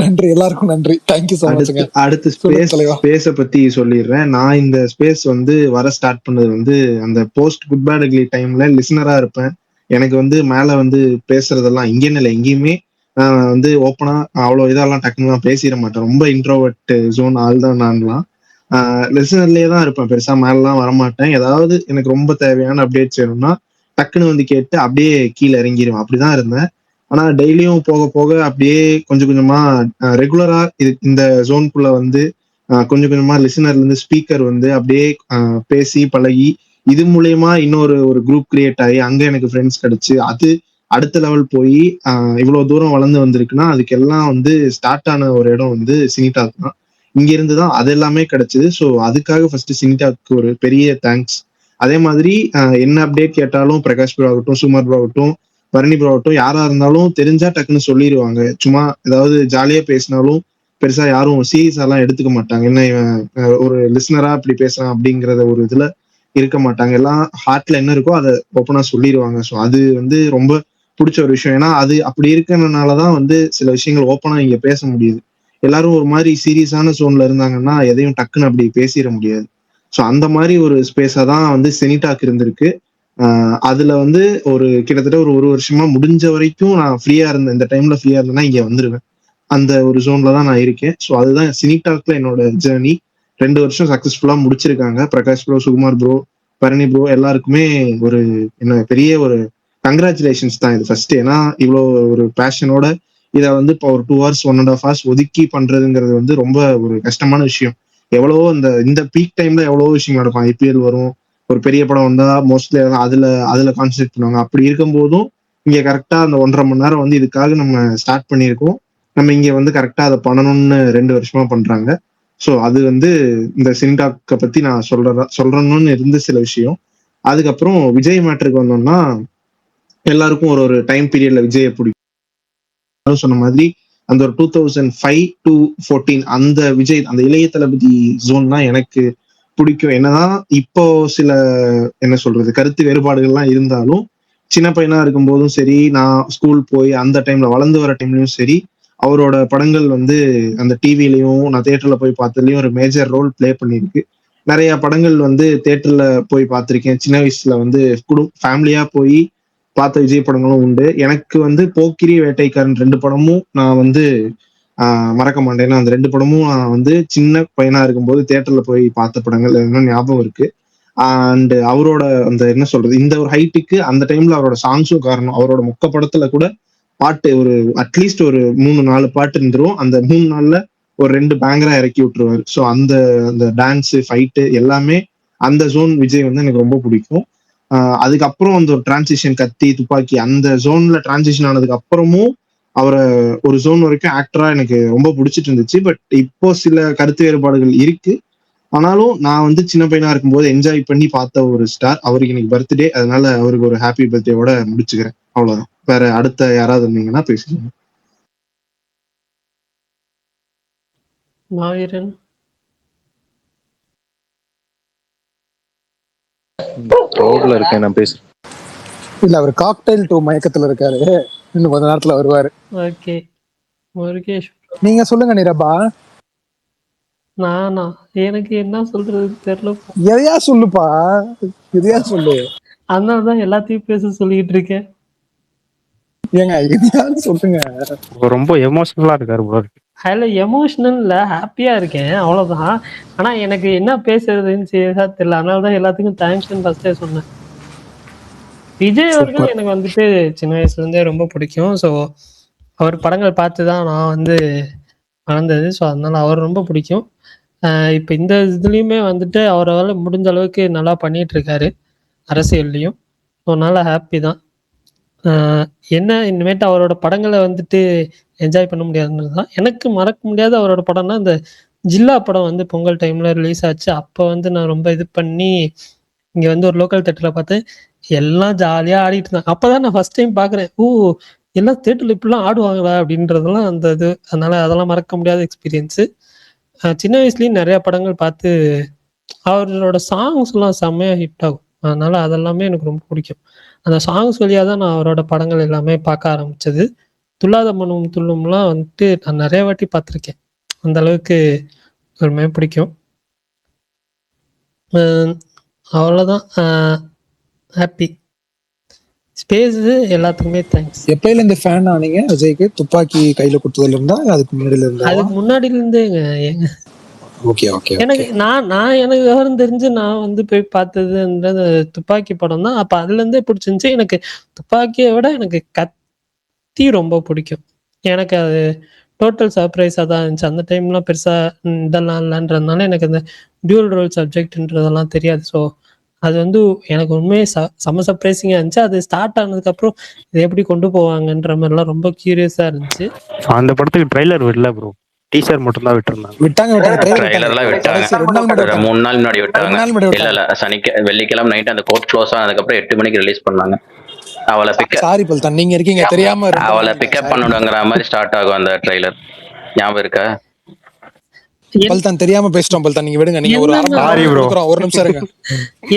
நன்றி, எல்லாருக்கும் நன்றி. Thank you so much. அடுத்து ஸ்பேஸ பத்தி சொல்லிடுறேன். நான் இந்த ஸ்பேஸ் வந்து வர ஸ்டார்ட் பண்ணது வந்து அந்த போஸ்ட் குட் பேட் அக்லி டைம்ல லிசனரா இருப்பேன். எனக்கு வந்து மேல வந்து பேசுறதெல்லாம் இங்கேன்னு இல்லை, எங்கேயுமே நான் வந்து ஓப்பனா அவ்வளோ இதெல்லாம் டக்குன்னு பேசிட மாட்டேன். ரொம்ப இன்ட்ரோவர்ட் ஜோன் ஆள் தான் நான்லாம். லிசனர்லயே தான் இருப்பேன், பெருசா மேலாம் வரமாட்டேன். ஏதாவது எனக்கு ரொம்ப தேவையான அப்டேட்ஸ் வேணும்னா டக்குன்னு வந்து கேட்டு அப்படியே கீழே இறங்கிடுவேன். அப்படிதான் இருந்தேன். ஆனா டெய்லியும் போக போக அப்படியே கொஞ்சம் கொஞ்சமா ரெகுலரா இந்த ஜோனுக்குள்ள வந்து கொஞ்சம் கொஞ்சமா லிசனர்ல இருந்து ஸ்பீக்கர் வந்து அப்படியே பேசி பழகி, இது மூலயமா இன்னொரு குரூப் கிரியேட் ஆகி அங்க எனக்கு ஃப்ரெண்ட்ஸ் கிடைச்சு, அது அடுத்த லெவல் போய் இவ்வளவு தூரம் வளர்ந்து வந்திருக்குன்னா அதுக்கெல்லாம் வந்து ஸ்டார்ட் ஆன ஒரு இடம் வந்து சினிடாக் தான். இங்க இருந்து தான் அது எல்லாமே கிடைச்சது. ஸோ அதுக்காக ஃபர்ஸ்ட் சினிடாக்கு ஒரு பெரிய தேங்க்ஸ். அதே மாதிரி என்ன அப்டேட் கேட்டாலும் பிரகாஷ் ப்ரோ ஆகட்டும், சுமார் ப்ரோ ஆகட்டும், பரணி ப்ரோ ஆகட்டும், யாரா இருந்தாலும் தெரிஞ்சா டக்குன்னு சொல்லிடுவாங்க. சும்மா ஏதாவது ஜாலியா பேசினாலும் பெருசா யாரும் சீரியஸாலாம் எடுத்துக்க மாட்டாங்க. என்ன இவன் ஒரு லிசனரா இப்படி பேசுறான் அப்படிங்கறத ஒரு இதுல இருக்க மாட்டாங்க. எல்லாம் ஹார்ட்ல என்ன இருக்கோ அதை ஓப்பனா சொல்லிடுவாங்க. ஸோ அது வந்து ரொம்ப பிடிச்ச ஒரு விஷயம். ஏன்னா அது அப்படி இருக்கிறதுனாலதான் வந்து சில விஷயங்கள் ஓப்பனா இங்க பேச முடியுது. எல்லாரும் ஒரு மாதிரி சீரியஸான சோன்ல இருந்தாங்கன்னா எதையும் டக்குன்னு அப்படி பேசிட முடியாது. ஸோ அந்த மாதிரி ஒரு ஸ்பேஸா தான் வந்து சினிடாக் இருந்திருக்கு. அதுல வந்து ஒரு கிட்டத்தட்ட ஒரு வருஷமா முடிஞ்ச வரைக்கும் நான் ஃப்ரீயா இருந்தேன். இந்த டைம்ல ஃப்ரீயா இருந்தேன்னா இங்க வந்துருவேன். அந்த ஒரு ஜோன்ல தான் நான் இருக்கேன். ஸோ அதுதான் சினிடாக்ல என்னோட ஜேர்னி. 2 வருஷம் சக்சஸ்ஃபுல்லா முடிச்சிருக்காங்க. Prakash bro, Sukumar bro, Bharani bro எல்லாருக்குமே ஒரு என்ன பெரிய ஒரு கங்க்ராச்சுலேஷன்ஸ் தான் இது ஃபர்ஸ்ட். ஏன்னா இவ்வளோ ஒரு பேஷனோட இதை வந்து இப்போ ஒரு 2 hours 1.5 hours ஒதுக்கி பண்றதுங்கிறது வந்து ரொம்ப ஒரு கஷ்டமான விஷயம். எவ்வளவோ இந்த பீக் டைம்ல எவ்வளவோ விஷயம் நடக்கும். IPL வரும், ஒரு பெரிய படம் வந்தா மோஸ்ட்லி அதுல கான்சென்ட்ரேட் பண்ணுவாங்க. அப்படி இருக்கும் போதும் இங்க கரெக்டா அந்த 1.5 மணி நேரம் வந்து இதுக்காக நம்ம ஸ்டார்ட் பண்ணியிருக்கோம். நம்ம இங்க வந்து கரெக்டா அதை பண்ணணும்னு 2 வருஷமா பண்றாங்க. ஸோ அது வந்து இந்த சினிடாக்கை பத்தி நான் சொல்றணும்னு இருந்த சில விஷயம். அதுக்கப்புறம் விஜய் மேட்ருக்கு வந்தோம்னா எல்லாருக்கும் ஒரு டைம் பீரியட்ல விஜயை பிடிக்கும். சொன்ன மாதிரி அந்த ஒரு 2005 to 14 அந்த விஜய், அந்த இளைய தளபதி ஜோன் தான் எனக்கு பிடிக்கும். என்னதான் இப்போ சில என்ன சொல்றது கருத்து வேறுபாடுகள்லாம் இருந்தாலும் சின்ன பையனா இருக்கும் போதும் சரி, நான் ஸ்கூல் போய் அந்த டைம்ல வளர்ந்து வர டைம்லயும் சரி, அவரோட படங்கள் வந்து அந்த டிவிலையும் நான் தியேட்டர்ல போய் பார்த்ததுலயும் ஒரு மேஜர் ரோல் பிளே பண்ணியிருக்கு. நிறைய படங்கள் வந்து தியேட்டர்ல போய் பார்த்திருக்கேன். சின்ன வயசுல வந்து ஃபேமிலியா போய் பார்த்த விஜய் படங்களும் உண்டு. எனக்கு வந்து போக்கிரி, வேட்டைக்காரன் 2 படமும் நான் வந்து மறக்க மாட்டேன். ஏன்னா அந்த 2 படமும் நான் வந்து சின்ன பையனா இருக்கும்போது தியேட்டர்ல போய் பார்த்த படங்கள் இன்னும் ஞாபகம் இருக்கு. அண்ட் அவரோட அந்த என்ன சொல்றது இந்த ஒரு ஹைட்டுக்கு அந்த டைம்ல அவரோட சாங்ஸும் காரணம். அவரோட மொக்க படத்துல கூட பாட்டு ஒரு அட்லீஸ்ட் ஒரு 3-4 பாட்டு இருந்துரும். அந்த 3 நாள்ல ஒரு 2 பேங்கரா இறக்கி விட்டுருவாரு. ஸோ அந்த அந்த டான்ஸ் ஃபைட்டு எல்லாமே அந்த ஜோன் விஜய் வந்து எனக்கு ரொம்ப பிடிக்கும். அதுக்கப்புறம் அந்த ஒரு டிரான்சிஷன் கத்தி, துப்பாக்கி அந்த ஜோன்ல டிரான்சிஷன் ஆனதுக்கு அப்புறமும் அவரை ஒரு ஜோன் வரைக்கும் ஆக்டரா எனக்கு ரொம்ப பிடிச்சிட்டு இருந்துச்சு. பட் இப்போ சில கருத்து வேறுபாடுகள் இருக்கு. ஆனாலும் நான் வந்து சின்ன பையனா இருக்கும்போது என்ஜாய் பண்ணி பார்த்த ஒரு ஸ்டார். அவருக்கு இன்னைக்கு பர்த்டே, அதனால அவருக்கு ஒரு ஹாப்பி பர்த்டேவோட முடிச்சுக்கிறேன். அவ்வளவுதான். வேற அடுத்த யாராவது இருந்தீங்கன்னா பேசிக்கோங்க. மாவீரன். ரோட்ல இருக்கேன், நான் பேசுறேன். இல்ல அவர் காக்டைல் 2 மயக்கத்துல இருக்காரு. இன்னும் கொஞ்ச நேரத்துல வருவாரு. ஓகே முருகேஷ். நீங்க சொல்லுங்க நிரபா. நானா? எனக்கு என்ன சொல்றது தெரியல. எதையா சொல்லுப்பா, எதையா சொல்லு. அதனாலதான் எல்லாத்தையும் பேச சொல்லிட்டு இருக்கேன். ஏங்க எதையாவது சொல்லுங்க. ரொம்ப எமோஷனலா இருக்காரு ப்ரோ. அதில் எமோஷ்னல்ல ஹாப்பியாக இருக்கேன், அவ்வளோதான். ஆனால் எனக்கு என்ன பேசுறதுன்னு சரியா தெரியல. அதனால தான் எல்லாத்துக்கும் தேங்க்ஸ்ன்னு ஃபஸ்ட்டே சொன்னேன். விஜய் அவர்கள் எனக்கு வந்துட்டு சின்ன வயசுலேருந்தே ரொம்ப பிடிக்கும். ஸோ அவர் படங்கள் பார்த்து தான் நான் வந்து வளர்ந்தது. ஸோ அதனால அவர் ரொம்ப பிடிக்கும். இப்போ இந்த இதுலேயுமே வந்துட்டு அவரால் முடிஞ்ச அளவுக்கு நல்லா பண்ணிட்டு இருக்காரு அரசியல்லையும். ஸோ அதனால ஹாப்பி தான். என்ன இனிமேட்டு அவரோட படங்களை வந்துட்டு என்ஜாய் பண்ண முடியாதுன்னு தான். எனக்கு மறக்க முடியாத அவரோட படம்னா இந்த ஜில்லா படம் வந்து பொங்கல் டைம்ல ரிலீஸ் ஆச்சு. அப்போ வந்து நான் ரொம்ப இது பண்ணி இங்கே வந்து ஒரு லோக்கல் தேட்டரில் பார்த்து எல்லாம் ஜாலியாக ஆடிட்டு இருந்தாங்க. அப்போ தான் நான் ஃபர்ஸ்ட் டைம் பார்க்குறேன், ஓ எல்லாம் தேட்டரில் இப்படிலாம் ஆடுவாங்களா அப்படின்றதெல்லாம் அந்த இது. அதனால அதெல்லாம் மறக்க முடியாத எக்ஸ்பீரியன்ஸு. சின்ன வயசுலேயும் நிறையா படங்கள் பார்த்து அவரோட சாங்ஸ்லாம் செம்மையாக ஹிட் ஆகும். அதனால அதெல்லாமே எனக்கு ரொம்ப பிடிக்கும். அந்த சாங்ஸ் வழியாக தான் நான் அவரோட படங்கள் எல்லாமே பார்க்க ஆரம்பிச்சது. துள்ளாத மனுவும் துள்ளும்லாம் வந்துட்டு நான் நிறைய வாட்டி பார்த்துருக்கேன். அந்த அளவுக்கு எல்லாமே பிடிக்கும். அவ்வளோதான். ஹாப்பி ஸ்பேஸ் எல்லாத்துக்குமே தேங்க்ஸ். எப்பயில இருந்து ஃபேன் ஆனீங்க விஜய்க்கு? துப்பாக்கி கையில கொடுத்ததுல இருந்தா அதுக்கு முன்னாடில இருந்தா? அதுக்கு முன்னாடில இருந்தே எங்க. Okay okay. எனக்கு எனக்கு விவரம் தெரிஞ்சு நான் வந்து போய் பார்த்ததுன்றது துப்பாக்கி படம் தான். அப்ப அதுல இருந்தே பிடிச்சிருந்துச்சு. எனக்கு துப்பாக்கியை விட எனக்கு கத்தி ரொம்ப பிடிக்கும். எனக்கு அது டோட்டல் சர்ப்ரைஸாக தான் இருந்துச்சு. அந்த டைம்லாம் பெருசா இதெல்லாம் இல்லைன்றதுனால எனக்கு அந்த டியூல் ரோல் சப்ஜெக்ட்ன்றதெல்லாம் தெரியாது. ஸோ அது வந்து எனக்கு உண்மையே செம சர்ப்ரைசிங்காக இருந்துச்சு. அது ஸ்டார்ட் ஆனதுக்கப்புறம் இதை எப்படி கொண்டு போவாங்கன்ற மாதிரிலாம் ரொம்ப கியூரியஸாக இருந்துச்சு. அந்த படத்துக்கு ட்ரைலர் விடல ப்ரோ, டீசர் மட்டும் தான் விட்டுருந்தாங்க. ட்ரைலர்லாம் விட்டாங்க 3 நாள் முன்னாடி விட்டாங்க. இல்ல வெள்ளிக்கிழமை நைட் அந்த கோர்ட் க்ளோஸ் ஆனதுக்கப்புறம் 8 மணிக்கு ரிலீஸ் பண்ணாங்க. அவளை சாரி பல்தான், நீங்க இருக்கீங்க தெரியாம. அவளை பிக்கப் பண்ணுங்கிற மாதிரி ஸ்டார்ட் ஆகும் அந்த ட்ரைலர். ஞாபகம் இருக்கா? பல்தான் தெரியாம பேசிட்டோம் பல்தான், நீங்க விடுங்க. நீங்க ஒரு நிமிஷம் இருங்க.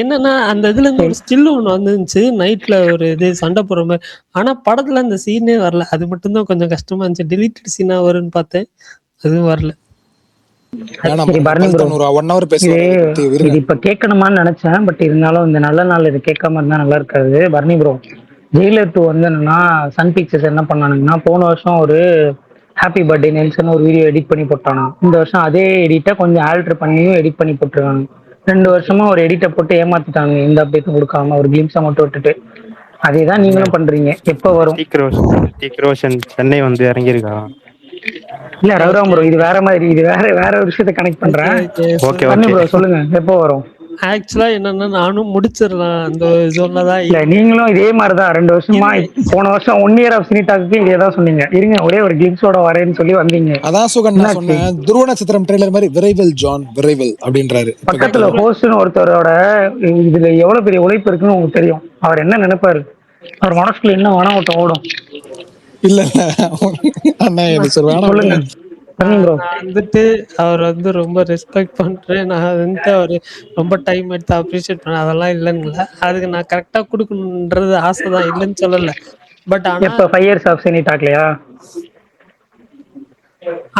என்னன்னா அந்த இதுல இருந்து ஒரு ஸ்டில் ஒண்ணு வந்துருந்துச்சு நைட்ல ஒரு இது சண்டை போடுற மாதிரி. ஆனா படத்துல அந்த சீனே வரல. அது மட்டும்தான் கொஞ்சம் கஷ்டமா இருந்துச்சு. டெலிட்டட் சீனா வரும்னு பார்த்தேன், அதுவும் வரல. வேணாம் சரி பரணி ப்ரோ, பல்தன் ஒரு 1 hour இது பேசுவார் அதை பத்தி, இருங்க. இது இப்ப கேட்கணுமான்னு நினைச்சேன். பட் இருந்தாலும் இந்த நல்ல நாள் இது கேட்காம இருந்தா நல்லா இருக்காது. பரணி ப்ரோ, ஜெயிலர் 2 வந்து என்னன்னா சன் பிக்சர்ஸ் என்ன பண்ணானுங்கன்னா போன வருஷம் ஒரு ஹாப்பி பர்த்டே நெல்சன் ஒரு வீடியோ எடிட் பண்ணி போட்டானு. இந்த வருஷம் அதே எடிட்டை கொஞ்சம் ஆல்டர் பண்ணியும் எடிட் பண்ணி போட்டுருக்காங்க. 2 வருஷமா ஒரு எடிட்டை போட்டு ஏமாத்திட்டாங்க, எந்த அப்டேட்டும் கொடுக்காம ஒரு கிளிம்ஸை மட்டும் விட்டுட்டு. அதே தான் நீங்களும் பண்றீங்க. எப்போ வரும்? ஸ்ரீக் ரோஷன் சென்னை வந்து இறங்கியிருக்கான். இல்ல ரகுராம் ஓகே ப்ரோ, இது வேற மாதிரி, இது வேற வேற ஒரு விஷயத்த கனெக்ட் ஓகே பண்றேன். Okay okay Bharani okay. Bro சொல்லுங்க, எப்போ வரும்? ஆக்சுவலா என்னன்னா நானும் முடிச்சிடலாம் அந்த ஜோன்ல தான் இல்ல நீங்களும் இதே மாதிரிதான் 2 வருஷமா, போன வருஷம் 1 year ஆஃப் சினிடாக்கு இதே தான் சொன்னீங்க. இருங்க ஒரே ஒரு கிளிம்ஸோட வரேன்னு சொல்லி வந்தீங்க. அதான் சுகன் நான் என்னாச்சு? சொன்னேன், துருவ நட்சத்திரம் ட்ரெய்லர் மாதிரி விரைவில் ஜான் விரைவில் அப்படின்றாரு. இப்ப பக்கத்துல கேட்டது ஹோஸ்ட்னு ஒருத்தரோட இதுல எவ்வளவு பெரிய உழைப்பு இருக்குன்னு உங்களுக்கு தெரியும். அவர் என்ன நினைப்பாரு? அவர் மனசுக்குள்ள என்ன வன ஓட்டம் ஓடும்? இல்ல இல்ல அண்ணா என்ன சார் வேணாம் சொல்லுங்க விடுங்க. பரணி ப்ரோ. நான் வந்துட்டு அவர் வந்து ரொம்ப ரெஸ்பெக்ட் பண்றேன். நான் வந்துட்டு அவர் ரொம்ப டைம் எடுத்து அப்ரிஷியேட் பண்ண அதெல்லாம் இல்லைன்னு. அதுக்கு நான் கரெக்டா கொடுக்கணுன்றது ஆசை தான், இல்லைன்னு சொல்லல. பட் ஆனா எப்ப 5 years ஆஃப் சினிடாக்லையா?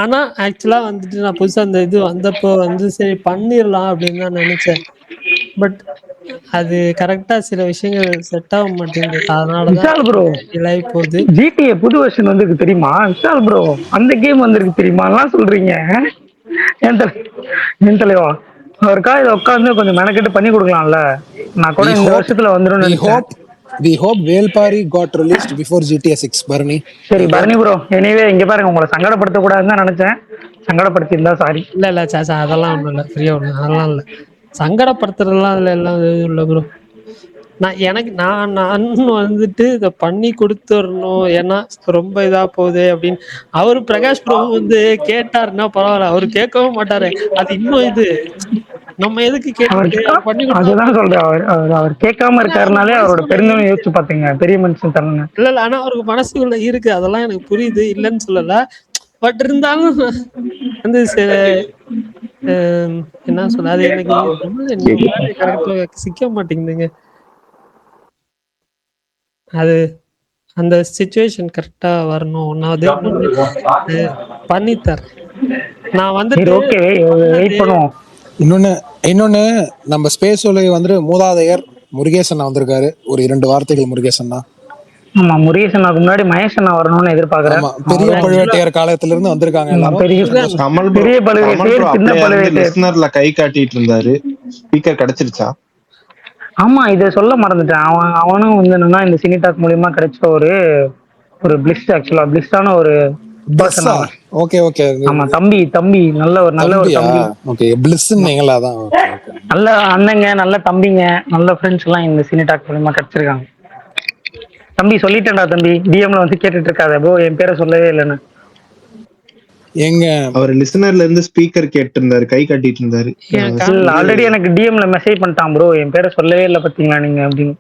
ஆனா ஆக்சுவலா வந்துட்டு நான் புதுசா அந்த இது வந்தப்போ வந்து சரி பண்ணிடலாம் அப்படின்னு தான் நினைச்சேன். பட் அது கரெக்டா சில விஷயங்கள் செட் ஆக மாட்டேங்குது. அதனாலதான் விஷால் ப்ரோ, இலாகி போகுது. ஜிடிஏ புது வெர்ஷன் வந்திருக்கு தெரியுமா? விஷால் ப்ரோ, அந்த கேம் வந்திருக்கு தெரியுமாலாம் சொல்றீங்க. என் தலை என் தலைவா, அவருக்கா இதை உட்காந்து கொஞ்சம் மெனக்கெட்டு பண்ணி கொடுக்கலாம்ல. நான் கூட We இந்த hope வருஷத்துல வந்துரும்னு we நினைச்சேன். hope we hope Velpari got released before GTA 6 Barney. சரி We hope. Bharani bro, anyway இங்க பாருங்க, உங்களை சங்கடப்படுத்த கூடாதுன்னு தான் நினைச்சேன். சங்கடப்படுத்தியிருந்தா சாரி. இல்ல இல்ல சாச்சா அதெல்லாம் ஒண்ணும் இல்ல, ஃப்ரீயா விடுங்க, அதெல்லாம் இல்ல. சங்கடப்படுத்துறதுலாம் இல்ல, எல்லாம் இது இல்ல ப்ரோ. நான் வந்துட்டு இதை பண்ணி கொடுத்துடணும், ஏன்னா ரொம்ப இதா போகுது அப்படின்னு. அவரு பிரகாஷ் பிரபு வந்து கேட்டாருன்னா பரவாயில்ல, அவரு கேட்கவும் மாட்டாரு. அது இன்னும் இது நம்ம எதுக்கு அவர் கேட்டுட்டு அவர் பண்ணி கொடுத்தா அதுதான் சொல்றேன், அவர் கேட்காம ஏன்னா அவருக்கு இருக்காருனாலே அவரோட மனசுக்குள்ள பெருந்தன்மை இருக்கு. யோசிச்சு பாத்தீங்க, பெரிய மனுஷன் தரணுங்க. இல்ல இல்ல, ஆனா அவருக்கு மனசுக்குள்ள இருக்கு, அதெல்லாம் எனக்கு புரியுது, இல்லைன்னு சொல்லல. பட் இருந்தாலும் வந்து என்ன சொல்ல, அது எனக்கு தமிழ்ல என்ன வேர்டு கரெக்டா சிக்க மாட்டேங்குதுங்க. அது அந்த சிச்சுவேஷன் கரெக்டா வரணும். ஒன்னாவது இன்னொன்னு பண்ணித்தர். நான் சரி வந்துட்டு ஓகே, வெயிட் பண்ணுவோம். இன்னொன்னு இன்னொன்னு நம்ம ஸ்பேஸ் ஒலி வந்துட்டு மூதாதையர் முருகேசன் வந்திருக்காரு. ஒரு 2 வார்த்தைகள் முருகேசன். ஆமா, முருகேசனாக்கு முன்னாடி மகேசனா வரணும்னு எதிர்பார்க்கறேன். ஆமா, பெரிய அவ்வளவுதான். பழுவேட்டையர் காலத்துல இருந்து வந்திருக்காங்க ஆமா, எல்லாரும். பெரிய சந்தோஷம். கமல் ப்ரோ பெரிய கமல் ப்ரோ பழுவேட்டையர், சின்ன அப்படியே இருந்து பழுவேட்டையர். லிஸ்னர்ல கை காட்டிட்டு இருந்தாரு. ஸ்பீக்கர் கிடைச்சிருச்சா? ஆமா, இதை சொல்ல மறந்துட்டேன். அவனும் வந்து என்னன்னா இந்த சினிடாக் மூலியமா கிடைச்ச ஒரு ஒரு பிளிஸ்ட், ஆக்சுவலா பிளிஸ்டான ஒரு பர்சன் பிளஸ்ஸா? அவன். Okay okay. ஆமா, தம்பி தம்பி, நல்ல ஒரு தம்பியா? தம்பி. ஓகே, பிளிஸ்ஸுன்னீங்களா? அதான். Okay okay. நல்ல அண்ணங்க, நல்ல தம்பிங்க, நல்ல ஃப்ரெண்ட்ஸ் எல்லாம் இந்த சினிடாக் மூலியமா கிடைச்சிருக்காங்க. தம்பி சொல்லிட்டேன்டா தம்பி, டிஎம்ல வந்து கேட்டுட்டு இருக்காத ப்ரோ, என் பேரை சொல்லவே இல்லைன்னு. எங்க அவர் லிசனர்ல இருந்து ஸ்பீக்கர் கேட்டு இருந்தாரு, கை காட்டிட்டு இருந்தாரு. இல்ல, ஆல்ரெடி எனக்கு டிஎம்ல மெசேஜ் பண்ணிட்டான் ப்ரோ, என் பேரை சொல்லவே இல்லை பாத்தீங்களா நீங்க அப்படின்னு.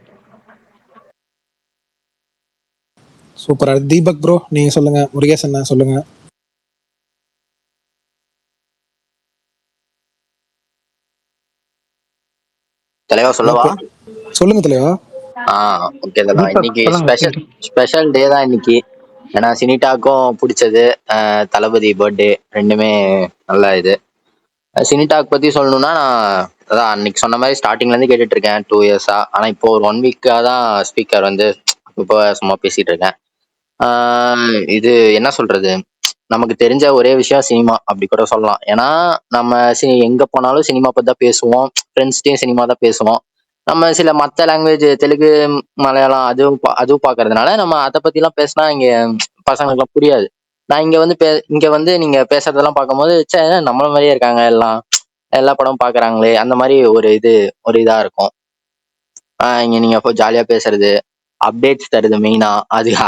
சூப்பரா. தீபக் ப்ரோ நீங்க சொல்லுங்க, முருகேசன் சொல்லுங்க. தலைவா சொல்லவா? சொல்லுங்க தலைவா. ஓகே தலைவா, இன்னைக்கு ஸ்பெஷல் டே தான் இன்னைக்கு. ஏன்னா சினிடாக்கும் பிடிச்சது, தளபதி பர்த்டே, ரெண்டுமே நல்ல இது. சினிடாக் பத்தி சொல்லணும்னா, நான் அதான் அன்னைக்கு சொன்ன மாதிரி ஸ்டார்டிங்ல இருந்து கேட்டுட்டு இருக்கேன் 2 years-ஆ. ஆனா இப்போ ஒரு 1 week-ஆ தான் ஸ்பீக்கர் வந்து இப்போ சும்மா பேசிட்டு இருக்கேன். இது என்ன சொல்றது, நமக்கு தெரிஞ்ச ஒரே விஷயம் சினிமா அப்படி கூட சொல்லலாம். ஏன்னா நம்ம எங்க போனாலும் சினிமா பத்தி தான் பேசுவோம், ஃப்ரெண்ட்ஸ்டையும் சினிமா தான் பேசுவோம். நம்ம சில மற்ற லாங்குவேஜ், தெலுங்கு, மலையாளம் அதுவும் பாக்குறதுனால நம்ம அதை பத்தி எல்லாம் பேசினா இங்க பசங்களுக்குலாம் புரியாது. நான் இங்க வந்து இங்க வந்து நீங்க பேசுறதெல்லாம் பார்க்கும்போது சே, நம்மள மாதிரியே இருக்காங்க எல்லாம், எல்லா படமும் பாக்குறாங்களே, அந்த மாதிரி ஒரு இதா இருக்கும். இங்க நீங்க ஜாலியா பேசுறது, அப்டேட்ஸ் தருது மெயினா,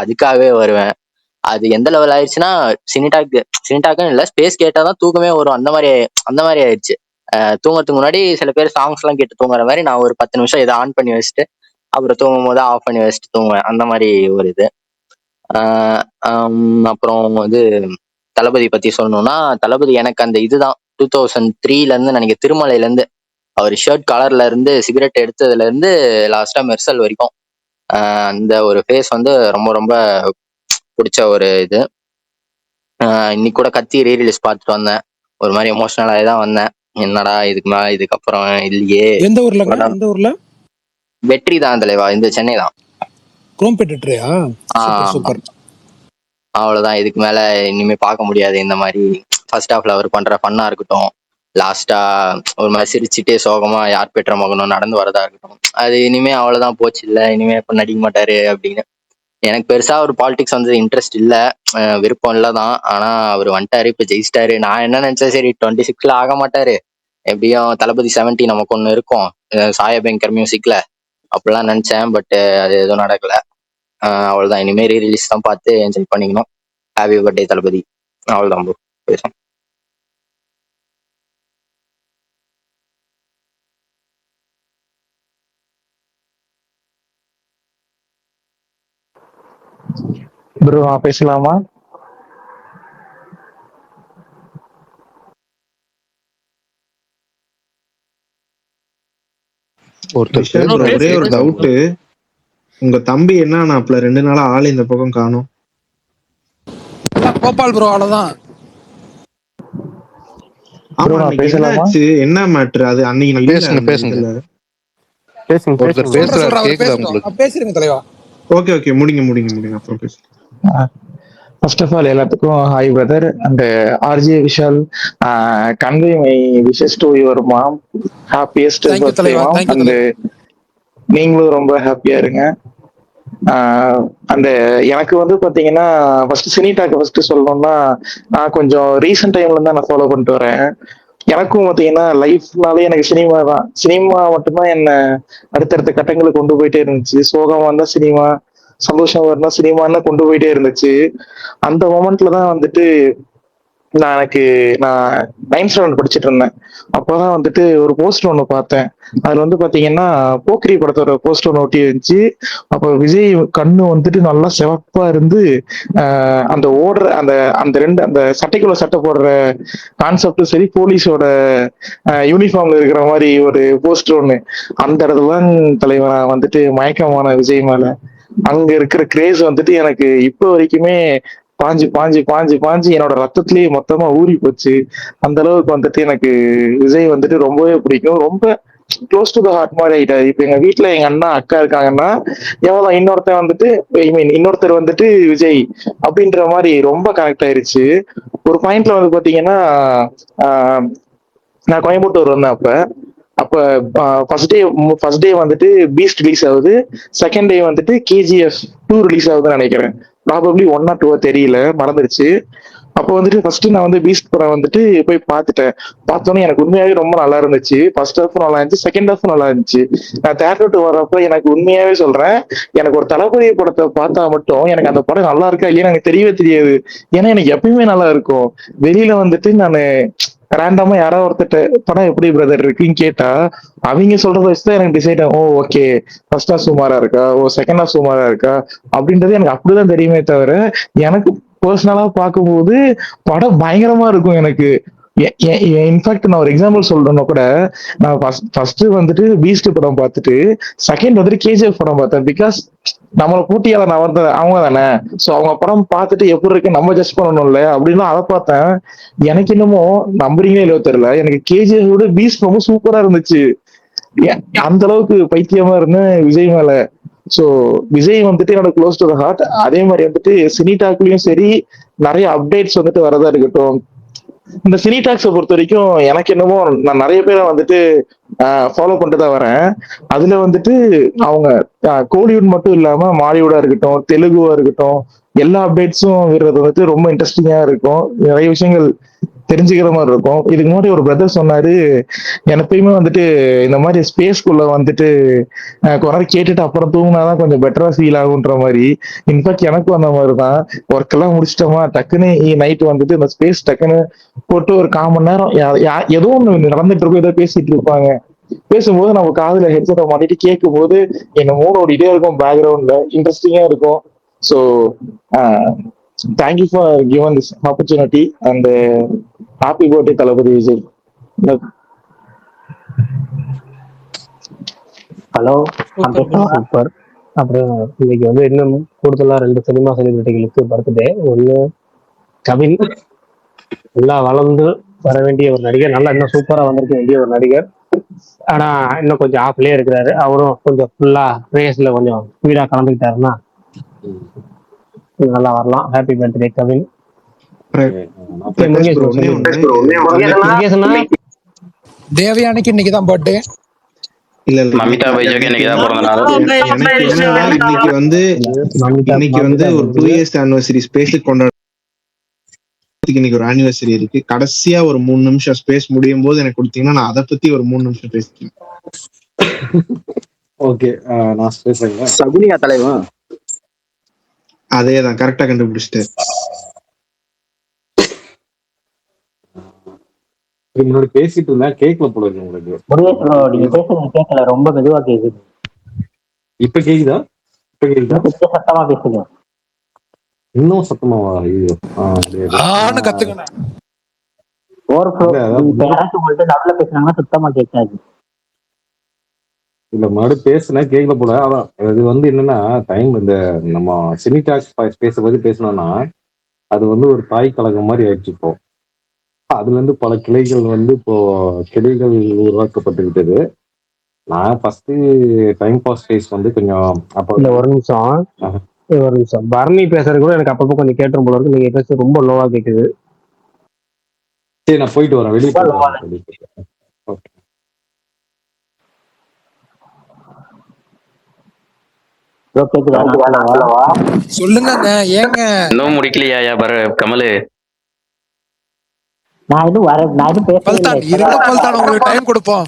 அதுக்காகவே வருவேன். அது எந்த லெவல் ஆயிடுச்சுன்னா, சினிடாக்குன்னு இல்லை, ஸ்பேஸ் கேட்டாதான் தூக்கமே வரும், அந்த மாதிரி ஆயிடுச்சு. தூங்கறதுக்கு முன்னாடி சில பேர் சாங்ஸ் எல்லாம் கேட்டு தூங்குற மாதிரி நான் ஒரு 10 நிமிஷம் இதை ஆன் பண்ணி வச்சுட்டு அப்புறம் தூங்கும் போது ஆஃப் பண்ணி வச்சுட்டு தூங்குவேன், அந்த மாதிரி ஒரு இது. அப்புறம் இது தளபதி பத்தி சொல்லணும்னா, தளபதி எனக்கு அந்த இதுதான் 2003 இருந்து நினைக்கிறேன், திருமலையில இருந்து அவர் ஷர்ட் கலர்ல இருந்து சிகரெட் எடுத்ததுல இருந்து லாஸ்டா மெர்சல் வரைக்கும் அந்த ஒரு ஃபேஸ் வந்து ரொம்ப ரொம்ப பிடிச்ச ஒரு இது. இன்னைக்கு கூட கத்தி ரீரிலீஸ் பார்த்துட்டு வந்தேன். ஒரு மாதிரி எமோஷனல் ஆகி தான் வந்தேன். என்னடா இதுக்கப்புறம் இல்லையே. எந்த ஊர்லங்க? எந்த ஊர்ல? வெற்றி தான் தலைவா, இந்த சென்னை தான். குரோம்பேட் வெற்றியா? Super super. அவ்வளவுதான், இதுக்கு மேல இனிமே பார்க்க முடியாது. இந்த மாதிரி ஃபர்ஸ்ட் ஹாஃப்ல அவர் பண்ற ஃபன்னா இருக்கட்டும், லாஸ்டா ஒரு மாதிரி சிரிச்சுட்டே சோகமா யார் பெற்ற மகனும் நடந்து வரதா இருக்கட்டும், அது இனிமே அவ்வளவுதான் போச்சு. இல்ல இனிமே இப்ப நடிக்க மாட்டாரு அப்படின்னு. எனக்கு பெருசா ஒரு பாலிடிக்ஸ் வந்து இன்ட்ரெஸ்ட் இல்ல, விருப்பம் இல்லதான். ஆனா அவர் வந்துட்டாரு, இப்ப ஜெயிச்சிட்டாரு. நான் என்ன நினைச்சேன், சரி 26ல ஆக மாட்டாரு, எப்படியும் தளபதி 70 நமக்கு ஒண்ணு இருக்கும் சாயபங்கர் மியூசிக்ல, அப்படிலாம் நினைச்சேன். பட் அது எதுவும் நடக்கல. அவ்வளவுதான், இனிமே ரீரிலீஸ் தான் பார்த்து என்ஜாய் பண்ணிக்கணும். ஹாப்பி பர்த்டே தளபதி. அவ்வளவுதான் ப்ரோ, பேசும். ப்ரோ பேசலாமா? ஒரே ஒரு டவுட், உங்க தம்பி என்ன ஆனாப்ல? 2 நாளா ஆள் இந்த பக்கம் காணோம். கோபால் ப்ரோ அவ்வளவுதான். ஆமா, என்னாச்சு? என்ன மேட்டர் அது? அன்னைக்கு பேசுங்க பேசுங்க பேசுறீங்க தலைவா. ஓகே ஓகே, முடிங்க அப்புறம் பேசுங்க. ஃபர்ஸ்ட் ஆஃப் ஆல் எல்லாத்துக்கும் hi brother and RJ Vishal, convey my wishes to your mom. Happiest birthday mom. And நீங்களும் ரொம்ப ஹாப்பியா இருங்க. அந்த எனக்கு வந்து பாத்தீங்கன்னா ஃபர்ஸ்ட் சினிடாக்கு ஃபர்ஸ்ட் சொல்லணும்னா, நான் கொஞ்சம் ரீசெண்ட் டைம்ல தான் நான் ஃபாலோ பண்ணிட்டு வரேன். எனக்கும் பாத்தீங்கன்னா லைஃப்னாலே எனக்கு சினிமா தான். சினிமா மட்டும்தான் என்ன அடுத்தடுத்த கட்டங்களுக்கு கொண்டு போயிட்டே இருந்துச்சு. சோகமா இருந்தா சினிமா, சந்தோஷமா இருந்தா சினிமான்னு கொண்டு போயிட்டே இருந்துச்சு. அந்த மொமெண்ட்ல தான் வந்துட்டு நான் 9th ஸ்டாண்டர்ட் படிச்சுட்டு இருந்தேன். அப்போதான் வந்துட்டு ஒரு போஸ்டர் ஒன்று பார்த்தேன். அதுல வந்து பாத்தீங்கன்னா போக்கிரி படத்தோட போஸ்டர் ஒன்று ஒட்டி இருந்துச்சு. அப்போ விஜய் கண்ணு வந்துட்டு நல்லா சிவப்பா இருந்து அந்த ஓடுற அந்த சட்டைக்குள்ள சட்டை போடுற கான்செப்டும் சரி, போலீஸோட யூனிஃபார்ம்ல இருக்கிற மாதிரி ஒரு போஸ்டர் ஒண்ணு. அந்த இடத்துலதான் தலைவன் வந்துட்டு மயக்கமான விஜய் மேல. அங்க இருக்கிற கிரேஸ் வந்துட்டு எனக்கு இப்போ வரைக்குமே பாஞ்சு பாஞ்சு பாஞ்சு பாஞ்சு என்னோட ரத்தத்திலேயே மொத்தமா ஊறி போச்சு. அந்த அளவுக்கு வந்துட்டு எனக்கு விஜய் வந்துட்டு ரொம்பவே பிடிக்கும். ரொம்ப க்ளோஸ் டு த ஹார்ட் மாதிரி ஆயிட்டாரு. இப்ப எங்க வீட்டுல எங்க அண்ணா அக்கா இருக்காங்கன்னா எவ்வளவு இன்னொருத்தர் வந்துட்டு விஜய் அப்படின்ற மாதிரி ரொம்ப கனெக்ட் ஆயிருச்சு. ஒரு பாயிண்ட்ல வந்து பாத்தீங்கன்னா நான் கோயம்புத்தூர் வந்தேன். அப்ப ஃபர்ஸ்ட் டே வந்துட்டு பீஸ்ட் ரிலீஸ் ஆகுது. செகண்ட் டே வந்துட்டு KGF 2 ரிலீஸ் ஆகுதுன்னு நினைக்கிறேன். ப்ராபப்ளி 1 or 2 தெரியல, மறந்துருச்சு. அப்போ வந்துட்டு ஃபர்ஸ்ட் நான் வந்து பீஸ்ட் படம் வந்துட்டு போய் பார்த்துட்டேன். பார்த்தோன்னே எனக்கு உண்மையாவே ரொம்ப நல்லா இருந்துச்சு. ஃபர்ஸ்ட் ஹாஃப் நல்லா இருந்துச்சு, செகண்ட் ஹாஃப் நல்லா இருந்துச்சு. நான் தேட்டர் வர்றப்ப எனக்கு உண்மையாவே சொல்றேன், எனக்கு ஒரு தளபதி படத்தை பார்த்தா மட்டும் எனக்கு அந்த படம் நல்லா இருக்கா இல்லையா எனக்கு தெரியவே தெரியாது. ஏன்னா எனக்கு எப்பயுமே நல்லா இருக்கும். வெளியில வந்துட்டு நான் ரேண்டமா யாராவது ஒருத்தட்ட படம் எப்படி பிரதர் இருக்குன்னு கேட்டா அவங்க சொல்றத வச்சுதான் எனக்கு டிசைட் ஆகும். ஓ ஓகே, ஃபர்ஸ்ட் ஹாஃப் சுமாரா இருக்கா, செகண்ட் ஹாஃப் சுமாரா இருக்கா அப்படின்றது எனக்கு அப்படிதான் தெரியுமே தவிர, எனக்கு பர்சனலா பார்க்கும்போது படம் பயங்கரமா இருக்கும் எனக்கு. இன்ஃபேக்ட் நான் ஒரு எக்ஸாம்பிள் சொல்றேன்னா கூட, நான் ஃபர்ஸ்ட் வந்துட்டு பீஸ்ட் படம் பார்த்துட்டு செகண்ட் வந்துட்டு KGF படம் பார்த்தேன். பிகாஸ் நம்மளை போட்டியாளர் அவங்க தானே. ஸோ அவங்க படம் பார்த்துட்டு எப்படி இருக்கு நம்ம ஜட்ஜ் பண்ணணும்ல அப்படின்னு அதை பார்த்தேன். எனக்கு என்னமோ நம்புறீங்களே இல்லையோ தெரியல, எனக்கு KGF விட பீஸ்ட் ரொம்ப சூப்பரா இருந்துச்சு. அந்த அளவுக்கு பைத்தியமா இருந்தேன் விஜய் மேல. ஸோ விஜய் வந்துட்டு என்னோட க்ளோஸ் டு த ஹார்ட். அதே மாதிரி வந்துட்டு சினிடாக்லயும் சரி, நிறைய அப்டேட்ஸ் வந்துட்டு வரதா இருக்கட்டும். இந்த சினிடாக்ஸை பொறுத்த வரைக்கும் எனக்கு என்னமோ நான் நிறைய பேரை வந்துட்டு ஃபாலோ பண்ணிட்டு தான் வரேன். அதுல வந்துட்டு அவங்க கோலிவுட் மட்டும் இல்லாம மாலிவுடா இருக்கட்டும், தெலுங்குவா இருக்கட்டும், எல்லா அப்டேட்ஸும் விடுறது வந்துட்டு ரொம்ப இன்ட்ரெஸ்டிங்கா இருக்கும். நிறைய விஷயங்கள் தெரிஞ்சுக்கிற மாதிரி இருக்கும். இதுக்கு முன்னாடி ஒரு பிரதர் சொன்னாரு, எப்பயுமே வந்துட்டு இந்த மாதிரி ஸ்பேஸ்க்குள்ள வந்துட்டு கொஞ்ச கேட்டுட்டு அப்புறம் தூங்கினாதான் கொஞ்சம் பெட்டரா ஃபீல் ஆகுன்ற மாதிரி. இன்ஃபேக்ட் எனக்கும் அந்த மாதிரி தான். ஒர்க் எல்லாம் முடிச்சிட்டோமா, டக்குன்னு நைட் வந்துட்டு இந்த ஸ்பேஸ் டக்குன்னு போட்டு ஒரு 1/4 மணி நேரம் ஏதோ ஒண்ணு நடந்துட்டு இருக்கும், ஏதோ பேசிட்டு இருப்பாங்க. பேசும்போது நம்ம காதுல ஹெட்செட்டை மாட்டிட்டு கேட்கும் போது என்ன மூணு ஓடிட்டே இருக்கும், பேக்ரவுண்ட்ல இன்ட்ரெஸ்டிங்கா இருக்கும். So thank you for given this opportunity and happy birthday Thalapathy Vijay. Hello, super. அப்புறம் இன்னைக்கு வந்து இன்னும் கூடுதலா 2 சினிமா செலிபிரிட்டிகளுக்கு பர்த்டே. ஒண்ணு கவின், நல்லா வளர்ந்து வர வேண்டிய ஒரு நடிகர், நல்லா இன்னும் சூப்பரா வந்திருக்க வேண்டிய ஒரு நடிகர். ஆனா இன்னும் கொஞ்சம் ஆஃப்லயே இருக்கிறாரு. அவரும் கொஞ்சம் ஃபுல்லா ரேஸ்ல கொஞ்சம் ஸ்பீடா கலந்துக்கிட்டாருன்னா நல்லா வரலாம். Happy birthday Kavin. நான் பிரகாஷ் ப்ரோ ஒன்னே முருகேசனா தேவயானிக்கு இன்னைக்கு தான் பர்த்டே. இல்ல இல்ல மமிதா பைஜாக்கு இன்னைக்கு தான் பிறந்த நாள். எனக்கு என்னன்னா இன்னைக்கு வந்து ஒரு 2 years anniversary ஸ்பேஸுக்கு கொண்டாடுறதுக்கு இன்னைக்கு ஒரு ஆனிவர்சரி இருக்கு. கடைசியா ஒரு 3 நிமிஷம் ஸ்பேஸ் முடியும் போது எனக்கு கொடுத்தீங்கன்னா நான் அதை பத்தி ஒரு 3 நிமிஷம் பேசிக்கிறேன். ஓகே, நான் ஸ்பேஸ் சகுனியா தலைவன். அதேதான், கரெக்டா கண்டுபிடிச்சிட்டு. முன்னாடி பேசிட்டு இருந்தேன், கேட்கல போல இருக்கு உங்களுக்கு. முருகேஷ் ப்ரோ நீங்க பேசுறது கேட்கல, ரொம்ப மெதுவா கேக்குது. இப்ப கேக்குதா? இப்ப கேக்குதா? கொஞ்சம் சத்தமா பேசுங்க. இன்னும் சத்தமாவா? ஐயோ, கத்துக்கணும். யாராச்சும் உங்கள்ட்ட நடுவுல பேசுனாங்கன்னா சுத்தமா கேட்காது. இல்ல மறுபடியும் பேசுனேன், கேட்கல போல. அதான் இது வந்து என்னன்னா டைம், இந்த நம்ம சினிடாக்ஸ் ஸ்பேஸை பத்தி பேசணும்னா அது வந்து ஒரு தாய் கழகம் மாதிரி ஆயிடுச்சு இப்போ. அதுல இருந்து பல கிளைகள் வந்து இப்போ கிளைகள் உருவாக்கப்பட்டு விட்டது. நான் ஃபர்ஸ்ட் டைம் பாஸ் ஸ்பேஸ் வந்து கொஞ்சம் அப்ப இல்ல ஒரு நிமிஷம் பரணி பேசுறது கூட எனக்கு அப்பப்போ கொஞ்சம் கேட்டுரும் போல இருக்கு. நீங்க பேசுறது ரொம்ப லோவா கேக்குது. சரி, நான் போயிட்டு வரேன், வெளியே போயிட்டு வரேன். ஓகே. சொல்லுங்க ஏங்க இன்னும் முடிக்கலையா பாரு கமலு. நான் இன்னும் பல்தான் இருங்க, பல்தான் உங்களுக்கு டைம் கொடுப்போம்.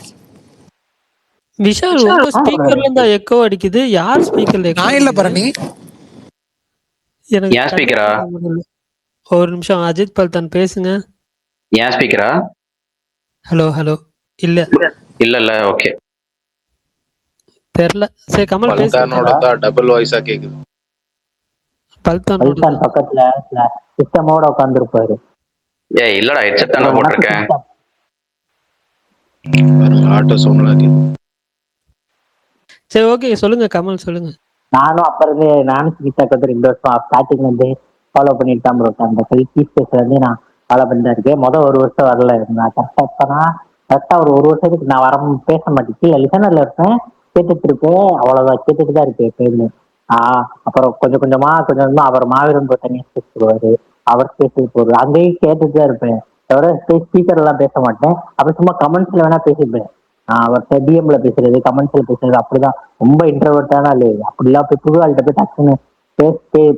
விஷால் உங்க ஸ்பீக்கர்ல இருந்தா எக்கோ அடிக்குது. யார் ஸ்பீக்கர்ல? நான் இல்ல பரணி. எனக்கு ஏன் ஸ்பீக்கரா? ஒரு நிமிஷம், அஜித் பல்தான் பேசுங்க. ஏன் ஸ்பீக்கரா? Hello hello. இல்ல இல்ல ஓகே தெரியல. சரி கமல் பல்தானோட தான் டபுள் வாய்ஸா கேக்குது. பல்தான் பக்கத்துல சிஸ்டமோட உட்கார்ந்துருப்பாரு. ஏய் இல்லடா, ஹெட்செட் தானே போட்டிருக்கேன். ஆட்டோ சவுண்ட்லாம் கேக்குது. சரி ஓகே, சொல்லுங்க கமல் சொல்லுங்க. நானும் நானும் சிகிச்சா 2 வருஷம் ஸ்டார்டிங்ல இருந்து ஃபாலோ பண்ணிட்டு தான் ப்ரோ. அந்த கல்வி ஸ்பேஸ்ல இருந்து நான் ஃபாலோ பண்ணிட்டு தான் இருக்கேன். 1 வருஷம் வரல. நான் கரெக்டா ஒரு வருஷத்துக்கு நான் பேச மாட்டேன். லிசனர்ல இருப்பேன், கேட்டுட்டு இருப்பேன், அவ்வளவுதான். கேட்டுட்டு தான் இருப்பேன் எப்பயுமே. அப்புறம் கொஞ்சம் கொஞ்சமா அவர் மாவீரன் தனியா ஸ்பேஸ் போடுவாரு, அவர் ஸ்பேஸுக்கு போடுவாரு, அங்கேயும் கேட்டுட்டு தான் இருப்பேன். தவிர ஸ்பீக்கர் எல்லாம் பேச மாட்டேன். அப்புறம் சும்மா கமெண்ட்ஸ்ல வேணா பேசிப்பேன். அவர்கிட்ட டிஎம்ல பேசுறது, கமெண்ட்ஸ்ல பேசுறது, அப்படிதான். ரொம்ப இன்ட்ரோவர்ட்டான ஆளு. அப்படிலாம் போய் புது ஆள்கிட்ட போய் டக்குன்னு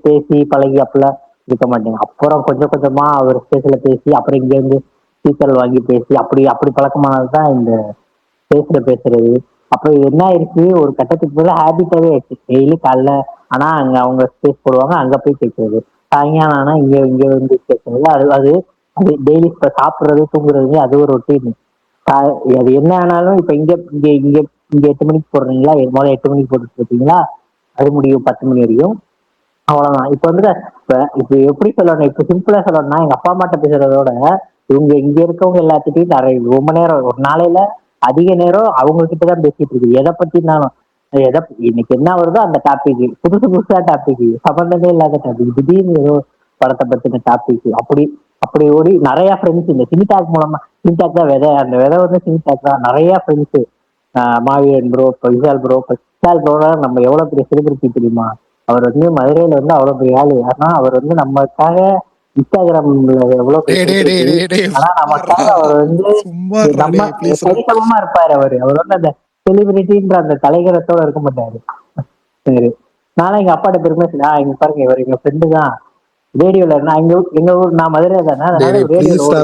பேசி பழகி அப்படிலாம் இருக்க மாட்டேங்க. அப்புறம் கொஞ்சம் கொஞ்சமா அவர் ஸ்பேஸ்ல பேசி, அப்புறம் இங்க இருந்து ஸ்பீக்கர் வாங்கி பேசி அப்படி பழக்கமானதுதான் இந்த ஸ்பேஸ்ல பேசுறது. அப்புறம் என்ன ஆயிடுச்சு, ஒரு கட்டத்துக்கு மேல ஹேபிட்டாவே ஆயிடுச்சு. டெய்லி காலைல ஆனா அங்க அவங்க ஸ்பேஸ் போடுவாங்க, அங்க போய் கேட்கறது. சாயங்காலம் ஆனா இங்க வந்து கேட்கறது. அது டெய்லி இப்ப சாப்பிடுறது தூங்குறது அது ஒரு ரொட்டீன். அது என்ன ஆனாலும் இப்ப இங்க இங்க இங்க இங்க 8 மணிக்கு போடுறீங்களா, முதல்ல 8 மணிக்கு போட்டுட்டு இருக்கீங்களா, அது முடியும் 10 மணி வரையும். அவ்வளவுதான். இப்ப எப்படி சொல்லணும், இப்ப சிம்பிளா சொல்லணும்னா எங்க அப்பா அம்மாட்ட பேசுறதோட இங்க இருக்கவங்க எல்லாத்துட்டையும் நிறைய ரொம்ப நேரம், ஒரு நாளையில அதிக நேரம் அவங்க கிட்டதான் பேசிட்டு இருக்கு. எதை பத்தினாலும் இன்னைக்கு என்ன வருதோ அந்த டாபிக், புதுசா டாபிக், சம்பந்தமே இல்லாத டாபிக், திடீர்னு ஏதோ படத்தை பத்தின டாபிக், அப்படி ஓடி நிறைய ஃப்ரெண்ட்ஸ் இந்த சினிடாக் மூலமா. சினிடாக் தான் விதை, அந்த விதை வந்து சினிடாக் தான். நிறைய ஃப்ரெண்ட்ஸ், மாவீரன் ப்ரோ, விஷால் ப்ரோனா நம்ம எவ்வளவு பெரிய செலிபிரிட்டி தெரியுமா? அவர் வந்து மதுரையில வந்து அவ்வளவு பெரிய ஆளு. ஆனா அவர் வந்து நமக்காக இன்ஸ்டாகிராம்ல எவ்வளவு பெரிய, ஆனா நமக்காக அவர் வந்து நம்ம சரிசமமா இருப்பாரு. அவர் வந்து அந்த செலிபிரிட்டின்ற அந்த தலைகரத்தோட இருக்க மாட்டாரு. சரி, நானும் எங்க அப்பாட்ட பெருமை இங்க பாருங்க, இவர் எங்க ஃப்ரெண்டு தான். ரேடியோல எங்க ஊர், நான் மதுரை தானே, அதனால ரேடியோல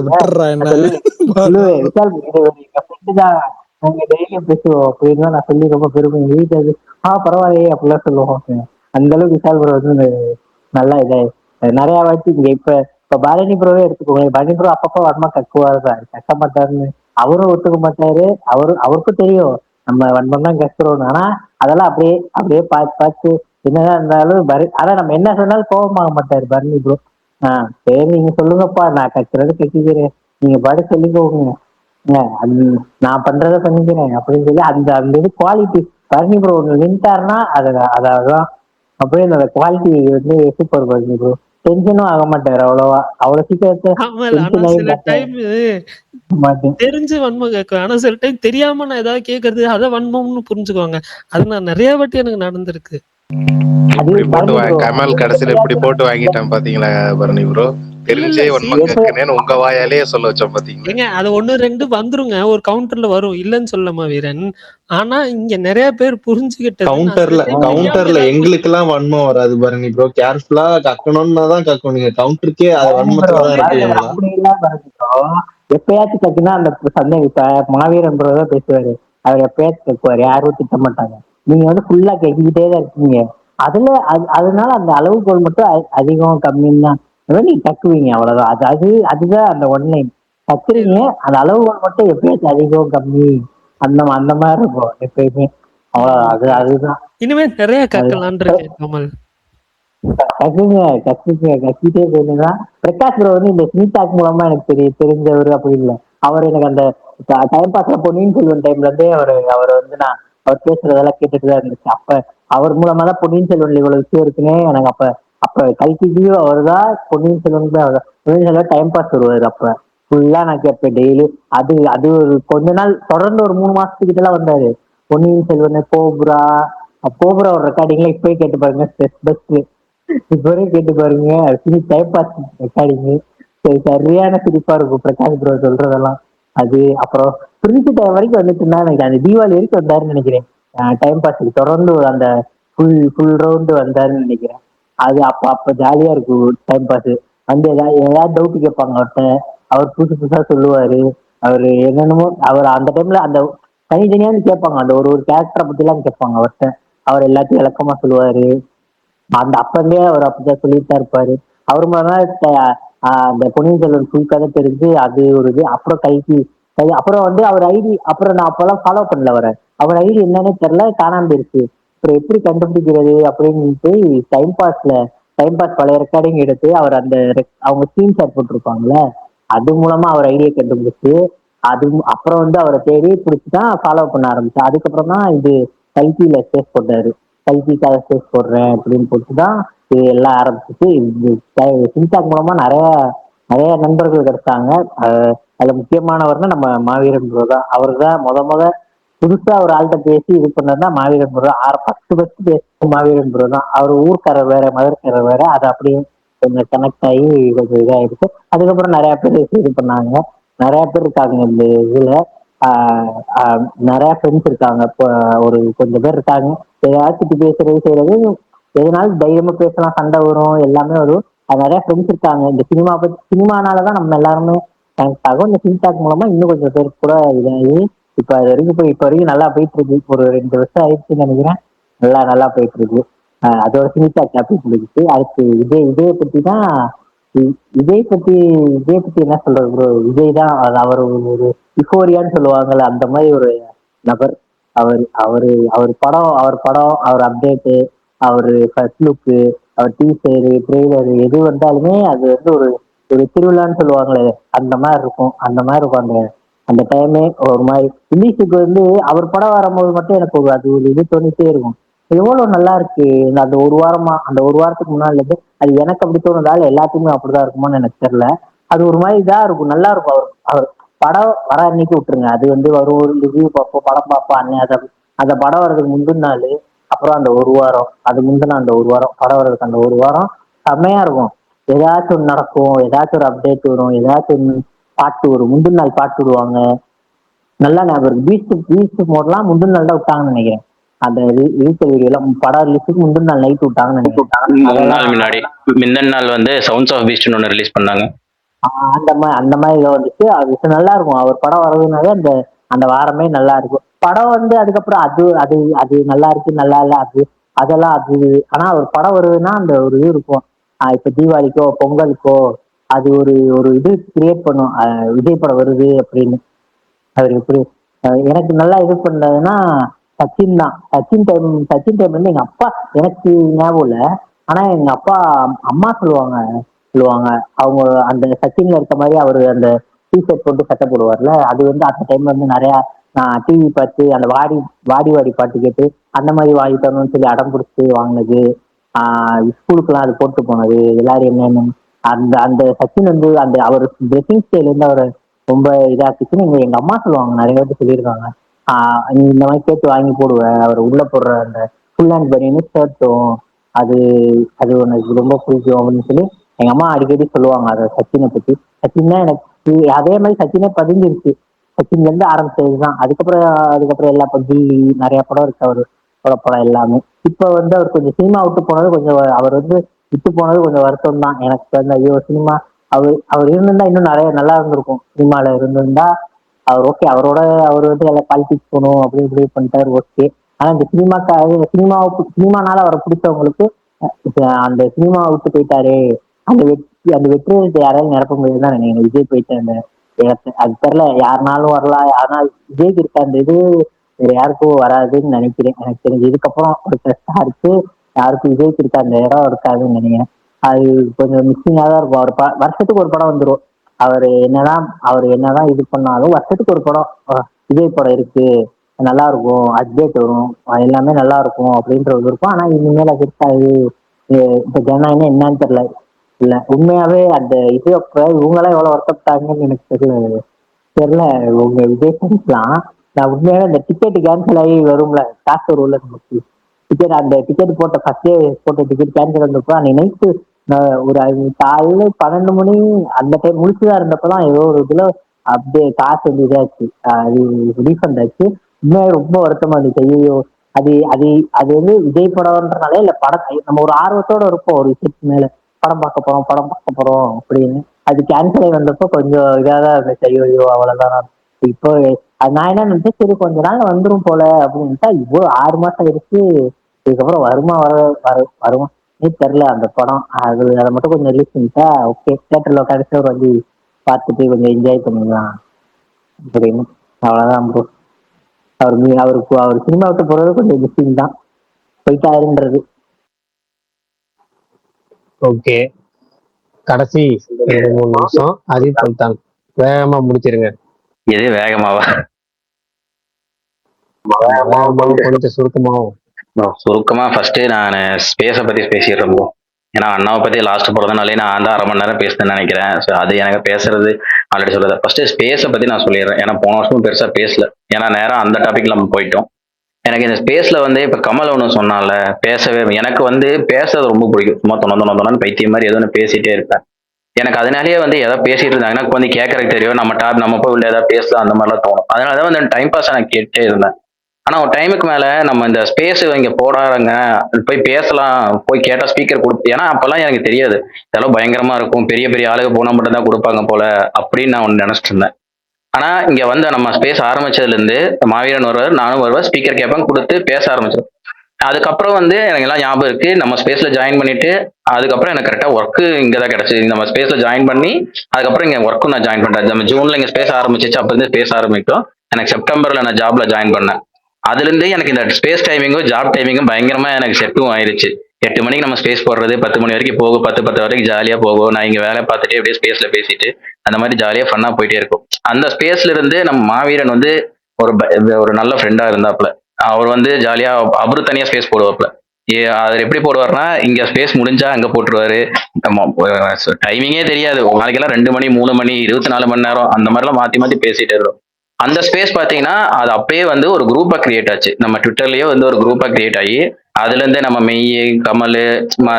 விஷால் எங்க ஃப்ரெண்டு தான், நாங்க டெய்லியும் பேசுவோம் அப்படின்னு நான் சொல்லி ரொம்ப பெருமை. எங்க வீட்டுல பரவாயில்லையே அப்படிலாம் சொல்லுவோம். அந்த அளவுக்கு விஷால் ப்ரோ வந்து நல்லா நிறைய வாட்டி இங்க இப்ப பாரதி ப்ரோவே எடுத்துக்கோங்க. பாரதி ப்ரோ அப்பப்போ வன்மா கக்குவாரு தான், கக்க மாட்டாருன்னு அவரும் ஒத்துக்க மாட்டாரு. அவருக்கும் தெரியும் நம்ம வன்மம் தான் கக்குறோம். ஆனா அதெல்லாம் அப்படியே பார்த்து என்னதான் இருந்தாலும் ஆனா நம்ம என்ன சொன்னாலும் கோபமாக மாட்டாரு பரணி ப்ரோ. சரி நீங்க சொல்லுங்கப்பா, நான் கத்துறது கட்டிக்கிறேன், நீங்க பாடு சொல்லிக்கோங்க, நான் பண்றத பண்ணிக்கிறேன் அப்படின்னு சொல்லி அந்த அந்த இது குவாலிட்டி. பரணி ப்ரோ ஒன்று நின்ட்டாருன்னா அதான் அப்படியே அந்த குவாலிட்டி வந்து சூப்பர் பரணி ப்ரோ. டென்ஷனும் ஆக மாட்டாரு அவ்வளவா, அவ்வளவு சீக்கிரத்தை ஆமால. ஆனா டென்ஷன் ஆகி சில டைம் மாட்டேன். தெரிஞ்சு வன்மம் கேட்கும். ஆனா சில டைம் தெரியாம நான் ஏதாவது கேட்கறது அதை வன்மம்னு புரிஞ்சுக்குவாங்க. அது நான் நிறைய வாட்டி எனக்கு நடந்திருக்கு. இப்படி போட்டு கமல் கடைசியில இப்படி போட்டு வாங்கிட்டான் பாத்தீங்களா பரணி ப்ரோ? தெரிஞ்சே வன்மம் கேட்கனேன்னு உங்க வாயாலேயே சொல்ல வச்சோம் பாத்தீங்களா? ஏங்க அது 1-2 வந்துருங்க, ஒரு கவுண்டர்ல வரும், இல்லன்னு சொல்லமா வீரன். ஆனா இங்க நிறைய பேர் புரிஞ்சுக்கிட்டது கவுண்டர்ல எங்களுக்கு எல்லாம் வன்மம் வராது பரணி ப்ரோ. கேர்ஃபுல்லா கக்கணும்னா தான் கக்கணும். நீங்க கவுண்டருக்கே அது வன்மத்துல தான் இருக்கீங்களா? அப்படி எல்லாம் பாருங்க, எப்பயாச்சும் கத்துனா அந்த சந்தேகம். இப்ப மாவீரன் ப்ரோ தான் பேசுவாரு, அவர் எப்பயாச்சும் கக்குவாரு, யாரும் திட்ட மாட்டாங்க. நீங்க வந்து ஃபுல்லா கேட்டுக்கிட்டே தான் இருக்கீங்க. அதுல அதனால அந்த அளவுகோல் மட்டும் அதிகம் கம்மின்னு தான் நீங்க கக்குவீங்க, அவ்வளவுதான். அதுதான் அந்த ஒன்லைன் கத்துறீங்க. அந்த அளவுகோல் மட்டும் எப்பயாச்சும் அதிகம் கம்மி அந்த மாதிரி இருக்கும் எப்பயுமே. அவ்வளவு அதுதான். இனிமே நிறைய கக்கலான் இருக்கேன் கமல். கத்திட்டே போயிருந்தா பிரகாஷ் ப்ரோ வந்து இந்த ஸ்னீடாக் மூலமா எனக்கு தெரிஞ்சவர் அப்படி இல்லை. அவர் எனக்கு அந்த டைம் பாஸ்ல பொன்னியின் செல்வன் டைம்ல இருந்தே அவர் வந்து அவர் பேசுறதெல்லாம் கேட்டுட்டு தான் இருந்துச்சு. அப்ப அவர் மூலமா தான் பொன்னியின் செல்வன்ல இவ்வளவு விஷயம் இருக்குன்னே எனக்கு அப்ப கல்கியும் அவர் தான், பொன்னியின் செல்வன் தான். பொன்னியின் செல்வன் டைம் பாஸ் வருவாரு, அப்ப ஃபுல்லா நான் கேட்பேன் டெய்லி. அது ஒரு கொஞ்ச நாள் தொடர்ந்து ஒரு 3 மாசத்துக்கிட்ட எல்லாம் வந்தாரு. பொன்னியின் செல்வன், கோபுரா ஒரு ரெக்கார்டிங்ல இப்பயே கேட்டு பாருங்க, பெஸ்ட் இப்பவே கேட்டு பாருங்க. டைம் பாஸ் ரெக்கார்டிங் சரியான சிரிப்பா இருக்கும் பிரகாஷ் ப்ரோ சொல்றதெல்லாம். அது அப்புறம் பிரிஞ்சு டைம் வரைக்கும் வந்துட்டு இருந்தா எனக்கு அந்த தீபாவளி வரைக்கும் வந்தாருன்னு நினைக்கிறேன். டைம் பாஸுக்கு தொடர்ந்து அந்த ஃபுல் ரவுண்டு வந்தாருன்னு நினைக்கிறேன். அது அப்ப ஜாலியா இருக்கும் டைம் பாஸ். வந்து ஏதாவது டவுட் கேட்பாங்க அவர்கிட்ட, அவர் புதுசா சொல்லுவாரு. அவரு என்னென்னமோ அவர் அந்த டைம்ல அந்த தனித்தனியான்னு கேட்பாங்க, அந்த ஒரு கேரக்டரை பத்தி எல்லாம் கேட்பாங்க அவர்கிட்ட. அவர் எல்லாத்தையும் விளக்கமா சொல்லுவாரு. அந்த அப்பந்தே அவர் அப்படிதான் சொல்லிட்டு தான் இருப்பாரு. அவர் மாதிரிதான் அந்த பொன்னியின் செல்வன் ஃபுல் கதை தெரிஞ்சு அது ஒரு இது. அப்புறம் அப்புறம் வந்து அவர் ஐடி அப்புறம் நான் அப்பெல்லாம் ஃபாலோ பண்ணல அவர் ஐடி என்னன்னே தெரியல, காணாம போயிருச்சு. அப்புறம் எப்படி கண்டுபிடிக்கிறது அப்படின்ட்டு டைம் பாஸ் பழைய ரெக்கார்டிங் எடுத்து அவர் அந்த அவங்க ஸ்கிரீன் ஷாட் போட்டிருப்பாங்கல்ல, அது மூலமா அவர் ஐடியை கண்டுபிடிச்சு அப்புறம் வந்து அவரை தேடி பிடிச்சிதான் ஃபாலோ பண்ண ஆரம்பிச்சேன். அதுக்கப்புறம் தான் இது கல்கியில ஸ்பேஸ் போட்டாரு. கல்கிக்காக ஸ்பேஸ் போடுறேன் அப்படின்னு போட்டுதான் இது எல்லாம் ஆரம்பிச்சிச்சு. சின்டாக் மூலமா நிறைய நண்பர்கள் கிடைச்சாங்க. அதுல முக்கியமானவர்னா நம்ம மாவீரன் ப்ரோ தான். அவருக்கு தான் முத புதுசா ஒரு ஆள்கிட்ட பேசி இது பண்ணதான் மாவீரன் ப்ரோ. 10 பேசி மாவீரன் ப்ரோ தான். அவர் ஊர்க்காரர் வேற, மதுரைக்காரர் வேற. அது அப்படியே கொஞ்சம் கனெக்ட் ஆகி கொஞ்சம் இதாயிடுச்சு. அதுக்கப்புறம் நிறைய பேர் இது பண்ணாங்க. நிறைய பேர் இருக்காங்க இந்த இதுல. நிறைய ஃப்ரெண்ட்ஸ் இருக்காங்க. இப்போ ஒரு கொஞ்சம் பேர் இருக்காங்க. ஏதாச்சும் பேசுறது செய்யறது எதனாலும் தைரியமா பேசலாம், சண்டை வரும், எல்லாமே வரும். அது நிறைய ஃப்ரெண்ட்ஸ் இருக்காங்க. இந்த சினிமானாலதான் நம்ம எல்லாருமே கனெக்ட் ஆகும். இந்த சின்டாக் மூலமா இன்னும் கொஞ்சம் பேர் கூட இதாகி இப்ப அது வரைக்கும் இப்ப வரைக்கும் நல்லா போயிட்டு இருக்கு. ஒரு 2 வருஷம் ஆயிடுச்சுன்னு நினைக்கிறேன். நல்லா போயிட்டு இருக்கு. அதோட சின்டாக் டாபிக் முடிஞ்சிச்சு. அடுத்து விஜய் பத்தி தான். விஜய் பத்தி என்ன சொல்றது ப்ரோ? விஜய் தான் அவர் ஒரு யுஃபோரியான்னு சொல்லுவாங்கல்ல, அந்த மாதிரி ஒரு நபர். அவர் படம் அவர் அப்டேட்டு, அவரு ஃபர்ஸ்ட் லுக்கு, அவர் டீசரு, ட்ரெய்லரு எது வந்தாலுமே அது வந்து ஒரு திருவிழான்னு சொல்லுவாங்களே, அந்த மாதிரி இருக்கும். அந்த டைமே ஒரு மாதிரி ரிலீஸுக்கு வந்து அவர் படம் வரும்போது மட்டும் எனக்கு அது ஒரு இது தோணிட்டே இருக்கும். எவ்வளவு நல்லா இருக்கு அந்த ஒரு வாரத்துக்கு முன்னாடி அது எனக்கு அப்படி தோணுதால எல்லாத்துக்குமே அப்படிதான் இருக்குமான்னு எனக்கு தெரியல. அது ஒரு மாதிரி இதா இருக்கும், நல்லா இருக்கும். அவர் படம் வர அன்னைக்கு விட்டுருங்க, அது வந்து ஒரு ரிவ்யூ பார்ப்போம், படம் பார்ப்போம். அந்த படம் வர்றதுக்கு முந்தின நாள், அப்புறம் அந்த ஒரு வாரம், அது முந்தின அந்த ஒரு வாரம், படம் வர்றதுக்கு அந்த ஒரு வாரம் செம்மையா இருக்கும். ஏதாச்சும் ஒன்று நடக்கும், ஏதாச்சும் ஒரு அப்டேட் வரும், ஏதாச்சும் பாட்டு வரும். முந்தின நாள் பாட்டு விடுவாங்க. நல்லா ஞாபகம் பீச் மோட்லாம் முந்தின நாள் தான் விட்டாங்கன்னு நினைக்கிறேன். அந்த வீடியோலாம் படம் ரிலீஸுக்கு முந்தின நாள் நைட் விட்டாங்கன்னு நினைக்கிறேன். முந்தின நாள் வந்து சவுண்ட்ஸ் ஆஃப் பீஸ்ட்னு ஒன்று ரிலீஸ் பண்ணாங்க. அந்த மாதிரி இதை வந்துச்சு. அது நல்லா இருக்கும். அவர் படம் வர்றதுனாலே அந்த வாரமே நல்லா இருக்கும். படம் வந்து அதுக்கப்புறம் அது நல்லா இருக்கு, நல்லா இல்லை, அதெல்லாம் ஆனா ஒரு படம் வருதுன்னா அந்த ஒரு இது இருக்கும். இப்ப தீபாவளிக்கோ பொங்கலுக்கோ அது ஒரு இது கிரியேட் பண்ணும். விஜய் படம் வருது அப்படின்னு. அவர் எப்படி எனக்கு நல்லா இது பண்ணதுன்னா சச்சின் தான். சச்சின் டைம் வந்து எங்க அப்பா, எனக்கு ஞாபகம் இல்லை, ஆனா எங்க அப்பா அம்மா சொல்லுவாங்க அவங்க அந்த சச்சின்ல இருக்க மாதிரி அவரு அந்த டிஷர்ட் போட்டு சட்டை போடுவார்ல, அது வந்து அந்த டைம்ல வந்து நிறைய டிவி பார்த்து அந்த வாடி பாட்டு கேட்டு அந்த மாதிரி வாங்கி தரணும்னு சொல்லி அடம் பிடிச்சி வாங்கினது. ஸ்கூலுக்குலாம் அது போட்டு போனது எல்லாரும் என்னென்ன அந்த அந்த சச்சின் வந்து அந்த அவர் ட்ரெஸ்ஸிங் ஸ்டைல் வந்து அவரை ரொம்ப இதாக்குச்சுன்னு எங்க அம்மா சொல்லுவாங்க, நிறைய பேர் சொல்லியிருக்காங்க. நீ இந்த மாதிரி கேட்டு வாங்கி போடுவேன், அவர் உள்ள போடுற அந்த ஃபுல் ஹேண்ட் பனியனு ஷர்ட்டும் அது அது உனக்கு ரொம்ப பிடிக்கும் அப்படின்னு சொல்லி எங்க அம்மா அடிக்கடி சொல்லுவாங்க அதை சச்சினை பத்தி. சச்சின் தான் எனக்கு அதே மாதிரி சச்சினே பதிஞ்சிருச்சு. சச்சின்ல இருந்து ஆரம்பிச்சதுதான். அதுக்கப்புறம் எல்லா பத்தி நிறைய படம் இருக்கு அவரோட படம் எல்லாமே. இப்ப வந்து அவர் கொஞ்சம் சினிமா விட்டு போனது கொஞ்சம் அவர் வந்து விட்டு போனது கொஞ்சம் வருத்தம் தான் எனக்கு வந்து. ஐயோ சினிமா அவர் இருந்திருந்தா இன்னும் நிறைய நல்லா இருந்திருக்கும். சினிமால இருந்திருந்தா அவர் ஓகே, அவர் வந்து எல்லாம் பாலிடிக்ஸ் போகணும் அப்படி இப்படி பண்ணிட்டாரு ஓகே. ஆனா இந்த சினிமானால அவரை பிடிச்சவங்களுக்கு அந்த சினிமாவை விட்டு போயிட்டாரு, அந்த வெற்றி யாராலும் நிரப்ப முடியாதுதான் நினைக்கிறேன். விஜய் போயிட்டு அந்த இடத்த அது தெரியல, யாருனாலும் வரலாம். ஆனா விஜய்க்கு இருக்க அந்த இது வேற யாருக்கும் வராதுன்னு நினைக்கிறேன். எனக்கு தெரிஞ்சு இதுக்கப்புறம் ஒரு கஷ்டா இருக்கு, யாருக்கும் விஜய்க்கு இருக்க அந்த இடம் இருக்காதுன்னு நினைக்கிறேன். அது கொஞ்சம் மிஸ்ஸிங்கா தான் இருக்கும். வருஷத்துக்கு ஒரு படம் வந்துடும். அவர் என்னதான் இது பண்ணாலும் வருஷத்துக்கு ஒரு படம் விஜய் படம் இருக்கு, நல்லா இருக்கும், அப்டேட் வரும், எல்லாமே நல்லா இருக்கும் அப்படின்ற ஒரு இருக்கும். ஆனா இனிமேல் அது இருக்காது. இப்ப ஜனநாயகம் என்னன்னு தெரியல. இல்ல உண்மையாவே அந்த இது இவங்கெல்லாம் எவ்வளவு வருத்தப்பட்டாங்கன்னு எனக்கு தெரியல. உங்க விஜய் ஃபேன்ஸ்லாம் நான் உண்மையாவே அந்த டிக்கெட் கேன்சல் ஆகி வரும்ல, காசு வரும்ல நமக்கு. அந்த டிக்கெட் போட்ட ஃபர்ஸ்டே போட்ட டிக்கெட் கேன்சல் வந்தப்போ அன்னைக்கு நைட்டு ஒரு காலையில 12 மணி அந்த டைம் முழிச்சுதான் இருந்தப்பதான் ஏதோ ஒரு இதுல அப்படியே காசு வந்து இதாச்சு, அது ரீஃபண்ட் ஆச்சு. உண்மையாவே ரொம்ப வருத்தமா இருந்துச்சு. ஐயோ அது அது அது வந்து விஜய் படம்ன்றனால இல்ல, படம் நம்ம ஒரு ஆர்வத்தோட இருப்போம் ஒரு விஷயத்துக்கு மேல. படம் பார்க்க போறோம் அப்படின்னு அது கேன்சல் ஆகி வந்தப்போ கொஞ்சம் இதாதான் இருந்துச்சு. ஐயோ அவ்வளவுதான். இப்போ நான் என்ன நினைச்சேன், சரி கொஞ்ச நாள் வந்துரும் போல அப்படின்ட்டா இவ்வளவு 6 மாசம் ஆயிடுச்சு. இதுக்கப்புறம் வருமா தெரியல அந்த படம். அதை மட்டும் கொஞ்சம் ரிலீஸ் பண்ணிட்டா ஓகே, தியேட்டர்ல கடைசி ஒரு வந்து பார்த்துட்டு கொஞ்சம் என்ஜாய் பண்ணிடலாம் அப்படின்னு. அவ்வளவுதான் ப்ரோ. அவர் சினிமா விட்டு போறது கொஞ்சம் மிஸ்ஸிங் தான், போயிட்டாருன்றது. ஓகே, கடைசி 2-3 நிமிஷம் அஜித் சொல்லிட்டாங்க, வேகமா முடிச்சிருங்க. எது வேகமாவா? கொஞ்சம் சுருக்கமாவும். சுருக்கமா ஃபர்ஸ்ட் நான் ஸ்பேஸை பத்தி பேசிடுறேன் bro. ஏன்னா அண்ணாவை பத்தி லாஸ்ட் போறதுனாலே நான் தான் 1/2 மணி நேரம் பேசுறேன்னு நினைக்கிறேன். ஸோ அது எனக்கு பேசுறது ஆல்ரெடி சொல்றது. ஃபர்ஸ்ட் ஸ்பேஸை பத்தி நான் சொல்லிடுறேன். ஏன்னா போன வருஷமும் பெருசா பேசல, ஏன்னா நேரம் அந்த டாபிக்ல நம்ம போயிட்டோம். எனக்கு இந்த ஸ்பேஸ்ல வந்து இப்ப கமல் ஒன்று சொன்னால பேசவே, எனக்கு வந்து பேசுறது ரொம்ப பிடிக்கும். சும்மா தொண்ணு பைத்தியம் மாதிரி ஏதோ ஒன்று பேசிட்டே இருப்பேன். எனக்கு அதனாலேயே வந்து ஏதாவது பேசிட்டு இருந்தாங்கன்னா வந்து கேட்கறதுக்கு தெரியும், நம்ம போய் உள்ள ஏதாவது பேசலாம் அந்த மாதிரிலாம் தோணும். அதனாலதான் வந்து டைம் பாஸ் நான் கேட்டே இருந்தேன். ஆனா ஒரு டைமுக்கு மேல நம்ம இந்த ஸ்பேஸ் இங்க போடாருங்க, போய் பேசலாம், போய் கேட்டா ஸ்பீக்கர் கொடுத்து, ஏன்னா அப்பெல்லாம் எனக்கு தெரியாது இதெல்லாம் பயங்கரமா இருக்கும், பெரிய பெரிய ஆளுங்க போனா மட்டும் தான் கொடுப்பாங்க போல அப்படின்னு நான் ஒன்று நினைச்சிட்டு இருந்தேன். ஆனா இங்க வந்து நம்ம ஸ்பேஸ் ஆரம்பிச்சதுல இருந்து மாவீரன் வருவார், நானும் வருவேன், ஸ்பீக்கர் கேட்பேன், கொடுத்து பேச ஆரம்பிச்சிடும். அதுக்கப்புறம் வந்து எனக்கு எல்லாம் ஞாபகம் இருக்கு, நம்ம ஸ்பேஸ்ல ஜாயின் பண்ணிட்டு அதுக்கப்புறம் எனக்கு கரெக்டா ஒர்க்கு இங்கதான் கிடைச்சது. நம்ம ஸ்பேஸ்ல ஜாயின் பண்ணி அதுக்கப்புறம் இங்க ஒர்க்கும் நான் ஜாயின் பண்ணிட்டேன். நம்ம ஜூன்ல இங்க ஸ்பேஸ் ஆரம்பிச்சிச்சு, அப்ப இருந்து ஸ்பேஸ் ஆரம்பிக்கும். எனக்கு செப்டம்பர்ல நான் ஜாப்ல ஜாயின் பண்ணேன். அதுல இருந்து எனக்கு இந்த ஸ்பேஸ் டைமிங்கும் ஜாப் டைமிங்கும் பயங்கரமா எனக்கு செட்டும் ஆயிருச்சு. 8 மணிக்கு நம்ம ஸ்பேஸ் போடுறது 10 மணி வரைக்கும் போகும், 10 வரைக்கும் ஜாலியா போகும். நான் இங்க வேலை பார்த்துட்டு அப்படியே ஸ்பேஸ்ல பேசிட்டு அந்த மாதிரி ஜாலியா ஃபன்னா போயிட்டே இருக்கும். அந்த ஸ்பேஸ்ல இருந்து நம்ம மாவீரன் வந்து ஒரு நல்ல ஃப்ரெண்டா இருந்தாப்ல. அவர் வந்து ஜாலியா அவரு தனியா ஸ்பேஸ் போடுவாப்ல. அவர் எப்படி போடுவார்னா, இங்க ஸ்பேஸ் முடிஞ்சா அங்க போட்டுருவாரு. டைமிங்கே தெரியாது, ஒரு நாளைக்கெல்லாம் 2 மணி 3 மணி 24 மணி நேரம் அந்த மாதிரிலாம் மாத்தி மாத்தி பேசிட்டே இருக்கும். அந்த ஸ்பேஸ் பாத்தீங்கன்னா அது அப்பயே வந்து ஒரு குரூப்பா கிரியேட் ஆச்சு. நம்ம ட்விட்டர்லயே வந்து ஒரு குரூப்பா கிரியேட் ஆகி அதுல இருந்து நம்ம மெய், கமல்,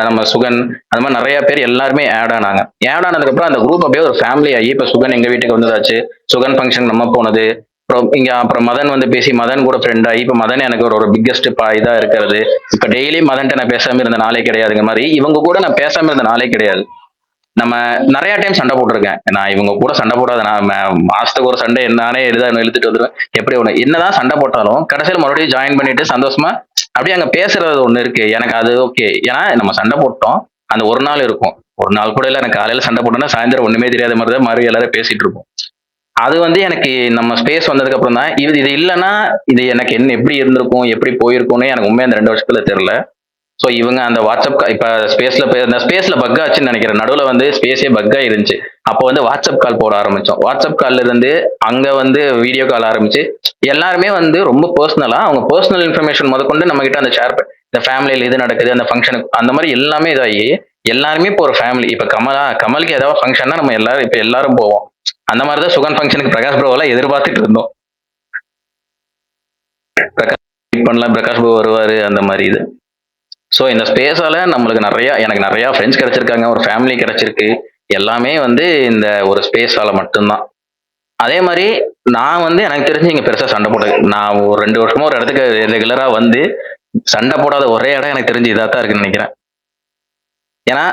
நம்ம சுகன், அந்த மாதிரி நிறைய பேர் எல்லாருமே ஆட் ஆனாங்க. ஆட் ஆனதுக்கு அப்புறம் அந்த குரூப் அப்படியே ஒரு ஃபேமிலி ஆகி இப்ப சுகன் எங்க வீட்டுக்கு வந்ததாச்சு, சுகன் ஃபங்க்ஷன் நம்ம போனது, அப்புறம் மதன் வந்து பேசி மதன் கூட ஃப்ரெண்ட் ஆகி இப்ப மதன் எனக்கு ஒரு பிக்கஸ்ட் இதா இருக்கிறது. இப்ப டெய்லி மதன்ட்ட நான் பேசாம இருந்த நாளே கிடையாதுங்க மாதிரி இவங்க கூட நான் பேசாம இருந்த நாளே கிடையாது. நம்ம நிறைய டைம் சண்டை போட்டிருக்கேன். நான் இவங்க கூட சண்டை போடாத, நான் மாசத்துக்கு ஒரு சண்டை என்னானே இழுத்துட்டு வந்துருவேன். எப்படி ஒண்ணு என்னதான் சண்டை போட்டாலும் கடைசியில் மறுபடியும் ஜாயின் பண்ணிட்டு சந்தோஷமா அப்படியே அங்க பேசுறது ஒண்ணு இருக்கு. எனக்கு அது ஓகே. ஏன்னா நம்ம சண்டை போட்டோம், அந்த ஒரு நாள் இருக்கும். ஒரு நாள் கூட இல்ல, எனக்கு காலையில சண்டை போட்டோம்னா சாயந்தரம் ஒண்ணுமே தெரியாத மாதிரி தான் மறுபடியும் எல்லாரும் பேசிட்டு இருப்போம். அது வந்து எனக்கு நம்ம ஸ்பேஸ் வந்ததுக்கு அப்புறம் தான் இது இல்லைன்னா இது எனக்கு என்ன எப்படி இருந்திருக்கும், எப்படி போயிருக்கும்னு எனக்கு உண்மையா அந்த 2 வருஷத்துல தெரியல. ஸோ இவங்க அந்த வாட்ஸ்அப் இப்ப ஸ்பேஸ்ல பக் ஆச்சுன்னு நினைக்கிறேன். நடுவில் வந்து ஸ்பேஸே பக் ஆயிருந்துச்சு. அப்போ வந்து வாட்ஸ்அப் கால் போட ஆரம்பிச்சோம். வாட்ஸ்அப் கால்ல இருந்து அங்க வந்து வீடியோ கால் ஆரம்பிச்சு எல்லாருமே வந்து ரொம்ப பர்சனலா அவங்க பர்சனல் இன்ஃபர்மேஷன் முதற்கொண்டு நம்ம கிட்ட அந்த ஷேர் இந்த ஃபேமிலியில் இது நடக்குது, அந்த ஃபங்க்ஷனுக்கு அந்த மாதிரி எல்லாமே இதாகி எல்லாருமே இப்போ ஒரு ஃபேமிலி. இப்போ கமலுக்கு ஏதாவது ஃபங்க்ஷன்னா நம்ம எல்லாரும் இப்போ எல்லாரும் போவோம். அந்த மாதிரி தான் சுகன் ஃபங்க்ஷனுக்கு பிரகாஷ் ப்ரோவெல்லாம் எதிர்பார்த்துட்டு இருந்தோம். பிரகாஷ் ப்ரோ வருவாரு அந்த மாதிரி இது. ஸோ இந்த ஸ்பேஸால நம்மளுக்கு எனக்கு நிறைய ஃப்ரெண்ட்ஸ் கிடைச்சிருக்காங்க, ஒரு ஃபேமிலி கிடைச்சிருக்கு. எல்லாமே வந்து இந்த ஒரு ஸ்பேஸால மட்டும்தான். அதே மாதிரி நான் வந்து எனக்கு தெரிஞ்சு இங்க பெருசா சண்டை போட நான் ஒரு 2 வருஷமா ஒரு இடத்துக்கு ரெகுலரா வந்து சண்டை போடாத ஒரே இடம் எனக்கு தெரிஞ்சு இதா தான் இருக்குன்னு நினைக்கிறேன். ஏன்னா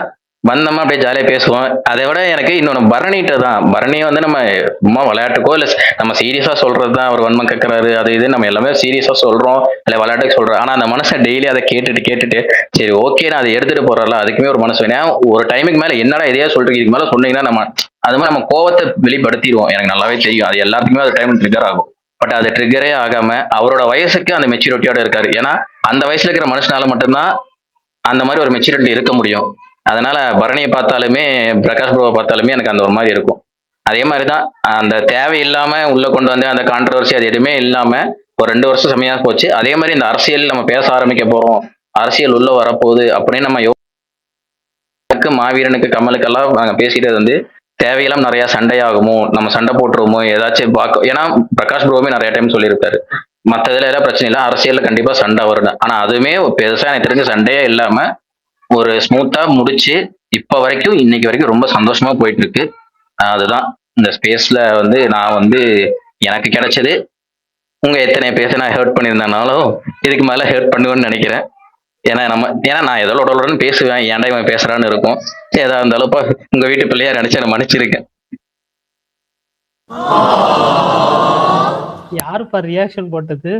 வந்தோமா அப்படியே ஜாலியா பேசுவோம். அதை விட எனக்கு இன்னொன்று பரணிகிட்ட தான். பரணி வந்து நம்ம சும்மா விளையாட்டுக்கோ இல்லை நம்ம சீரியஸா சொல்றது தான். அவர் வன்மம் கேட்கறாரு அது இது நம்ம எல்லாமே சீரியஸா சொல்றோம், இல்லை விளையாட்டுக்கு சொல்றோம். ஆனா அந்த மனுஷன் டெய்லி அதை கேட்டுட்டு சரி ஓகே நான் அதை எடுத்துட்டு போறல அதுக்குமே ஒரு மனசு வேணும். ஒரு டைமுக்கு மேல என்னடா எதையா சொல்றீங்க, இதுக்கு மேல சொன்னீங்கன்னா நம்ம அது மாதிரி நம்ம கோவத்தை வெளிப்படுத்திடுவோம். எனக்கு நல்லாவே தெரியும் அது எல்லாத்துக்குமே அது டைம் ட்ரிகர் ஆகும். பட் அது ட்ரிகரே ஆகாம அவரோட வயசுக்கு அந்த மெச்சூரிட்டியோட இருக்காரு. ஏன்னா அந்த வயசுல இருக்கிற மனுஷனால மட்டும்தான் அந்த மாதிரி ஒரு மெச்சூரிட்டி இருக்க முடியும். அதனால பரணியை பார்த்தாலுமே பிரகாஷ் ப்ரோவை பார்த்தாலுமே எனக்கு அந்த ஒரு மாதிரி இருக்கும். அதே மாதிரிதான் அந்த தேவையில்லாம உள்ள கொண்டு வந்து அந்த கான்ட்ரவர்சி அது எதுவுமே இல்லாம ஒரு 2 வருஷம் செம்மையா போச்சு. அதே மாதிரி இந்த அரசியல் நம்ம பேச ஆரம்பிக்க போறோம், அரசியல் உள்ள வரப்போகுது அப்படின்னு நம்ம மாவீரனுக்கு கமலுக்கெல்லாம் நாங்க பேசிட்டது வந்து தேவையெல்லாம் நிறைய சண்டையாகுமோ, நம்ம சண்டை போட்டுருவோமோ ஏதாச்சும் ஏன்னா பிரகாஷ் ப்ரோவே நிறைய டைம் சொல்லியிருக்காரு மற்ற இதுல ஏதாவது பிரச்சனை இல்லை, அரசியல்ல கண்டிப்பா சண்டை வருது. ஆனா அதுவுமே பெருசா எனக்கு தெரிஞ்ச சண்டையே இல்லாம ஒரு ஸ்மூத்தா முடிச்சு இப்ப வரைக்கும் இன்னைக்கு வரைக்கும் ரொம்ப சந்தோஷமா போயிட்டு இருக்கு. அதுதான் இந்த ஸ்பேஸ்ல வந்து நான் வந்து எனக்கு கிடைச்சது. உங்க எத்தனை பேச நான் ஹெர்ட் பண்ணியிருந்தேனாலும் இதுக்கு மேல ஹெர்ட் பண்ணுவேன்னு நினைக்கிறேன். ஏன்னா நான் எதோட பேசுவேன், ஏன்டா இவன் பேசுறான்னு இருக்கும். ஏதா இருந்தாலும் உங்க வீட்டு பிள்ளையா நினைச்சு நான் மன்னிச்சிருக்கேன். யாருப்பா ரியாக்ஷன் போட்டது?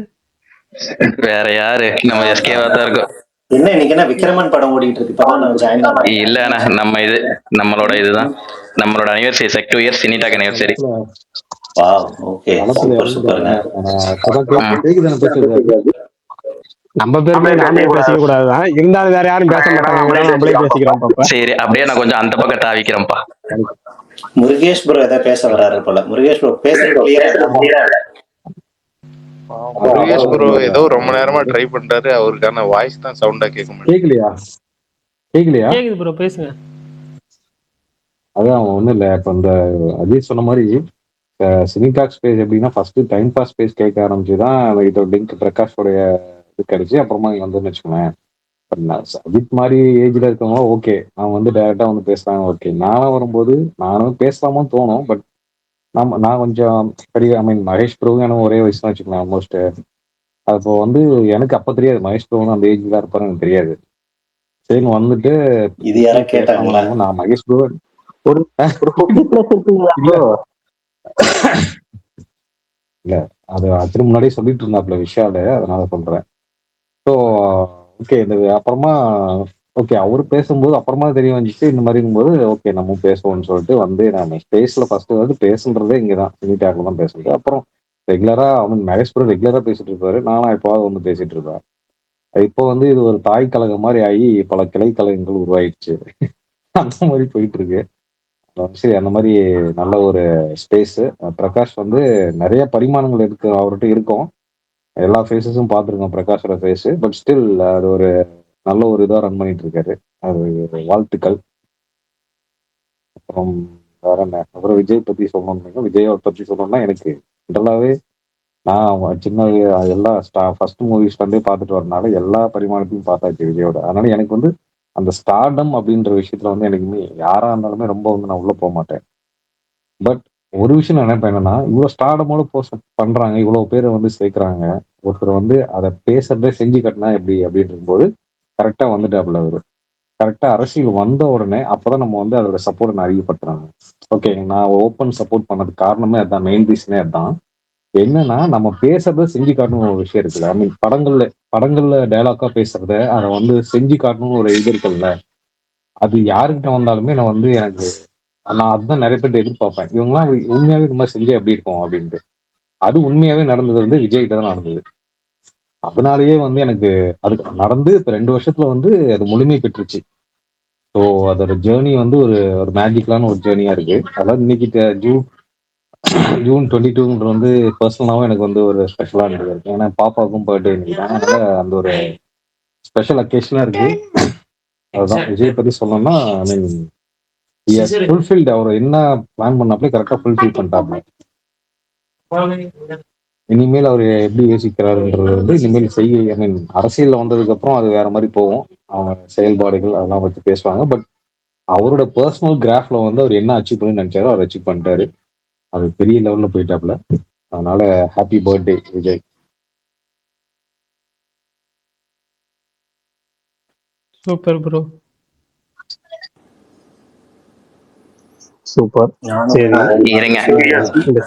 வேற யாரு, நம்ம எஸ்கேவா தான் இருக்கும். என்ன இன்னைக்கு என்ன விக்ரமன் படம் ஓடிட்டு இருக்கு? இப்பதான் நான் ஜாயின் பண்ணேன். இல்லண்ணா நம்ம நம்மளோட இதுதான் நம்மளோட anniversary 2 years Cinetalk anniversary. Wow okay super சூப்பர்ங்க. நம்ம பேருமே நாமே பேசிக்க கூடாதுதான், இருந்தாலும் வேற யாரும் பேச மாட்டாங்க, நம்மளே பேசிக்கிறோம். சரி அப்படியே நான் கொஞ்சம் அந்த பக்கம் தாவிக்கிறேன்ப்பா. முருகேஷ் ப்ரோ ஏதாவது பேச வராரு போல. முருகேஷ் ப்ரோ பேசுறது கிளியரா முருகேஷ் ப்ரோ ஏதோ ரொம்ப நேரமா ட்ரை பண்றாரு, அவருக்கான வாய்ஸ் தான் சவுண்டா கேட்க கேக்கலையா? கேக்குது ப்ரோ பேசுங்க. அதான் ஒண்ணும் இல்ல. இப்ப இந்த அஜித் சொன்ன மாதிரி சினிடாக் ஸ்பேஸ் எப்படின்னா ஃபர்ஸ்ட் டைம் பாஸ் ஸ்பேஸ் கேட்க ஆரம்பிச்சுதான் இதோட லிங்க் பிரகாஷோடைய இது கிடைச்சு அப்புறமா இங்க வந்து வச்சுக்கோங்களேன். அஜித் மாதிரி ஏஜ்ல இருக்கவங்க ஓகே நான் வந்து டைரக்டா வந்து பேசுறாங்க ஓகே. நானும் வரும்போது நானும் பேசலாமோன்னு தோணும். பட் நான் கொஞ்சம் பெரிய மகேஷ் ப்ரோவும் எனக்கு ஒரே வயசு தான் வச்சுக்கலாம் ஆல்மோஸ்ட். அப்போ வந்து எனக்கு அப்ப தெரியாது மகேஷ் ப்ரோ அந்த ஏஜ்ல தான் இருப்பாரு எனக்கு தெரியாது. சரின்னு வந்துட்டு இது யாரும் கேட்டாங்களா? நான் மகேஷ் ப்ரோ ஒரு இல்ல அது அதுக்கு முன்னாடியே சொல்லிட்டு இருந்தாப்புல விஷால, அதனால சொல்றேன். ஸோ ஓகே இந்த அப்புறமா ஓகே அவரு பேசும்போது அப்புறமா தெரிய வந்துச்சு இந்த மாதிரி இருக்கும்போது ஓகே நம்ம பேசுவோம்னு சொல்லிட்டு வந்து நான் ஸ்பேஸ்ல ஃபர்ஸ்ட் வந்து பேசுன்றதே இங்கதான் சினிடாக்ல தான் பேசுறது. அப்புறம் ரெகுலரா மகேஷ் ப்ரோ ரெகுலரா பேசிட்டு இருப்பாரு, நானும் எப்போவாவது வந்து பேசிட்டு இருப்பேன். இப்போ வந்து இது ஒரு தாய் கழகம் மாதிரி ஆகி பல கிளை கழகங்கள் உருவாயிடுச்சு. அந்த மாதிரி போயிட்டு இருக்கு. சரி அந்த மாதிரி நல்ல ஒரு ஸ்பேஸ். பிரகாஷ் வந்து நிறைய பரிமாணங்கள் இருக்கு அவர்கிட்ட இருக்கும். எல்லா ஃபேஸஸும் பார்த்துருக்கோம் பிரகாஷோட ஃபேஸ். பட் ஸ்டில் அது ஒரு நல்ல ஒரு இதாக ரன் பண்ணிட்டு இருக்காரு, அது வாழ்த்துக்கள். அப்புறம் வேற என்ன, அப்புறம் விஜய் பத்தி சொல்லணும்னா விஜய் பத்தி சொல்லணும்னா எனக்கு ஜென்ரலாவே நான் சின்ன எல்லா ஃபர்ஸ்ட் மூவிஸ்ல இருந்தே பார்த்துட்டு வரனால எல்லா பரிமாணத்தையும் பார்த்தாச்சு விஜயோட. அதனால எனக்கு வந்து அந்த ஸ்டார்டம் அப்படின்ற விஷயத்துல வந்து எனக்கு யாரா இருந்தாலுமே ரொம்ப வந்து நான் உள்ள போக மாட்டேன். பட் ஒரு விஷயம் நான் நினைப்பேன் என்னன்னா இவ்வளவு ஸ்டார்டமோட போஸ்ட் பண்றாங்க, இவ்வளவு பேரை வந்து சேர்க்கிறாங்க, ஒருத்தர் வந்து அதை பேசுறதே செஞ்சு கட்டினா எப்படி அப்படின்னு இருக்கும்போது கரெக்டா வந்துட்டாப்புல அவரு. கரெக்டா அரசியல் வந்த உடனே அப்பதான் நம்ம வந்து அதோட சப்போர்ட் அறிவிப்படுத்துறாங்க. ஓகே நான் ஓப்பன் சப்போர்ட் பண்ணதுக்கு காரணமே அதுதான், மெயின் ரீசனே அதுதான். என்னன்னா நம்ம பேசுறத செஞ்சு காட்டணும் ஒரு விஷயம் இருக்குல்ல. படங்கள்ல டைலாக்கா பேசுறத அதை வந்து செஞ்சு காட்டணும்னு ஒரு இது இருக்குல்ல. அது யாருக்கிட்ட வந்தாலுமே நான் வந்து நான் அதுதான் நிறைய பேர் எதிர்பார்ப்பேன். இவங்கலாம் உண்மையாவே இந்த மாதிரி செஞ்சு எப்படி இருக்கும் அப்படின்ட்டு. அது உண்மையாவே நடந்தது வந்து விஜய்கிட்ட தான் நடந்தது. அதனாலயே வந்து எனக்கு அதுக்கு நடந்து இப்ப 2 வருஷத்துல வந்து அது முழுமை பெற்றுச்சு. ஸோ அதோட ஜேர்னி வந்து ஒரு மேஜிக்கலான ஒரு ஜேர்னியா இருக்கு. அதாவது இன்னைக்கு ஜூன் 22 வந்து பர்சனலாவும் எனக்கு வந்து ஒரு ஸ்பெஷலான இது இருக்கு. ஏன்னா பாப்பாவுக்கும் பர்த்டே இன்னைக்கு தான். அதனால அந்த ஒரு ஸ்பெஷல் அக்கேஷனா இருக்கு. அதுதான் விஜய் பத்தி சொல்லணும்னா ஐ மீன் ஃபுல்ஃபில்ட். அவர் என்ன பிளான் பண்ணாப்ல கரெக்டா ஃபுல்ஃபில் பண்ணிட்டாப்ல. இனிமேல் அவர் எப்படி யோசிக்கிறாருன்றது வந்து இனிமேல் செய்ய ஐ மீன் அரசியல்ல வந்ததுக்கு அப்புறம் அது வேற மாதிரி போகும். அவங்க செயல்பாடுகள் அதெல்லாம் பத்தி பேசுவாங்க. பட் அவரோட பர்சனல் கிராஃப்ல வந்து அவர் என்ன அச்சீவ் பண்ணி நினைச்சாரோ அவர் அச்சீவ் பண்ணிட்டாரு. அது பெரிய லெவல்ல போயிட்டாப்ல. அதனால happy birthday Vijay. Super bro. Super. சரி, இந்த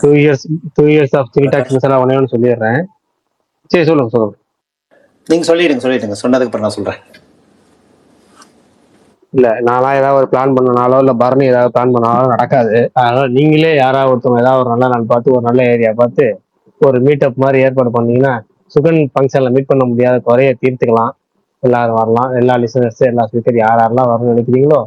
2 இயர்ஸ் ஆஃப் சினிடாக்ஸ் எல்லாம் ஒண்ணு சொல்லிடுறேன். சரி, சொல்லுங்க. நீங்க சொல்லிடுங்க. சொன்னதுக்கு அப்புறம் நான் சொல்றேன். இல்ல, நான்லாம் ஏதாவது ஒரு பிளான் பண்ணனாலோ இல்ல பரணி ஏதாவது பிளான் பண்ணாலும் நடக்காது. அதனால நீங்களே யாராவது ஒருத்தவங்க ஏதாவது ஒரு நல்ல நாள் பார்த்து ஒரு நல்ல ஏரியா பார்த்து ஒரு மீட்டப் மாதிரி ஏற்பாடு பண்ணீங்கன்னா சுகன் ஃபங்க்ஷன்ல மீட் பண்ண முடியாத குறைய தீர்த்துக்கலாம். எல்லாரும் வரலாம். எல்லா லிசனர்ஸ், எல்லா ஸ்பீக்கர் யாரெல்லாம் வரணும்னு நினைக்கிறீங்களோ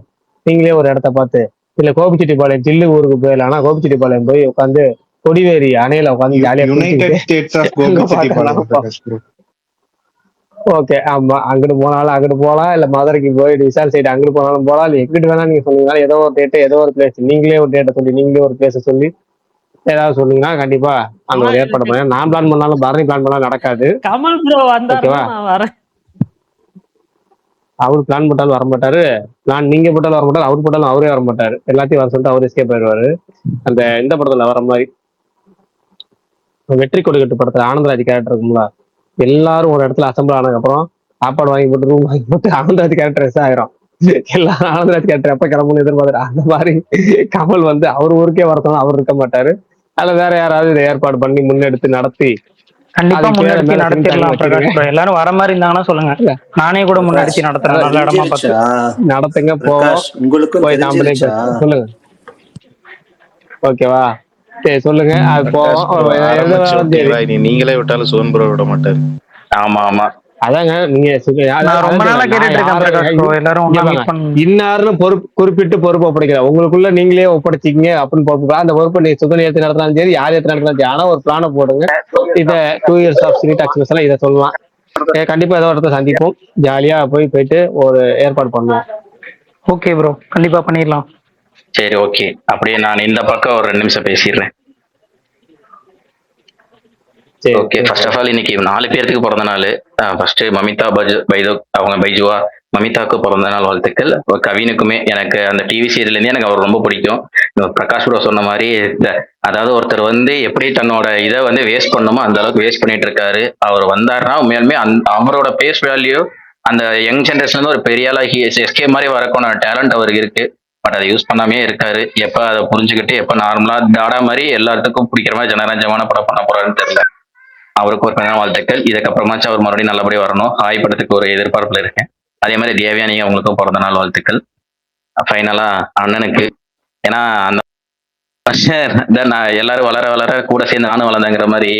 நீங்களே ஒரு இடத்த பார்த்து, இல்ல கோபிச்செட்டிப்பாளையம் ஜில்லு ஊருக்கு போயிடலாம். ஆனா கோபிச்செட்டிப்பாளையம் போய் உட்காந்து கொடிவேரி அணையில உட்காந்து ஜாலியா United States of Gobichettipalayam. Okay, ஆமா, அங்கிட்டு போனாலும் அங்கிட்டு போகலாம். இல்ல மதுரைக்கு போயிட்டு விசால் சைடு அங்கிட்டு போனாலும் போகலாம். இல்ல எங்கிட்டு வேணா நீங்க சொன்னீங்கன்னா ஏதோ ஒரு டேட்டு, ஏதோ ஒரு பிளேஸ், நீங்களே ஒரு டேட்டை சொல்லி நீங்களே ஒரு பிளேஸை சொல்லி ஏதாவது சொன்னீங்கன்னா கண்டிப்பா அந்த ஒரு ஏற்பாடு பண்ண. நான் பிளான் பண்ணாலும் பரணி பிளான் பண்ணாலும் நடக்காது. கமல் ப்ரோ வந்தாருன்னா ஓகேவா? நான் வரேன். அவரு பிளான் போட்டாலும் வர மாட்டாரு, நான் நீங்க போட்டாலும் வர மாட்டாரு, அவரு போட்டாலும் அவரே வர மாட்டாரு. எல்லாத்தையும் வர சொல்லிட்டு அவரு எஸ்கேப் ஆயிடுவாரு. அந்த இந்த படத்துல வர மாதிரி வெற்றி கொடிக்கட்டு படத்துல ஆனந்தராஜ் கேரக்டர் இருக்கும்ல, எல்லாரும் ஒரு இடத்துல அசம்பிள் ஆனதுக்கப்புறம் சாப்பாடு வாங்கி போட்டு ரூம் வாங்கி போட்டு ஆனந்தராஜ் கேரக்டர் ரெஸ் ஆயிரும். எல்லாரும் ஆனந்தராஜ் கேரக்டர் எப்ப கிளம்புன்னு எதிர்பார்த்து அந்த மாதிரி கமல் வந்து அவர் ஊருக்கே வரத்தோம் அவர் இருக்க மாட்டாரு. அதுல வேற யாராவது இதை ஏற்பாடு பண்ணி முன்னெடுத்து நடத்தி கண்டிப்பா முன்னெடுத்து நடத்திடலாம் பிரகாஷ் ப்ரோ. எல்லாரும் வர மாதிரி இருந்தாங்கன்னா சொல்லுங்க, நானே கூட முன்னெடுத்து நடத்துறேன். நல்ல இடமா பார்த்து நடத்துங்க. உங்களுக்கும் போய் நாமளே சொல்லுங்க. ஓகேவா? சரி, சொல்லுங்க. அது போவோம். நீங்களே விட்டாலும் சுகன் ப்ரோ விட மாட்டாரு. ஆமா அதாங்க, நீங்க நான் ரொம்ப நாளா கேட்டுட்டு இருக்கேன் பிரகாஷ் ப்ரோ. எல்லாரும் ஒண்ணா மீட் பண்ணணும். இன்னாருன்னு குறிப்பிட்டு பொறுப்பு ஒப்படைக்கிற உங்களுக்குள்ள நீங்களே ஒப்படைச்சிங்க அப்படின்னு பொறுப்பு. அந்த பொறுப்பு நீ சுகன் ஏத்து நடத்தினாலும் சரி, யார் ஏத்து நடத்தினாலும் சரி, ஆனா ஒரு பிளான போடுங்க. இத 2 இயர்ஸ் ஆஃப் சினிடாக்ஸ் எல்லாம் இதை சொல்லலாம். கண்டிப்பா ஏதோ இடத்த சந்திப்போம். ஜாலியா போயிட்டு ஒரு ஏற்பாடு பண்ணுவோம். ஓகே ப்ரோ, கண்டிப்பா பண்ணிடலாம். சரி, ஓகே. அப்படியே நான் இந்த பக்கம் ஒரு 2 நிமிஷம் பேசிடுறேன். ஓகே, ஃபர்ஸ்ட் ஆஃப் ஆல் இன்னைக்கு 4 பேருக்கு பிறந்த நாள். ஃபர்ஸ்ட் மமிதா அவங்க பைஜுவா மமிதாவுக்கு பிறந்த நாள் வாழ்த்துக்கள். கவினுக்குமே எனக்கு அந்த டிவி சீரியல்லேருந்தே எனக்கு அவர் ரொம்ப பிடிக்கும். பிரகாஷ் ப்ரோ சொன்ன மாதிரி அதாவது ஒருத்தர் வந்து எப்படி தன்னோட இதை வந்து வேஸ்ட் பண்ணுமோ அந்த அளவுக்கு வேஸ்ட் பண்ணிட்டு இருக்காரு. அவர் வந்தாருன்னா உண்மையாலுமே அவரோட பேஸ் வேல்யூ அந்த யங் ஜென்ரேஷன்ல ஒரு பெரிய ஆளாகி எஸ்கே மாதிரி வரக்கான டேலண்ட் அவருக்கு இருக்கு. பட் அதை யூஸ் பண்ணாமே இருக்காரு. எப்ப அதை புரிஞ்சுக்கிட்டு எப்ப நார்மலா டாடா மாதிரி எல்லாத்துக்கும் பிடிக்கிற மாதிரி ஜனரஞ்சமான படம் பண்ண போறாருன்னு தெரியல. அவருக்கு ஒரு பிறந்த வாழ்த்துக்கள். இதுக்கப்புறமாச்சும் அவர் மறுபடியும் நல்லபடியாக வரணும். ஹாய் படத்துக்கு ஒரு எதிர்பார்ப்புல இருக்கேன். அதே மாதிரி தேவயானி அவங்களுக்கும் பிறந்த நாள் வாழ்த்துக்கள். ஃபைனலா அண்ணனுக்கு, ஏன்னா அந்த நான் எல்லாரும் வளர வளர கூட சேர்ந்து நானும் வளர்ந்தேங்கிற மாதிரி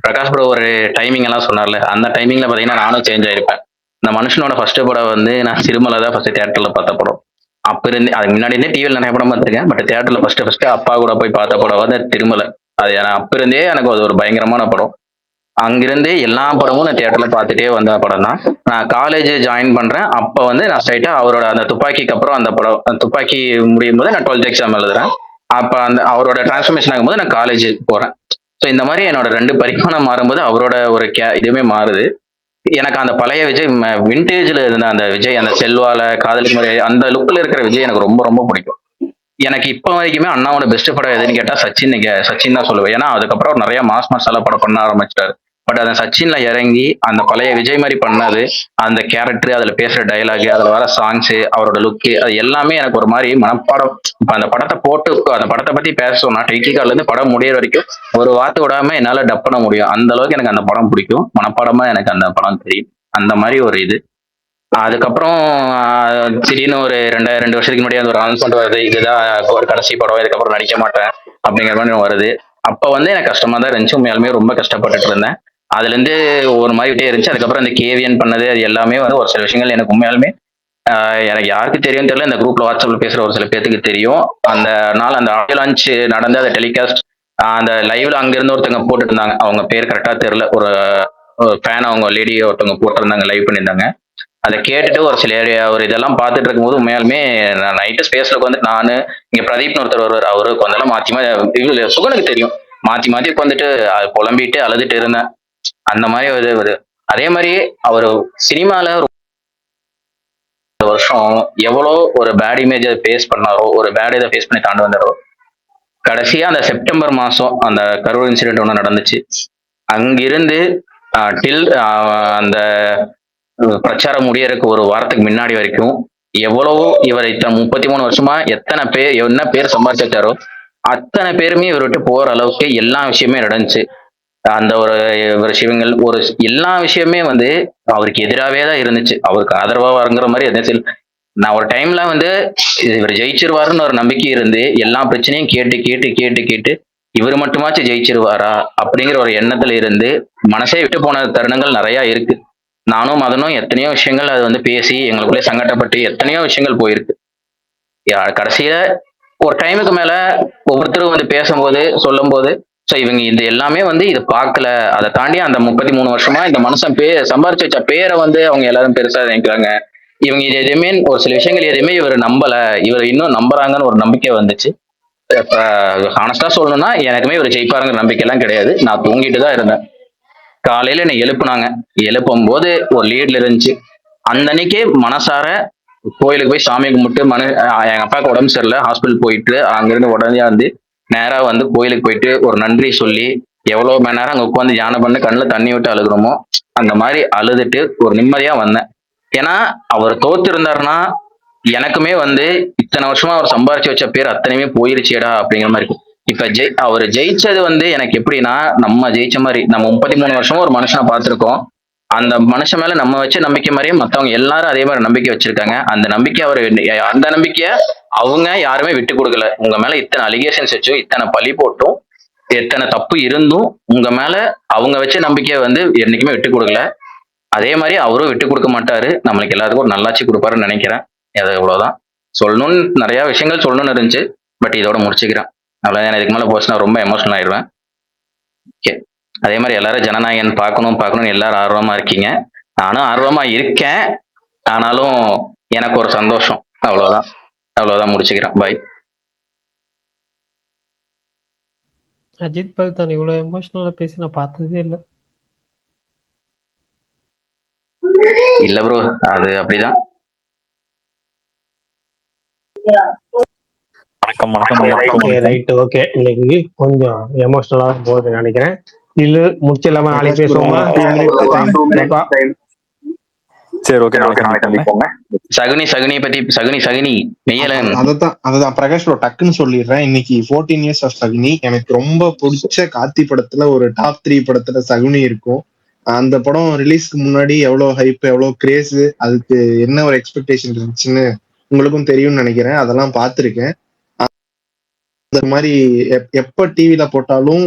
பிரகாஷ் ப்ரோ ஒரு டைமிங் எல்லாம் சொன்னார்ல, அந்த டைமிங்ல பாத்தீங்கன்னா நானும் சேஞ்ச் ஆயிருப்பேன். இந்த மனுஷனோட ஃபர்ஸ்ட் படம் வந்து நான் சிறுமலை தான் ஃபர்ஸ்ட் தியேட்டர்ல பார்த்த படம். அப்ப இருந்து அதுக்கு முன்னாடி இருந்தே டிவியில் நிறைய படம் பார்த்துருக்கேன். பட் தியேட்டர்ல ஃபர்ஸ்ட் அப்பா கூட போய் பார்த்த படம் வந்து திருமலை. அது அப்ப இருந்தே எனக்கு அது ஒரு பயங்கரமான படம். அங்கிருந்து எல்லா படமும் நான் தியேட்டர்ல பார்த்துட்டே வந்த படம் தான். நான் காலேஜ் ஜாயின் பண்றேன். அப்ப வந்து நான் ஸ்ட்ரைட்டா அவரோட அந்த துப்பாக்கிக்கு அப்புறம் அந்த படம் துப்பாக்கி முடியும் போது நான் 12th எக்ஸாம் எழுதுறேன். அப்ப அந்த அவரோட டிரான்ஸ்ஃபர்மேஷன் ஆகும்போது நான் காலேஜ் போறேன். ஸோ இந்த மாதிரி என்னோட 2 பரிமாணம் மாறும்போது அவரோட ஒரு இதுவுமே மாறுது. எனக்கு அந்த பழைய விஜய் விண்டேஜ்ல இருந்த அந்த விஜய், அந்த செல்வால காதலிக்கு மாதிரி அந்த லுக்ல இருக்கிற விஜய் எனக்கு ரொம்ப ரொம்ப பிடிக்கும். எனக்கு இப்ப வரைக்குமே அண்ணாவோட பெஸ்ட் படம் எதுன்னு கேட்டா சச்சின் தான் சொல்லுவேன். ஏன்னா அதுக்கப்புறம் நிறைய மாஸ் மசாலா படம் பண்ண ஆரம்பிச்சிட்டாரு. பட் அந்த சச்சின்ல இறங்கி அந்த பழைய விஜய் மாதிரி பண்ணது, அந்த கேரக்டர், அதுல பேசுற டைலாக், அதுல வர சாங்ஸ், அவரோட லுக்கு, அது எல்லாமே எனக்கு ஒரு மாதிரி மனப்பாடம். இப்ப அந்த படத்தை போட்டு அந்த படத்தை பத்தி பேசணும்னா டெக்னிக்கால இருந்து படம் முடியற வரைக்கும் ஒரு வார்த்தை விடாம என்னால டப் பண்ண முடியும். அந்த அளவுக்கு எனக்கு அந்த படம் பிடிக்கும். மனப்பாடமா எனக்கு அந்த படம் தெரியும். அந்த மாதிரி ஒரு இது. அதுக்கப்புறம் திடீர்னு ஒரு 2 வருஷத்துக்கு முன்னாடி அந்த ஒரு அனௌன்ஸ்மெண்ட் வருது, இதுதான் ஒரு கடைசி படம், இதுக்கப்புறம் நடிக்க மாட்டேன் அப்படிங்கிற மாதிரி வருது. அப்ப வந்து எனக்கு கஷ்டமா தான் இருந்துச்சு. உண்மையாலுமே ரொம்ப கஷ்டப்பட்டுட்டு இருந்தேன். அதுல இருந்து ஒரு மாதிரி விட்டே இருந்துச்சு. அதுக்கப்புறம் இந்த கேவியன் பண்ணது, அது எல்லாமே வந்து ஒரு சில விஷயங்கள் எனக்கு உண்மையாலுமே எனக்கு யாருக்கு தெரியும் தெரியல. இந்த குரூப்ல வாட்ஸ்அப்ல பேசுற ஒரு சில பேருக்கு தெரியும். அந்த நாள் அந்த ஆடியோ லான்ச் நடந்து அதை டெலிகாஸ்ட் அந்த லைவ்ல அங்கிருந்து ஒருத்தவங்க போட்டுட்டு இருந்தாங்க. அவங்க பேர் கரெக்டா தெரியல. ஒரு ஃபேன் அவங்க லேடி ஒருத்தவங்க போட்டிருந்தாங்க, லைவ் பண்ணியிருந்தாங்க. அதை கேட்டுட்டு ஒரு சில ஒரு இதெல்லாம் பார்த்துட்டு இருக்கும்போது உண்மையாலுமே நைட்டு ஸ்பேஸ்ல உட்காந்துட்டு நானு இங்க பிரதீப்னு ஒருத்தர் வருவார், அவரு உட்காந்தெல்லாம் இவரு சுகனுக்கு தெரியும், மாத்தி உட்காந்துட்டு புலம்பிட்டு அழுதுட்டு இருந்தேன். அந்த மாதிரி ஒரு அதே மாதிரி அவர் சினிமால ஒரு வருஷம் எவ்வளோ ஒரு பேட் இமேஜ் ஃபேஸ் பண்ணாரோ, ஒரு பேட் இதை ஃபேஸ் பண்ணி தாண்டி வந்தாரோ, கடைசியா அந்த செப்டம்பர் மாசம் அந்த கரூர் இன்சிடென்ட் ஒன்று நடந்துச்சு. அங்கிருந்து டில் அந்த பிரச்சாரம் முடியறதுக்கு ஒரு வாரத்துக்கு முன்னாடி வரைக்கும் எவ்வளவோ இவர் இத்தனை 33 வருஷமா எத்தனை பேர் என்ன பேர் சம்பாதிச்சு வச்சாரோ அத்தனை பேருமே இவர் விட்டு போற அளவுக்கு எல்லா விஷயமே நடந்துச்சு. அந்த ஒரு விஷயங்கள் ஒரு எல்லா விஷயமே வந்து அவருக்கு எதிராகவே தான் இருந்துச்சு, அவருக்கு ஆதரவா வருங்கிற மாதிரி இருந்துச்சு. நான் ஒரு டைம்ல வந்து இவர் ஜெயிச்சிருவாருன்னு ஒரு நம்பிக்கை இருந்து எல்லா பிரச்சனையும் கேட்டு கேட்டு கேட்டு கேட்டு இவர் மட்டுமாச்சும் ஜெயிச்சிருவாரா அப்படிங்கிற ஒரு எண்ணத்துல இருந்து மனசே விட்டு போன தருணங்கள் நிறைய இருக்கு. நானும் மதனும் எத்தனையோ விஷயங்கள் அது வந்து பேசி எங்களுக்குள்ளே சங்கடப்பட்டு எத்தனையோ விஷயங்கள் போயிருக்கு. கடைசியில ஒரு டைமுக்கு மேல ஒவ்வொருத்தரும் வந்து பேசும்போது சொல்லும் போது ஸோ இவங்க இது எல்லாமே வந்து இது பார்க்கல, அதை தாண்டி அந்த 33 வருஷமா இந்த மனுஷன் சம்பாரிச்சு வச்ச பேரை வந்து அவங்க எல்லாரும் பெருசா நினைக்கிறாங்க, இவங்க இது எதுவுமே ஒரு சில விஷயங்கள் எதுவுமே இவர் நம்பல, இவர் இன்னும் நம்புறாங்கன்னு ஒரு நம்பிக்கை வந்துச்சு. ஹானஸ்டா சொல்லணும்னா எனக்குமே இவர் ஜெயிப்பாருங்கிற நம்பிக்கை எல்லாம் கிடையாது. நான் தூங்கிட்டு தான் இருந்தேன். காலையில என்னை எழுப்புனாங்க, எழுப்பும் போது ஒரு லீட்ல இருந்துச்சு. அந்த அன்னைக்கே மனசார கோயிலுக்கு போய் சாமி கும்பிட்டு எங்க அப்பாவுக்கு உடம்பு சரியில்லை, ஹாஸ்பிட்டல் போயிட்டு அங்கிருந்து உடனே வந்து நேரா வந்து கோயிலுக்கு போயிட்டு ஒரு நன்றி சொல்லி எவ்வளவு மணி நேரம் அங்க உட்காந்து தியானம் பண்ணி கண்ணில் தண்ணி விட்டு அழுகுறோமோ அந்த மாதிரி அழுதுட்டு ஒரு நிம்மதியா வந்தேன். ஏன்னா அவர் தோத்து இருந்தாருன்னா எனக்குமே வந்து இத்தனை வருஷமா அவர் சம்பாரிச்சு வச்ச பேர் அத்தனையுமே போயிருச்சேடா அப்படிங்கிற மாதிரி இருக்கும். இப்ப அவர் ஜெயிச்சது வந்து எனக்கு எப்படின்னா நம்ம ஜெயிச்ச மாதிரி நம்ம 33 வருஷமா ஒரு மனுஷனை பார்த்திருக்கோம். அந்த மனுஷன் மேல நம்ம வச்ச நம்பிக்கை மாதிரியே மத்தவங்க எல்லாரும் அதே மாதிரி நம்பிக்கை வச்சிருக்காங்க. அந்த நம்பிக்கைய அவங்க யாருமே விட்டு கொடுக்கல. உங்க மேல இத்தனை அலிகேஷன்ஸ் வச்சும் இத்தனை பழி போட்டும் எத்தனை தப்பு இருந்தும் உங்க மேல அவங்க வச்ச நம்பிக்கையை வந்து என்னைக்குமே விட்டு கொடுக்கல. அதே மாதிரி அவரும் விட்டு கொடுக்க மாட்டாரு, நம்மளுக்கு எல்லாத்துக்கும் ஒரு நல்லாட்சி கொடுப்பாருன்னு நினைக்கிறேன். அது இவ்வளவுதான் சொல்லணும்னு, நிறைய விஷயங்கள் சொல்லணும்னு இருந்துச்சு, பட் இதோட முடிச்சுக்கிறேன். அவ்வளவுதான். இதுக்கு மேல போச்சுன்னா ரொம்ப எமோஷனல் ஆயிடுவேன். ஓகே, அதே மாதிரி எல்லாரும் ஜனநாயகன் பார்க்கணும்னு எல்லாரும் ஆர்வமா இருக்கீங்க, நானும் ஆர்வமா இருக்கேன். ஆனாலும் எனக்கு ஒரு சந்தோஷம், அவ்வளவுதான் முடிச்சுக்கிறேன். பாய். அஜித் பல்தான் இவ்வளவு எமோஷனலா பேசி நான் பார்த்ததே இல்லை. இல்ல ப்ரோ, அது அப்படிதான். ஓகே, இன்னைக்கு கொஞ்சம் எமோஷனலா போகுது நினைக்கிறேன். இல்ல முடிச்சிடலாமா? நாளைக்கு பேசுவோமா? சரி, ஓகே, நாளைக்கு சகுனி பத்தி சகுனி மெய்யலன் அததான் பிரகாஷ் ப்ரோ டக்குன்னு சொல்லிடுறேன். இன்னைக்கு 14 years ஆஃப் சகுனி. எனக்கு ரொம்ப பிடிச்ச கார்த்தி படத்துல ஒரு டாப் 3 படத்துல சகுனி இருக்கும். அந்த படம் ரிலீஸ்க்கு முன்னாடி எவ்வளவு ஹைப், எவ்வளவு கிரேஸ், அதுக்கு என்ன ஒரு எக்ஸ்பெக்டேஷன் இருந்துச்சுன்னு உங்களுக்கும் தெரியும்னு நினைக்கிறேன். அதெல்லாம் பார்த்திருக்கேன். அந்த மாதிரி எப்ப டிவில போட்டாலும்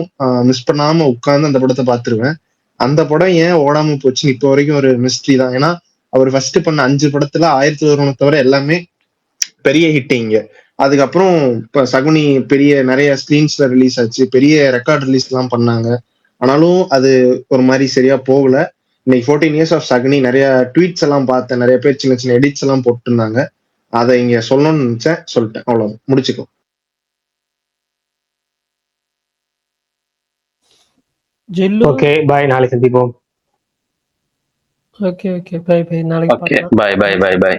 மிஸ் பண்ணாம உட்கார்ந்து அந்த படத்தை பார்த்துருவேன். அந்த படம் ஏன் ஓடாம போச்சுன்னு இப்போ வரைக்கும் ஒரு மிஸ்ட்ரி தான். ஏன்னா அவர் ஃபர்ஸ்ட் பண்ண 5 படத்துல 1001 தவிர எல்லாமே பெரிய ஹிட்டிங்க. அதுக்கப்புறம் இப்ப சகுனி பெரிய நிறைய ஸ்கிரீன்ஸ்ல ரிலீஸ் ஆச்சு, பெரிய ரெக்கார்ட் ரிலீஸ் எல்லாம் பண்ணாங்க. ஆனாலும் அது ஒரு மாதிரி சரியா போகல. இன்னைக்கு 14 years ஆஃப் சகுனி நிறைய ட்வீட்ஸ் எல்லாம் பார்த்தேன், நிறைய பேர் சின்ன சின்ன எடிட்ஸ் எல்லாம் போட்டுருந்தாங்க. அதை இங்க சொல்லணும்னு நினைச்சேன், சொல்லிட்டேன். அவ்வளவு முடிச்சுக்கோ. ஓகே, பாய், நாளைக்கு சந்திப்போம். ஓகே, பை, நாளைக்கு ஓகே, பாய்.